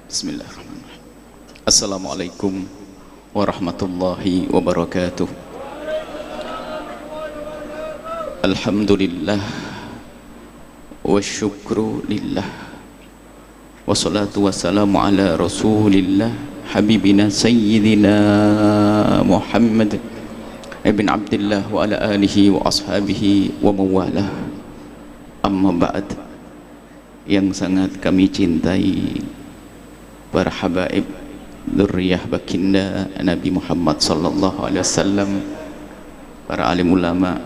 Bismillahirrahmanirrahim. Assalamualaikum warahmatullahi wabarakatuh. Alhamdulillah wa syukru lillah, wassalatu wassalamu ala rasulillah habibina sayyidina Muhammad ibn Abdullah wa ala alihi wa ashabihi wa mawalah. Amma ba'd. Yang sangat kami cintai para habaib dzurriyyah baginda Nabi Muhammad sallallahu alaihi wasallam, para alim ulama,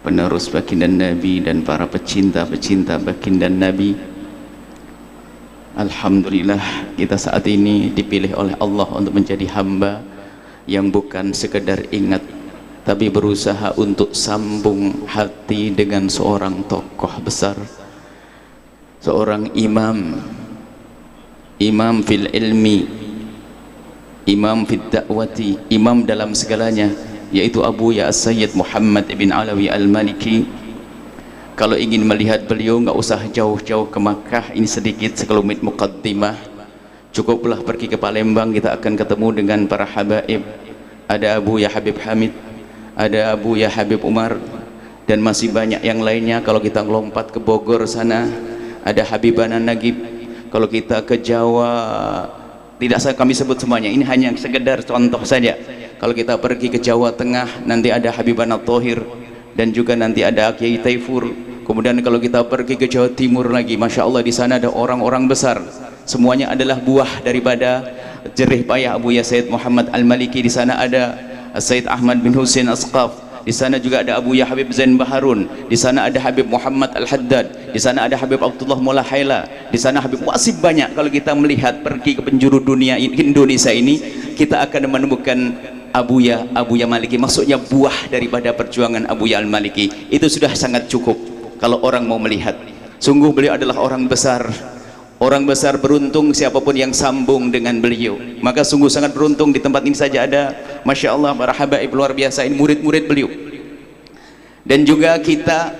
penerus baginda Nabi, dan para pecinta-pecinta baginda Nabi. Alhamdulillah kita saat ini dipilih oleh Allah untuk menjadi hamba yang bukan sekedar ingat, tapi berusaha untuk sambung hati dengan seorang tokoh besar, seorang imam fil ilmi, imam fid da'wati, imam dalam segalanya, yaitu Abuya Sayyid Muhammad ibn Alawi Al-Maliki. Kalau ingin melihat beliau nggak usah jauh-jauh ke Makkah. Ini sedikit sekelumit muqaddimah, cukuplah pergi ke Palembang, kita akan ketemu dengan para habaib, ada Abuya Habib Hamid, ada Abuya Habib Umar, dan masih banyak yang lainnya. Kalau kita melompat ke Bogor sana ada Habibana Nagib, kalau kita ke Jawa tidak saya kami sebut semuanya, ini hanya sekedar contoh saja. Kalau kita pergi ke Jawa Tengah nanti ada Habibana Thohir, dan juga nanti ada Kiai Taifur. Kemudian kalau kita pergi ke Jawa Timur lagi, Masya Allah di sana ada orang-orang besar, semuanya adalah buah daripada jerih payah Abuya Sayyid Muhammad Al-Maliki. Di sana ada Sayyid Ahmad bin Husain Asqaf, di sana juga ada Abuya Habib Zain Baharun, di sana ada Habib Muhammad Al-Haddad, di sana ada Habib Abdullah Mullah Haila, di sana Habib, masih banyak. Kalau kita melihat pergi ke penjuru dunia Indonesia ini, kita akan menemukan Abuya Maliki, maksudnya buah daripada perjuangan Abuya Al-Maliki. Itu sudah sangat cukup kalau orang mau melihat. Sungguh beliau adalah orang besar. Orang besar beruntung siapapun yang sambung dengan beliau. Maka sungguh sangat beruntung di tempat ini saja ada, Masya Allah, para habaib luar biasa, ini murid-murid beliau. Dan juga kita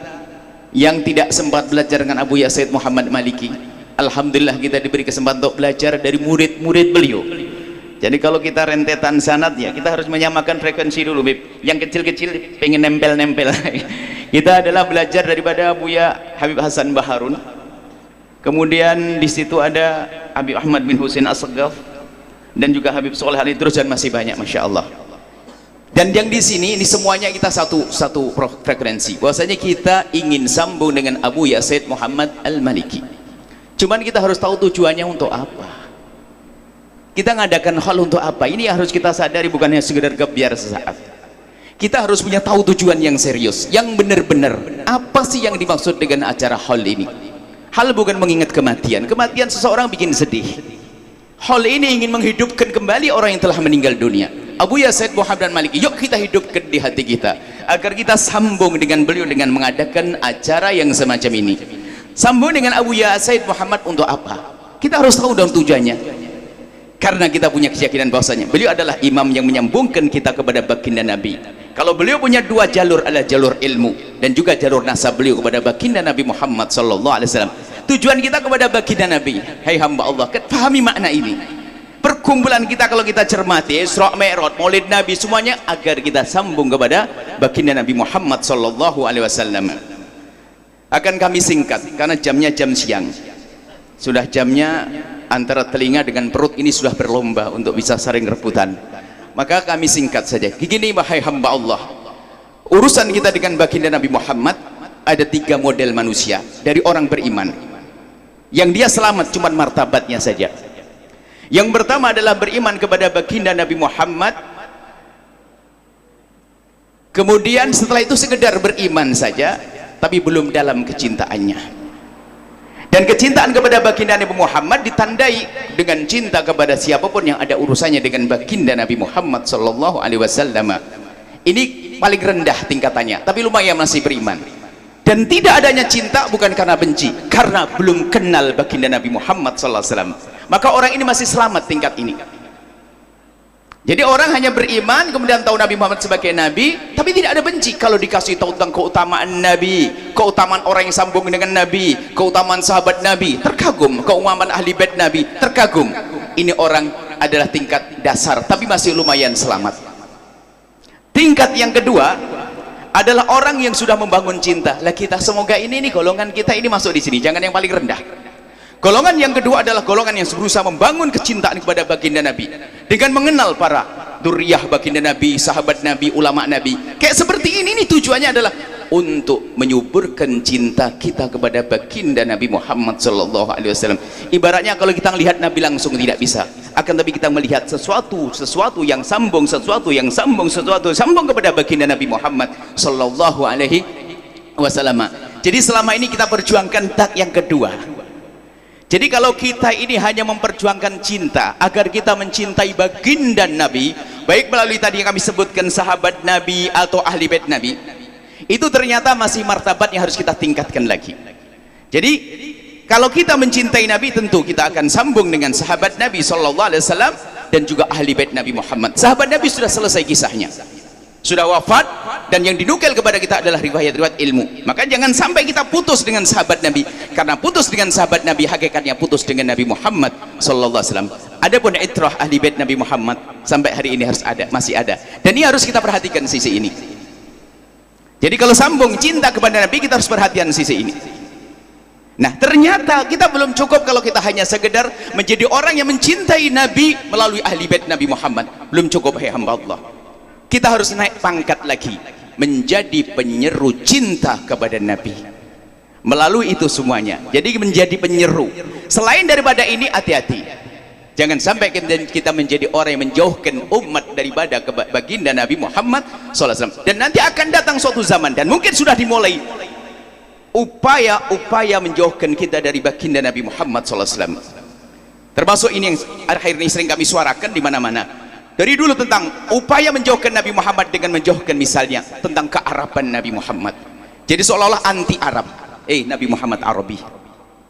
yang tidak sempat belajar dengan Abuya Sayyid Muhammad Maliki, alhamdulillah kita diberi kesempatan untuk belajar dari murid-murid beliau. Jadi kalau kita rentetan sanad ya, kita harus menyamakan frekuensi dulu, Bib. Yang kecil-kecil pengen nempel-nempel. Kita adalah belajar daripada Abuya Habib Hasan Baharun. Kemudian di situ ada Habib Ahmad bin Husain Asqaf, dan juga Habib Soleh Ali Idrus, dan masih banyak, Masya Allah. Dan yang di sini ini semuanya kita satu frekuensi, bahwasanya kita ingin sambung dengan Abuya Sayyid Muhammad Al-Maliki. Cuman kita harus tahu tujuannya untuk apa. Kita ngadakan hal untuk apa? Ini harus kita sadari, bukan hanya sekedar gebiar sesaat. Kita harus punya tahu tujuan yang serius, yang benar-benar. Apa sih yang dimaksud dengan acara hal ini? Hal bukan mengingat kematian. Kematian seseorang bikin sedih. Hal ini ingin menghidupkan kembali orang yang telah meninggal dunia. Abuya Sayyid Muhammad Maliki, yuk kita hidupkan di hati kita, agar kita sambung dengan beliau dengan mengadakan acara yang semacam ini. Sambung dengan Abuya Sayyid Muhammad untuk apa? Kita harus tahu dalam tujuannya. Karena kita punya keyakinan bahwasanya beliau adalah imam yang menyambungkan kita kepada baginda Nabi. Kalau beliau punya dua jalur, adalah jalur ilmu dan juga jalur nasab beliau kepada baginda Nabi Muhammad sallallahu alaihi wasallam. Tujuan kita kepada baginda Nabi, hai hamba Allah, pahami makna ini. Perkumpulan kita kalau kita cermati, Isra Mi'raj, Maulid Nabi, semuanya agar kita sambung kepada baginda Nabi Muhammad sallallahu alaihi wasallam. Akan kami singkat karena jamnya jam siang. Sudah jamnya antara telinga dengan perut ini sudah berlomba untuk bisa saling rebutan. Maka kami singkat saja. Begini, wahai hamba Allah, urusan kita dengan baginda Nabi Muhammad ada 3 model manusia dari orang beriman. Yang dia selamat cuma martabatnya saja. Yang pertama adalah beriman kepada baginda Nabi Muhammad, kemudian setelah itu sekedar beriman saja tapi belum dalam kecintaannya. Dan kecintaan kepada baginda Nabi Muhammad ditandai dengan cinta kepada siapapun yang ada urusannya dengan baginda Nabi Muhammad sallallahu alaihi wasallam. Ini paling rendah tingkatannya, tapi lumayan masih beriman. Dan tidak adanya cinta bukan karena benci, karena belum kenal baginda Nabi Muhammad sallallahu alaihi wasallam. Maka orang ini masih selamat tingkat ini. Jadi orang hanya beriman kemudian tahu Nabi Muhammad sebagai Nabi, tapi tidak ada benci. Kalau dikasih tahu tentang keutamaan Nabi, keutamaan orang yang sambung dengan Nabi, keutamaan sahabat Nabi, terkagum. Keutamaan ahli bait Nabi, terkagum. Ini orang adalah tingkat dasar, tapi masih lumayan selamat. Tingkat yang kedua adalah orang yang sudah membangun cinta. Lah kita semoga ini golongan kita ini masuk di sini, jangan yang paling rendah. Golongan yang kedua adalah golongan yang berusaha membangun kecintaan kepada baginda Nabi dengan mengenal para dzurriyyah baginda Nabi, sahabat Nabi, ulama Nabi. Kayak seperti ini tujuannya adalah untuk menyuburkan cinta kita kepada baginda Nabi Muhammad sallallahu alaihi wasallam. Ibaratnya kalau kita melihat Nabi langsung tidak bisa, akan tapi kita melihat sesuatu yang sambung kepada baginda Nabi Muhammad sallallahu alaihi wasallam. Jadi selama ini kita perjuangkan tak yang kedua. Jadi kalau kita ini hanya memperjuangkan cinta agar kita mencintai baginda Nabi, baik melalui tadi yang kami sebutkan sahabat Nabi atau ahli bait Nabi, itu ternyata masih martabat yang harus kita tingkatkan lagi. Jadi kalau kita mencintai Nabi, tentu kita akan sambung dengan sahabat Nabi sallallahu alaihi wasallam dan juga ahli bait Nabi Muhammad. Sahabat Nabi sudah selesai kisahnya. sudah wafat, dan yang dinukil kepada kita adalah riwayat-riwayat ilmu. Maka jangan sampai kita putus dengan sahabat Nabi, karena putus dengan sahabat Nabi hakikatnya putus dengan Nabi Muhammad sallallahu alaihi wasallam. Adapun itrah ahli bait Nabi Muhammad sampai hari ini harus ada, masih ada, dan ini harus kita perhatikan sisi ini. Jadi kalau sambung cinta kepada Nabi, kita harus perhatikan sisi ini. Nah, ternyata kita belum cukup kalau kita hanya sekedar menjadi orang yang mencintai Nabi melalui ahli bait Nabi Muhammad. Belum cukup, hai hamba Allah. Kita harus naik pangkat lagi, menjadi penyeru cinta kepada Nabi melalui itu semuanya. Jadi menjadi penyeru. Selain daripada ini, hati-hati, jangan sampai kita menjadi orang yang menjauhkan umat daripada baginda Nabi Muhammad SAW. Dan nanti akan datang suatu zaman, dan mungkin sudah dimulai, upaya-upaya menjauhkan kita dari baginda Nabi Muhammad SAW. Termasuk ini yang akhir ini sering kami suarakan di mana-mana. Dari dulu tentang upaya menjauhkan Nabi Muhammad dengan menjauhkan misalnya tentang kearaban Nabi Muhammad. Jadi seolah-olah anti Arab. Nabi Muhammad Arabi.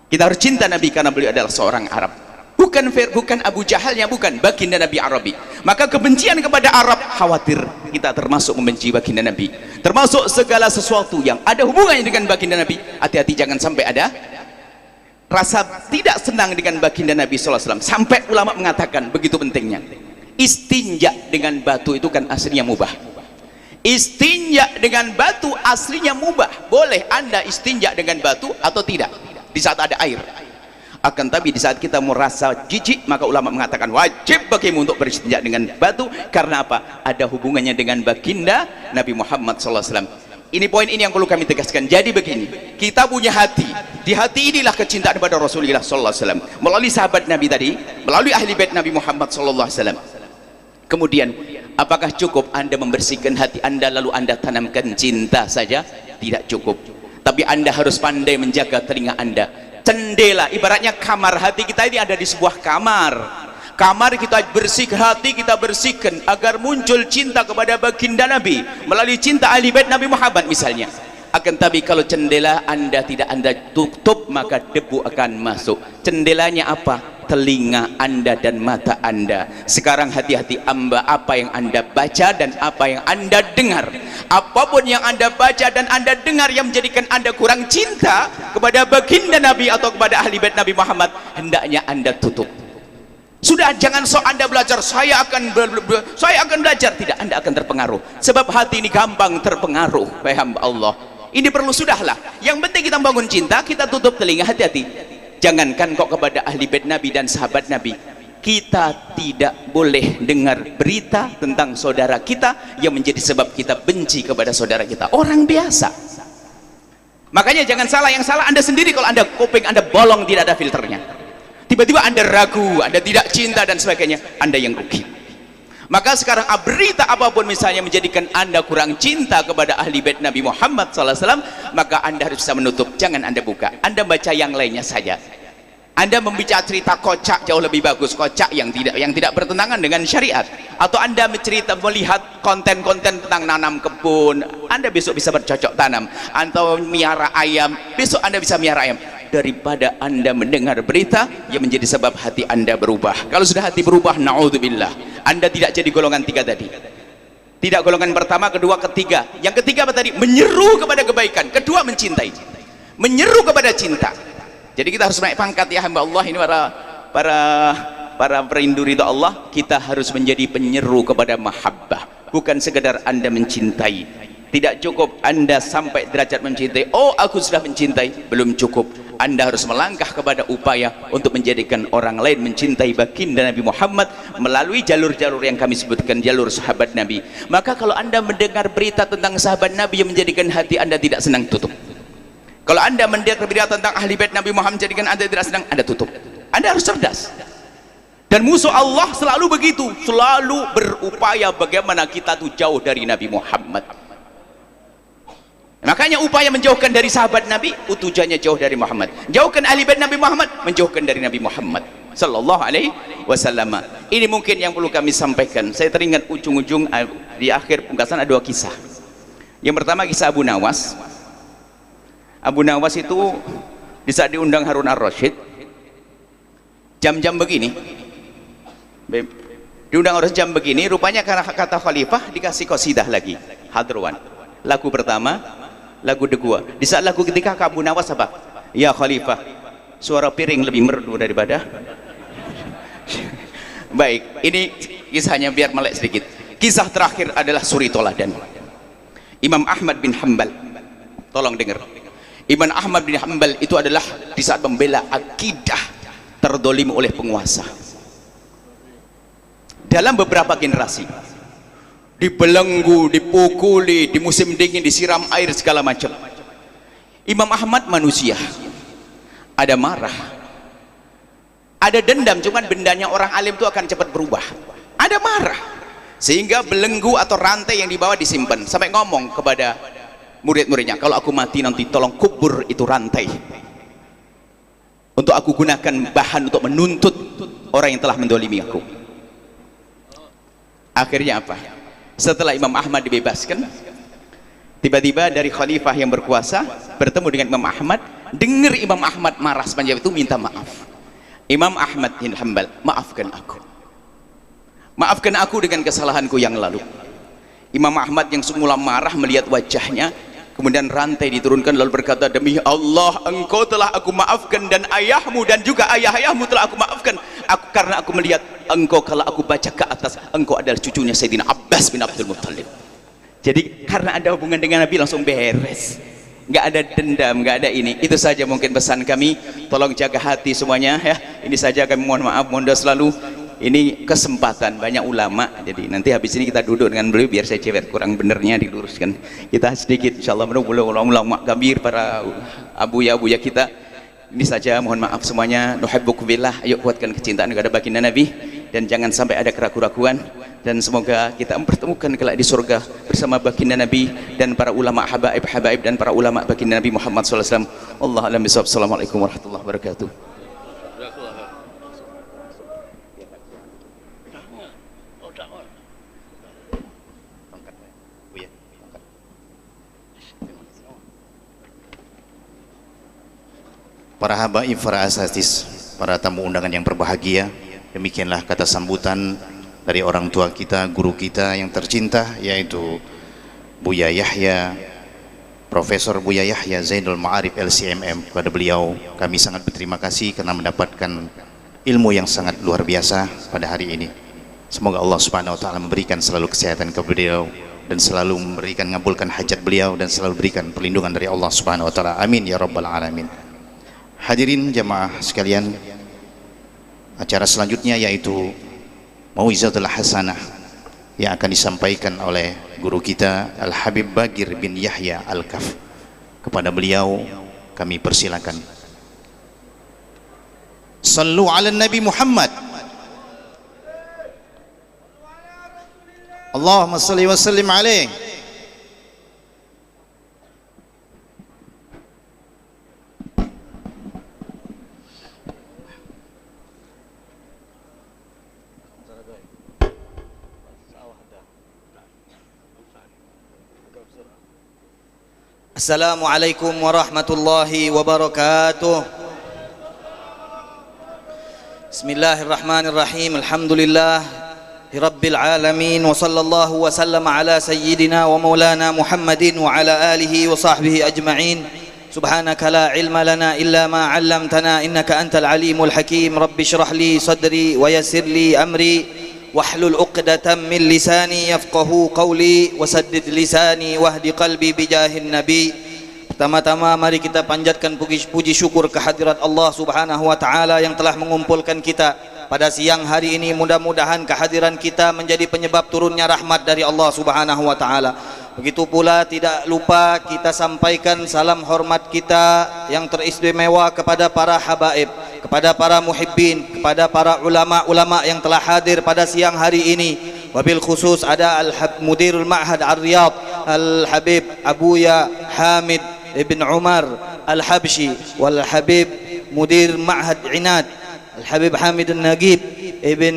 Kita harus cinta Nabi karena beliau adalah seorang Arab. Bukan Abu Jahalnya, bukan, baginda Nabi Arabi. Maka kebencian kepada Arab, khawatir kita termasuk membenci baginda Nabi. Termasuk segala sesuatu yang ada hubungannya dengan baginda Nabi. Hati-hati jangan sampai ada rasa tidak senang dengan baginda Nabi SAW. Sampai ulama mengatakan begitu pentingnya. Istinja dengan batu itu kan aslinya mubah. Istinja dengan batu aslinya mubah. Boleh Anda istinja dengan batu atau tidak di saat ada air. Akan tapi di saat kita merasa jijik, maka ulama mengatakan wajib bagimu untuk beristinja dengan batu. Karena apa? Ada hubungannya dengan baginda Nabi Muhammad SAW. Ini poin ini yang perlu kami tegaskan. Jadi begini, kita punya hati. Di hati inilah kecintaan kepada Rasulullah SAW melalui sahabat Nabi tadi, melalui ahli bait Nabi Muhammad SAW. Kemudian, apakah cukup Anda membersihkan hati Anda lalu Anda tanamkan cinta saja? Tidak cukup. Tapi Anda harus pandai menjaga telinga Anda. Cendela, ibaratnya kamar hati kita ini ada di sebuah kamar. Kamar kita bersihkan, hati kita bersihkan agar muncul cinta kepada baginda Nabi melalui cinta ahli bait Nabi Muhammad misalnya. Akan tapi kalau cendela Anda tidak Anda tutup, maka debu akan masuk. Cendelanya apa? Telinga Anda dan mata Anda. Sekarang hati-hati hamba, apa yang Anda baca dan apa yang Anda dengar. Apapun yang Anda baca dan Anda dengar yang menjadikan Anda kurang cinta kepada baginda Nabi atau kepada ahli bait Nabi Muhammad, hendaknya Anda tutup. Sudah, jangan Anda belajar, saya akan belajar. Tidak, Anda akan terpengaruh. Sebab hati ini gampang terpengaruh, wahai hamba Allah. Ini perlu sudahlah. Yang penting kita membangun cinta, kita tutup telinga, hati-hati. Jangankan kok kepada ahli bait Nabi dan sahabat Nabi, kita tidak boleh dengar berita tentang saudara kita yang menjadi sebab kita benci kepada saudara kita, orang biasa. Makanya jangan salah, yang salah Anda sendiri kalau Anda kuping Anda bolong, tidak ada filternya. Tiba-tiba Anda ragu, Anda tidak cinta dan sebagainya, Anda yang rugi. Maka sekarang berita apapun misalnya menjadikan Anda kurang cinta kepada ahli bait Nabi Muhammad SAW, maka Anda harus bisa menutup, jangan Anda buka. Anda baca yang lainnya saja. Anda membaca cerita kocak jauh lebih bagus, kocak yang tidak bertentangan dengan syariat. Atau Anda melihat konten-konten tentang nanam kebun, Anda besok bisa bercocok tanam. Atau miara ayam, besok Anda bisa miara ayam. Daripada Anda mendengar berita yang menjadi sebab hati Anda berubah. Kalau sudah hati berubah, na'udzubillah, Anda tidak jadi golongan tiga tadi. Tidak golongan pertama, kedua, ketiga. Yang ketiga apa tadi? Menyeru kepada kebaikan. Kedua, mencintai. Menyeru kepada cinta. Jadi kita harus naik pangkat, ya hamba Allah ini, para perindu ridha Allah. Kita harus menjadi penyeru kepada mahabbah. Bukan sekedar Anda mencintai. Tidak cukup Anda sampai derajat mencintai, oh aku sudah mencintai, belum cukup. Anda harus melangkah kepada upaya untuk menjadikan orang lain mencintai baginda Nabi Muhammad melalui jalur-jalur yang kami sebutkan, jalur sahabat Nabi. Maka kalau Anda mendengar berita tentang sahabat Nabi yang menjadikan hati Anda tidak senang, tutup. Kalau Anda mendengar berita tentang ahli bait Nabi Muhammad menjadikan Anda tidak senang, Anda tutup. Anda harus cerdas. Dan musuh Allah selalu begitu, selalu berupaya bagaimana kita tuh jauh dari Nabi Muhammad. Makanya upaya menjauhkan dari sahabat Nabi, tujuannya jauh dari Muhammad. Jauhkan ahli bait Nabi Muhammad, menjauhkan dari Nabi Muhammad sallallahu alaihi wasallam. Ini mungkin yang perlu kami sampaikan. Saya teringat ujung-ujung di akhir pungkasan ada dua kisah. Yang pertama kisah Abu Nawas. Abu Nawas itu di saat diundang Harun ar-Rasyid, jam-jam begini, Diundang orang jam begini, rupanya karena kata khalifah dikasih qasidah lagi. Hadrowan. Lagu pertama, lagu kedua. Di saat lagu ketiga Abu Nawas apa? Ya khalifah, suara piring lebih merdu daripada. Baik, ini kisahnya biar melek sedikit. Kisah terakhir adalah suri toladan. Imam Ahmad bin Hanbal. Tolong dengar. Imam Ahmad bin Hanbal itu adalah di saat membela akidah terdolim oleh penguasa. Dalam beberapa generasi dibelenggu, dipukuli, di musim dingin disiram air segala macam. Imam Ahmad manusia, ada marah, ada dendam, cuman bendanya orang alim itu akan cepat berubah. Ada marah, sehingga belenggu atau rantai yang dibawa disimpan, sampai ngomong kepada murid-muridnya, kalau aku mati nanti tolong kubur itu rantai untuk aku gunakan bahan untuk menuntut orang yang telah mendolimi aku. Akhirnya apa? Setelah Imam Ahmad dibebaskan, tiba-tiba dari khalifah yang berkuasa bertemu dengan Imam Ahmad, dengar Imam Ahmad marah sepanjang itu, minta maaf. Imam Ahmad bin Hanbal, maafkan aku, maafkan aku dengan kesalahanku yang lalu. Imam Ahmad yang semula marah melihat wajahnya, kemudian rantai diturunkan lalu berkata, demi Allah engkau telah aku maafkan, dan ayahmu dan juga ayah-ayahmu telah aku maafkan. Karena aku melihat engkau, kalau aku baca ke atas, engkau adalah cucunya Sayyidina Abbas bin Abdul Muttalib. Jadi karena ada hubungan dengan Nabi langsung beres, nggak ada dendam, nggak ada ini. Itu saja mungkin pesan kami, tolong jaga hati semuanya ya. Ini saja kami mohon maaf, mohon doa selalu. Ini kesempatan banyak ulama, jadi nanti habis ini kita duduk dengan beliau biar saya cewek kurang benernya diluruskan. Kita sedikit insyaallah ulama gambir, para abuya kita. Ini saja, mohon maaf semuanya. Nuhibbukum billah, ayo kuatkan kecintaan kepada baginda Nabi dan jangan sampai ada keraguan-keraguan, dan semoga kita mempertemukan kelak di surga bersama baginda Nabi dan para ulama habaib dan para ulama baginda Nabi Muhammad sallallahu alaihi wasallam. Allah a'lam bishawab. Assalamualaikum warahmatullahi wabarakatuh. Para habaib, para asatis, para tamu undangan yang berbahagia, demikianlah kata sambutan dari orang tua kita, guru kita yang tercinta, yaitu Buya Yahya, Profesor Buya Yahya Zainul Ma'arif LCMM. Kepada beliau kami sangat berterima kasih karena mendapatkan ilmu yang sangat luar biasa pada hari ini. Semoga Allah Subhanahu wa taala memberikan selalu kesehatan kepada beliau dan selalu memberikan, ngabulkan hajat beliau dan selalu berikan perlindungan dari Allah Subhanahu wa taala. Amin ya rabbal alamin. Hadirin jamaah sekalian, acara selanjutnya yaitu Mau'izatul Hasanah yang akan disampaikan oleh guru kita Al-Habib Bagir bin Yahya Al-Kaf. Kepada beliau kami persilakan. Sallu ala Nabi Muhammad. Allahumma salli wa sallim alaihi. Assalamualaikum warahmatullahi wabarakatuh. Bismillahirrahmanirrahim. Alhamdulillah rabbil alamin wa sallallahu wa sallama ala sayyidina wa maulana Muhammadin wa ala alihi wa sahbihi ajma'in. Subhanaka la ilma lana illa ma 'allamtana innaka antal alimul hakim. Rabbi shrah li sadri wa yassir li amri wahlul 'uqdatam min lisani yafqahu qawli wasaddid lisani wahdi qalbi bijahin nabi. Pertama-tama mari kita panjatkan puji syukur kehadirat Allah Subhanahu wa taala yang telah mengumpulkan kita pada siang hari ini. Mudah-mudahan kehadiran kita menjadi penyebab turunnya rahmat dari Allah Subhanahu wa taala. Begitu pula tidak lupa kita sampaikan salam hormat kita yang teristimewa kepada para habaib, kepada para muhibbin, kepada para ulama-ulama yang telah hadir pada siang hari ini. Wabil khusus ada Mudirul Ma'had Ar-Riyadh Al-Habib Abuya Hamid Ibn Umar Al-Habshi wal Habib Mudir Ma'had Inad Al-Habib Hamid Al-Nagib Ibn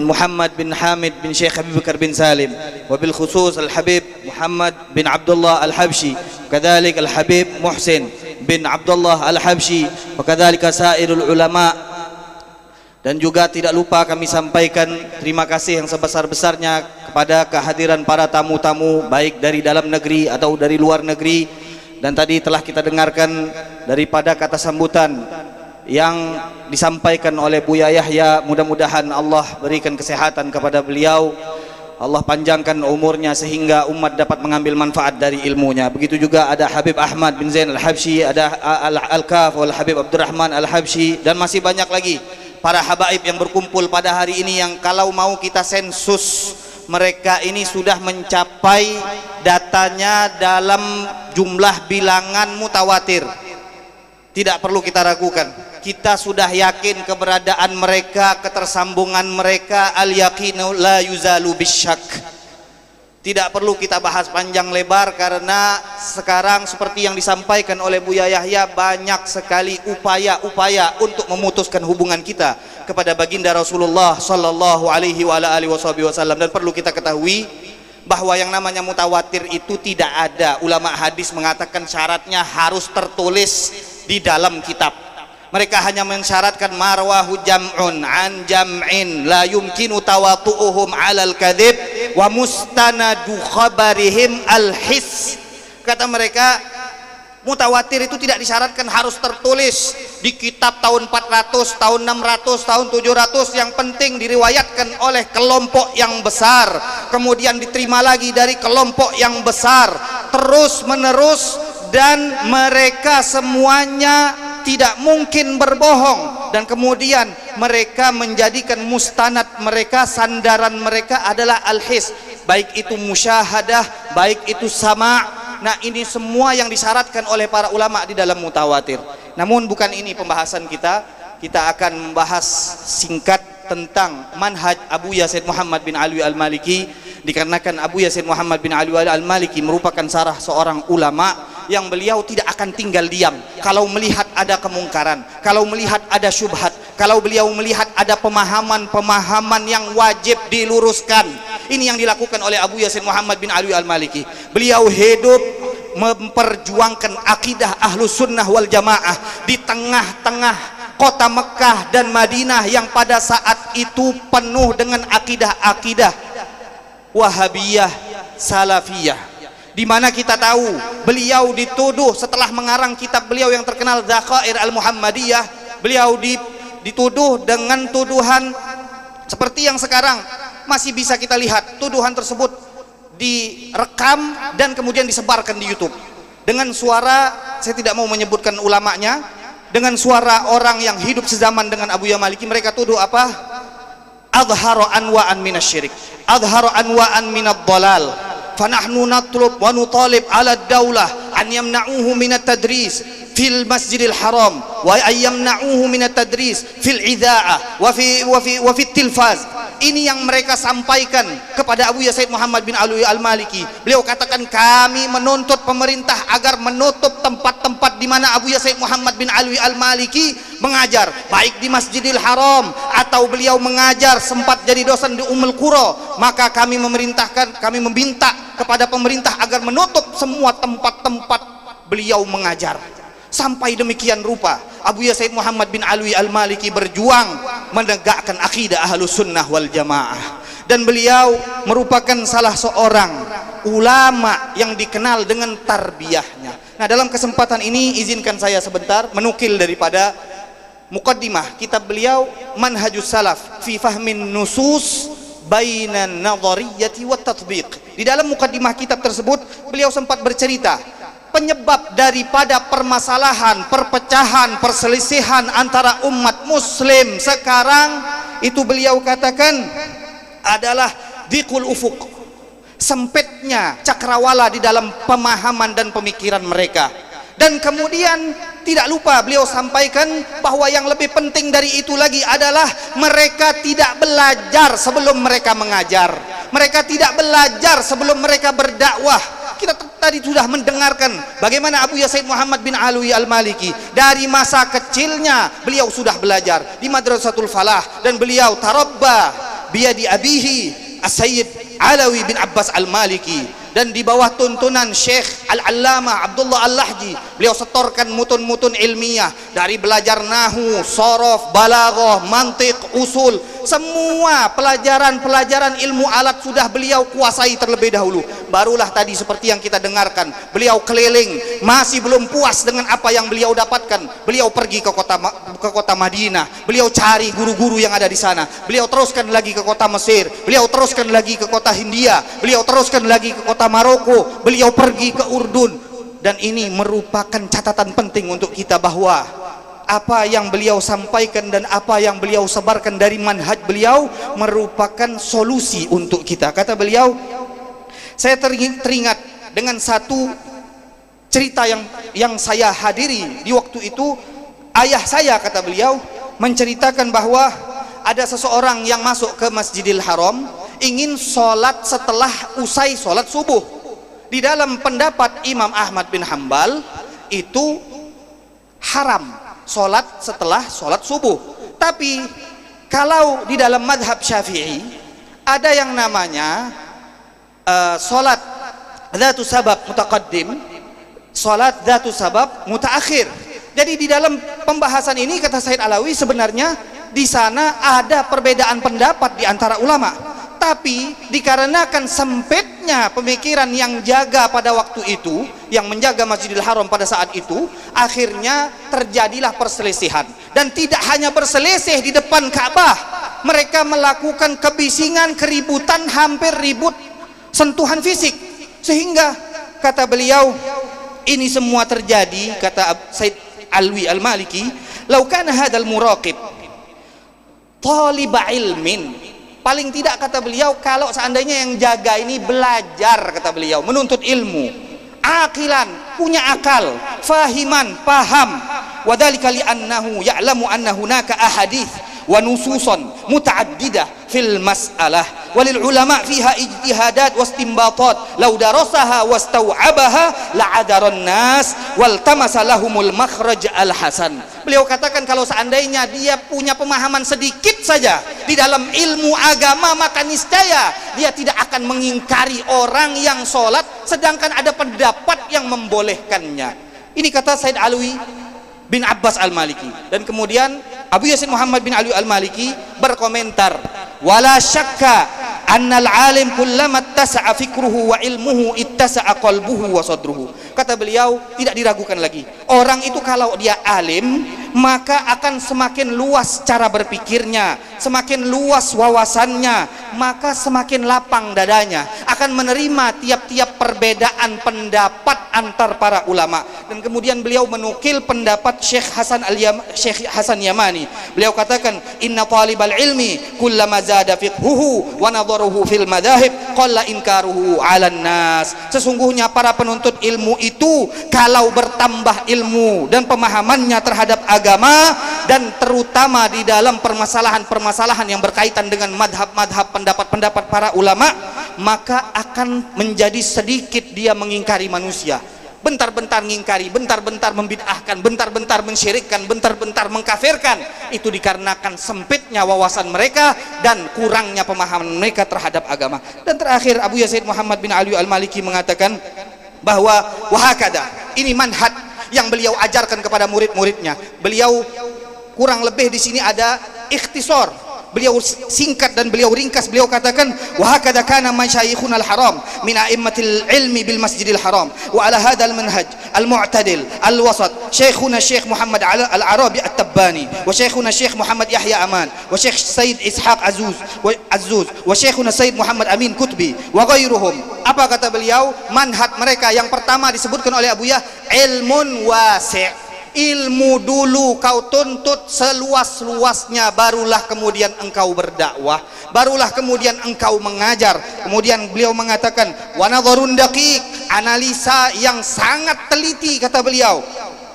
Muhammad bin Hamid bin Syekh Habib Bakar bin Salim. Wabil khusus Al-Habib Muhammad bin Abdullah Al-Habshi, kadhalik Al-Habib Muhsin bin Abdullah Al-Habshi, wa kadhalika sairul ulama Dan juga tidak lupa kami sampaikan terima kasih yang sebesar-besarnya kepada kehadiran para tamu-tamu baik dari dalam negeri atau dari luar negeri. Dan tadi telah kita dengarkan daripada kata sambutan yang disampaikan oleh Buya Yahya. Mudah-mudahan Allah berikan kesehatan kepada beliau, Allah panjangkan umurnya sehingga umat dapat mengambil manfaat dari ilmunya. Begitu juga ada Habib Ahmad bin Zain Al-Habsyi, ada Al-Kaf wal Habib Abdurrahman Al-Habsyi, dan masih banyak lagi para habaib yang berkumpul pada hari ini yang kalau mau kita sensus mereka ini sudah mencapai datanya dalam jumlah bilangan mutawatir. Tidak perlu kita ragukan, kita sudah yakin keberadaan mereka, ketersambungan mereka. Al-yaqinu la yuzalu bisyak. Tidak perlu kita bahas panjang lebar karena sekarang seperti yang disampaikan oleh Buya Yahya, banyak sekali upaya-upaya untuk memutuskan hubungan kita kepada baginda Rasulullah sallallahu alaihi wasallam. Dan perlu kita ketahui bahwa yang namanya mutawatir itu tidak ada. Ulama hadis mengatakan syaratnya harus tertulis di dalam kitab. Mereka hanya mensyaratkan marwahu jam'un an jam'in la yumkinu tawatu'uhum 'alal kadhib wa mustanadu khabarihim al-his. Kata mereka, mutawatir itu tidak disyaratkan harus tertulis di kitab tahun 400, tahun 600, tahun 700. Yang penting diriwayatkan oleh kelompok yang besar, kemudian diterima lagi dari kelompok yang besar, terus menerus, dan mereka semuanya tidak mungkin berbohong. Dan kemudian mereka menjadikan mustanad mereka, sandaran mereka adalah al-his, baik itu musyahadah, baik itu sama'. Nah, ini semua yang disyaratkan oleh para ulama di dalam mutawatir. Namun bukan ini pembahasan kita. Kita akan membahas singkat tentang manhaj Abu Yazid Muhammad bin Alwi Al-Maliki, dikarenakan Abu Yazid Muhammad bin Alwi Al-Maliki merupakan salah seorang ulama yang beliau tidak akan tinggal diam kalau melihat ada kemungkaran, kalau melihat ada syubhat, kalau beliau melihat ada pemahaman-pemahaman yang wajib diluruskan. Ini yang dilakukan oleh Abu Yazid Muhammad bin Alwi Al-Maliki. Beliau hidup memperjuangkan akidah Ahlus Sunnah wal Jamaah di tengah-tengah kota Mekah dan Madinah yang pada saat itu penuh dengan akidah-akidah Wahabiyah, Salafiyah, di mana kita tahu beliau dituduh setelah mengarang kitab beliau yang terkenal Dzakhair Al-Muhammadiyah. Beliau dituduh dengan tuduhan seperti yang sekarang masih bisa kita lihat. Tuduhan tersebut direkam dan kemudian disebarkan di YouTube dengan suara, saya tidak mau menyebutkan ulamanya, dengan suara orang yang hidup sezaman dengan Abu Maliki. Mereka tuduh apa? Adharu anwa'an minasyirik, adharu anwa'an minad dhalal, fanahnu natlub wa nutalib ala daulah an yamna'uhu minat tadris fil masjidil haram wa ayyamna'uhu minat tadris fil idha'ah wa fi tilfaz. Ini yang mereka sampaikan kepada Abu Yazid Muhammad bin Alwi Al-Maliki. Beliau katakan, kami menuntut pemerintah agar menutup tempat-tempat di mana Abu Yazid Muhammad bin Alwi Al-Maliki mengajar, baik di Masjidil Haram atau beliau mengajar sempat jadi dosen di Ummul Qura. Maka kami meminta kepada pemerintah agar menutup semua tempat-tempat beliau mengajar. Sampai demikian rupa Abu Yazid Muhammad bin Alwi Al-Maliki berjuang menegakkan akidah Ahlus Sunnah wal Jamaah. Dan beliau merupakan salah seorang ulama yang dikenal dengan tarbiyahnya. Nah, dalam kesempatan ini izinkan saya sebentar menukil daripada muqaddimah kitab beliau Manhajus Salaf fi Fahmin Nusus Bainan Nadhariyati wat Tatbiq. Di dalam muqaddimah kitab tersebut beliau sempat bercerita penyebab daripada permasalahan, perpecahan, perselisihan antara umat muslim sekarang itu beliau katakan adalah dhiqul ufuq, sempitnya cakrawala di dalam pemahaman dan pemikiran mereka. Dan kemudian tidak lupa beliau sampaikan bahwa yang lebih penting dari itu lagi adalah mereka tidak belajar sebelum mereka mengajar, mereka tidak belajar sebelum mereka berdakwah. Kita tadi sudah mendengarkan bagaimana Abu Yazid Muhammad bin Alwi Al-Maliki dari masa kecilnya beliau sudah belajar di Madrasatul Falah, dan beliau tarabba biyadi abihi As-Sayyid Alawi bin Abbas Al-Maliki. dan di bawah tuntunan Syekh Al-Allamah Abdullah Al-Lahji, beliau setorkan mutun-mutun ilmiah dari belajar nahu, sorof, balaghah, mantiq, usul, semua pelajaran-pelajaran ilmu alat sudah beliau kuasai terlebih dahulu. Barulah tadi seperti yang kita dengarkan, beliau keliling, masih belum puas dengan apa yang beliau dapatkan. Beliau pergi ke kota Madinah, beliau cari guru-guru yang ada di sana. Beliau teruskan lagi ke kota Mesir, beliau teruskan lagi ke kota Hindia, beliau teruskan lagi ke kota Maroko, beliau pergi ke Urdun. Dan ini merupakan catatan penting untuk kita bahwa apa yang beliau sampaikan dan apa yang beliau sebarkan dari manhaj beliau merupakan solusi untuk kita. Kata beliau, saya teringat dengan satu cerita yang saya hadiri di waktu itu. Ayah saya, kata beliau, menceritakan bahwa ada seseorang yang masuk ke Masjidil Haram ingin sholat setelah usai sholat subuh. Di dalam pendapat Imam Ahmad bin Hambal itu haram sholat setelah sholat subuh. Tapi kalau di dalam madhab Syafi'i ada yang namanya sholat dzatu sabab mutaqaddim, sholat dzatu sabab mutaakhir. Jadi di dalam pembahasan ini, kata Said Alawi, sebenarnya di sana ada perbedaan pendapat di antara ulama. Tapi dikarenakan sempitnya pemikiran yang jaga pada waktu itu, yang menjaga Masjidil Haram pada saat itu, akhirnya terjadilah perselisihan. Dan tidak hanya berselisih di depan Ka'bah, mereka melakukan kebisingan, keributan, hampir ribut sentuhan fisik. Sehingga kata beliau, ini semua terjadi, kata Said Alwi Al-Maliki, "Lau kana hadzal muraqib taliba ilmin." Paling tidak, kata beliau, kalau seandainya yang jaga ini belajar, kata beliau, menuntut ilmu, akilan, punya akal, fahiman, paham, wadzalika li'annahu ya'lamu anna hunaka ahadits wa nususan muta'addidah fil mas'alah walil ulama fiha ijtihadat wastimbatat law darasaha wastau'abaha la'adaran nas wal tamasa lahumul makhraj al hasan. Beliau katakan kalau seandainya dia punya pemahaman sedikit saja di dalam ilmu agama, maka niscaya dia tidak akan mengingkari orang yang sholat sedangkan ada pendapat yang membolehkannya. Ini kata Said Alwi bin Abbas Al-Maliki. Dan kemudian Abu Yasin Muhammad bin Ali Al-Maliki berkomentar, wala syakka annal alim kullama ittasa'a fikruhu wa ilmuhu ittasa'a qalbuhu wa sadruhu. Kata beliau, tidak diragukan lagi, orang itu kalau dia alim maka akan semakin luas cara berpikirnya, semakin luas wawasannya, maka semakin lapang dadanya, akan menerima tiap-tiap perbedaan pendapat antar para ulama. Dan kemudian beliau menukil pendapat Syekh Hasan Yamani. Beliau katakan, inna talibal ilmi kullama zada fiqhuhu wa nadharuhu fil madahib qalla inkaruhu 'alan nas. Sesungguhnya para penuntut ilmu itu kalau bertambah ilmu dan pemahamannya terhadap agama, dan terutama di dalam permasalahan-permasalahan yang berkaitan dengan madhab-madhab, pendapat-pendapat para ulama, maka akan menjadi sedikit dia mengingkari manusia. Bentar-bentar ngingkari, bentar-bentar membid'ahkan, bentar-bentar mensyirikkan, bentar-bentar mengkafirkan. Itu dikarenakan sempitnya wawasan mereka dan kurangnya pemahaman mereka terhadap agama. Dan terakhir Abu Yazid Muhammad bin Ali Al-Maliki mengatakan bahwa wahakada, ini manhaj yang beliau ajarkan kepada murid-muridnya. Beliau kurang lebih di sini ada ikhtisar, beliau singkat dan beliau ringkas. Beliau katakan, wa hakadha kana masyayikhuna al-haram min a'immatil ilmi bil masjidil haram wa ala hadzal manhaj al-mu'tadil al-wasat syekhuna Syekh Muhammad al-Arabi at-Tabbani wa syekhuna Syekh Muhammad Yahya Aman wa Syekh Said Ishaq Azuz wa syekhuna Said Muhammad Amin Kutbi wa ghairuhum. Apa kata beliau? Manhaj mereka yang pertama disebutkan oleh Abu Yah, ilmun wasi'. Ilmu dulu kau tuntut seluas-luasnya, barulah kemudian engkau berdakwah, barulah kemudian engkau mengajar. Kemudian beliau mengatakan, wa nadharun daqiq, analisa yang sangat teliti, kata beliau.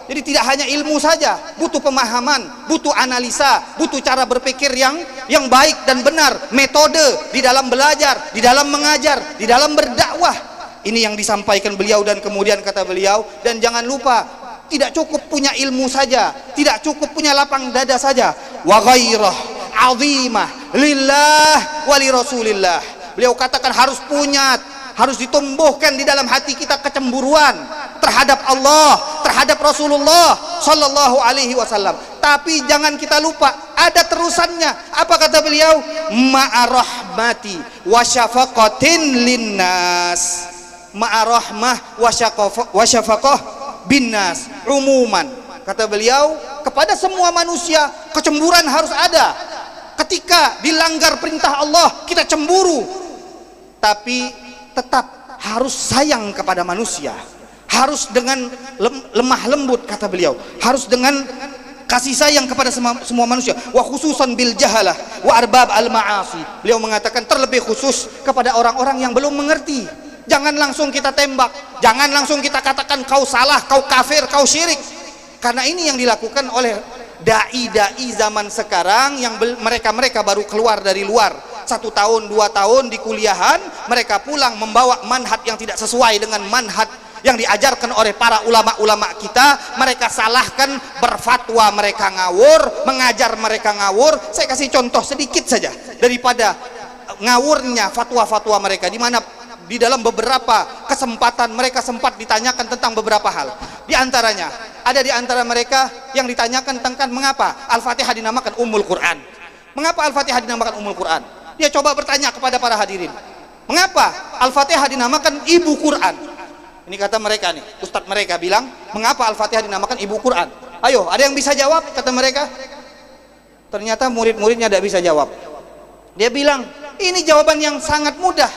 Jadi tidak hanya ilmu saja, butuh pemahaman, butuh analisa, butuh cara berpikir yang baik dan benar, metode di dalam belajar, di dalam mengajar, di dalam berdakwah. Ini yang disampaikan beliau. Dan kemudian kata beliau, dan jangan lupa, tidak cukup punya ilmu saja, tidak cukup punya lapang dada saja. Wa ghairah azimah lillah wa li rasulillah. Beliau katakan harus punya harus ditumbuhkan di dalam hati kita kecemburuan terhadap Allah, terhadap Rasulullah sallallahu alaihi wasallam. Tapi jangan kita lupa, ada terusannya. Apa kata beliau? Ma'a rahmati wa syafaqatin linnas. Ma'a rahmah wa syafaqah binnas umuman. Kata beliau, kepada semua manusia kecemburuan harus ada. Ketika dilanggar perintah Allah, kita cemburu. Tapi tetap harus sayang kepada manusia, harus dengan lemah lembut, kata beliau, harus dengan kasih sayang kepada semua manusia, wa khususan bil jahalah wa arbab al ma'asi. Beliau mengatakan terlebih khusus kepada orang-orang yang belum mengerti. Jangan langsung kita tembak, jangan langsung kita katakan kau salah, kau kafir, kau syirik, karena ini yang dilakukan oleh dai-dai zaman sekarang yang mereka baru keluar dari luar 1 tahun 2 tahun di kuliahan, mereka pulang membawa manhaj yang tidak sesuai dengan manhaj yang diajarkan oleh para ulama-ulama kita. Mereka salahkan, berfatwa mereka ngawur, mengajar mereka ngawur. Saya kasih contoh sedikit saja daripada ngawurnya fatwa-fatwa mereka, di mana di dalam beberapa kesempatan mereka sempat ditanyakan tentang beberapa hal. Di antaranya, ada di antara mereka yang ditanyakan tentang mengapa Al-Fatihah dinamakan Ummul Quran. Mengapa Al-Fatihah dinamakan Ummul Quran? Dia coba bertanya kepada para hadirin, mengapa Al-Fatihah dinamakan Ibu Quran? Ini kata mereka nih, ustadz mereka bilang, mengapa Al-Fatihah dinamakan Ibu Quran? Ayo, ada yang bisa jawab? Kata mereka. Ternyata murid-muridnya tidak bisa jawab. Dia bilang, ini jawaban yang sangat mudah.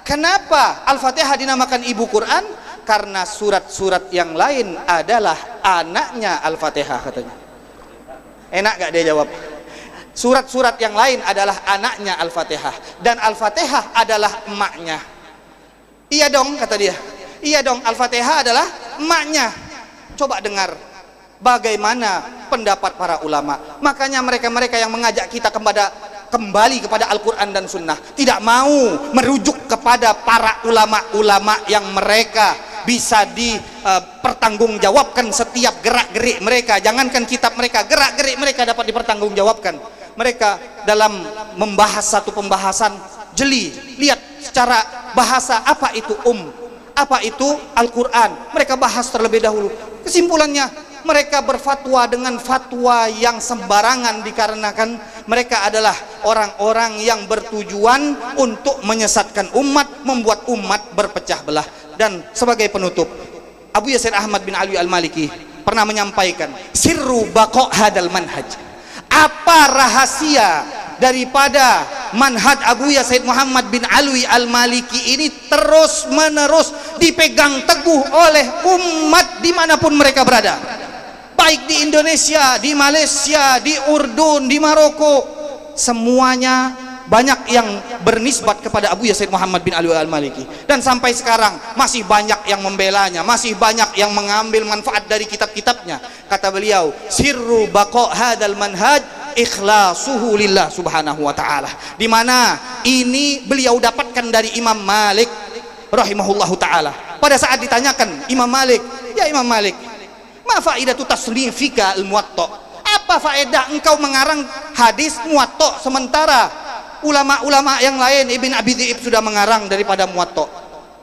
Kenapa Al-Fatihah dinamakan Ibu Quran? Karena surat-surat yang lain adalah anaknya Al-Fatihah, katanya. Enak gak dia jawab? Surat-surat yang lain adalah anaknya Al-Fatihah, dan Al-Fatihah adalah emaknya. Iya dong, kata dia. Iya dong, Al-Fatihah adalah emaknya. Coba dengar bagaimana pendapat para ulama. Makanya mereka-mereka yang mengajak kita kembali kepada Al-Quran dan Sunnah tidak mau merujuk kepada para ulama-ulama yang mereka bisa dipertanggungjawabkan setiap gerak-gerik mereka. Jangankan kitab mereka, gerak-gerik mereka dapat dipertanggungjawabkan. Mereka dalam membahas satu pembahasan jeli, lihat secara bahasa apa itu apa itu Al-Quran, mereka bahas terlebih dahulu. Kesimpulannya, mereka berfatwa dengan fatwa yang sembarangan dikarenakan mereka adalah orang-orang yang bertujuan untuk menyesatkan umat, membuat umat berpecah belah. Dan sebagai penutup, Abu Yasin Ahmad bin Alwi al-Maliki pernah menyampaikan, sirru baqa' hadal manhaj. Apa rahasia daripada manhaj Abu Yasin Muhammad bin Alwi al-Maliki ini terus menerus dipegang teguh oleh umat dimanapun mereka berada, baik di Indonesia, di Malaysia, di Urdun, di Maroko, semuanya banyak yang bernisbat kepada Abu Yasin Muhammad bin Alwi al-Maliki, dan sampai sekarang masih banyak yang membelanya, masih banyak yang mengambil manfaat dari kitab-kitabnya. Kata beliau, sirru baqa' hadal manhaj ikhlasuhu lillah subhanahu wa ta'ala, di mana ini beliau dapatkan dari Imam Malik rahimahullahu ta'ala. Pada saat ditanyakan Imam Malik, ya Imam Malik, ma faidatu tasnifika al-muwatta, apa faedah engkau mengarang hadis muwatta sementara ulama-ulama yang lain, Ibn Abi Dhi'ib sudah mengarang daripada muwatta,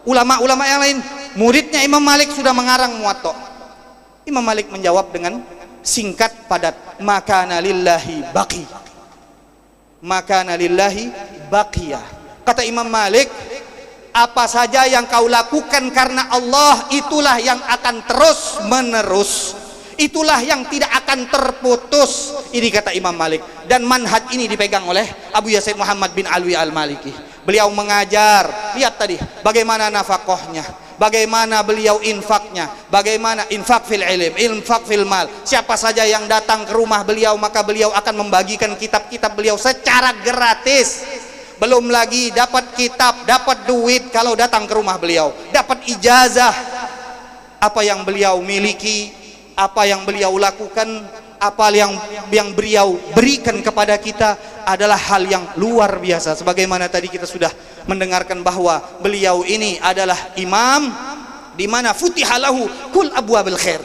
ulama-ulama yang lain muridnya Imam Malik sudah mengarang muwatta. Imam Malik menjawab dengan singkat padat, makana lillahi baqi, makana lillahi baqiyah. Kata Imam Malik, apa saja yang kau lakukan karena Allah, itulah yang akan terus menerus, itulah yang tidak akan terputus. Ini kata Imam Malik, dan manhaj ini dipegang oleh Abu Yasin Muhammad bin Alwi al-Maliki. Beliau mengajar, lihat tadi bagaimana nafkahnya, bagaimana beliau infaknya, bagaimana infak fil ilm, infak fil mal. Siapa saja yang datang ke rumah beliau, maka beliau akan membagikan kitab-kitab beliau secara gratis. Belum lagi dapat kitab, dapat duit kalau datang ke rumah beliau, dapat ijazah. Apa yang beliau miliki, apa yang beliau lakukan, apa yang beliau berikan kepada kita adalah hal yang luar biasa. Sebagaimana tadi kita sudah mendengarkan bahwa beliau ini adalah imam di mana futihalahu kul abwabil khair,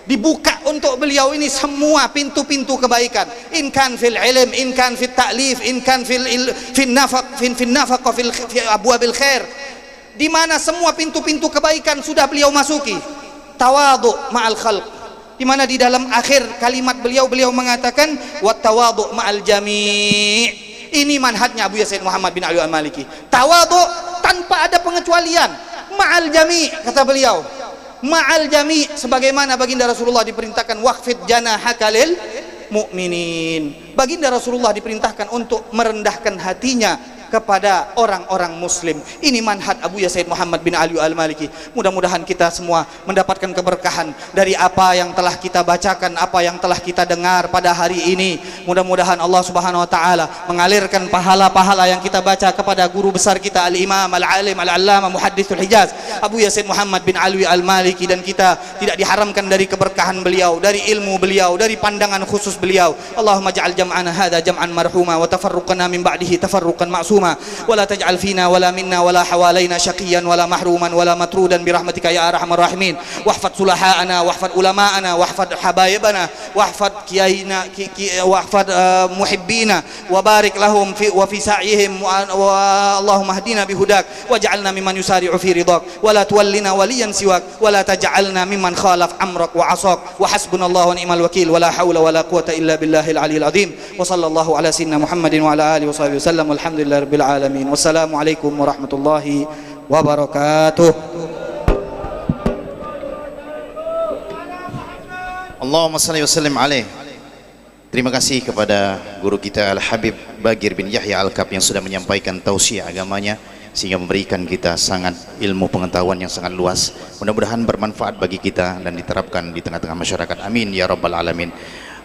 dibuka untuk beliau ini semua pintu-pintu kebaikan. In kan fil ilm, in kan fil ta'lif, in kan fil nafaq, fil abwabil khair. di mana semua pintu-pintu kebaikan sudah beliau masuki. Tawadhu ma'al khalq, di mana di dalam akhir kalimat beliau mengatakan wa tawadhu ma'al jami'. Ini manhajnya Abu Yazid Muhammad bin Ali Al-Maliki. Tawadhu tanpa ada pengecualian, ma'al jami', kata beliau. Ma'al jami', sebagaimana baginda Rasulullah diperintahkan waqfid janahaka lil mu'minin. Baginda Rasulullah diperintahkan untuk merendahkan hatinya kepada orang-orang muslim. Ini manhaj Abu Yazid Muhammad bin Ali Al-Maliki. Mudah-mudahan kita semua mendapatkan keberkahan dari apa yang telah kita bacakan, apa yang telah kita dengar pada hari ini. Mudah-mudahan Allah Subhanahu wa taala mengalirkan pahala-pahala yang kita baca kepada guru besar kita Al-Imam Al-Alim Al-Allamah Muhadditsul Hijaz Abu Yazid Muhammad bin Ali Al-Maliki, dan kita tidak diharamkan dari keberkahan beliau, dari ilmu beliau, dari pandangan khusus beliau. Allahumma ja'al jam'ana hadza jam'an marhuma wa tafarruqana min ba'dihi tafarruqan ma'suma ولا تجعل فينا ولا منا ولا حوالينا شقيا ولا محروما ولا مطرودا برحمتك يا ارحم الراحمين. واحفظ صلحاءنا واحفظ علماءنا واحفظ حبايبنا واحفظ كيائنا واحفظ محبينا وبارك لهم وفي سعيهم. اللهم اهدنا بهداك واجعلنا ممن يسارع في رضاك ولا تولنا وليا سواك ولا تجعلنا ممن خالف امرك وعصاك. وحسبنا الله ونعم الوكيل ولا حول ولا قوة الا بالله العلي العظيم. وصلى الله على سيدنا محمد وعلى اله وصحبه وسلم والحمد لله رب العالمين. Wassalamualaikum warahmatullahi wabarakatuh. Allahumma salli wa sallim alaih. Terima kasih kepada guru kita Al-Habib Bagir bin Yahya Al-Kab yang sudah menyampaikan tausiah agamanya sehingga memberikan kita sangat ilmu pengetahuan yang sangat luas. Mudah-mudahan bermanfaat bagi kita dan diterapkan di tengah-tengah masyarakat. Amin ya rabbal alamin.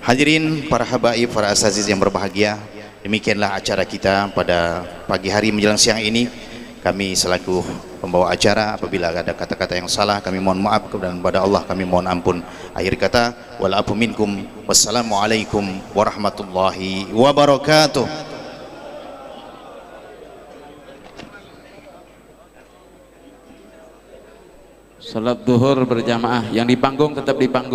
Hadirin para habaib, para asaziz yang berbahagia, demikianlah acara kita pada pagi hari menjelang siang ini. Kami selaku pembawa acara, apabila ada kata-kata yang salah kami mohon maaf, dan kepada Allah kami mohon ampun. Akhir kata, wal afu minkum. Wassalamualaikum warahmatullahi wabarakatuh. Salat duhur berjamaah, yang di panggung tetap di panggung.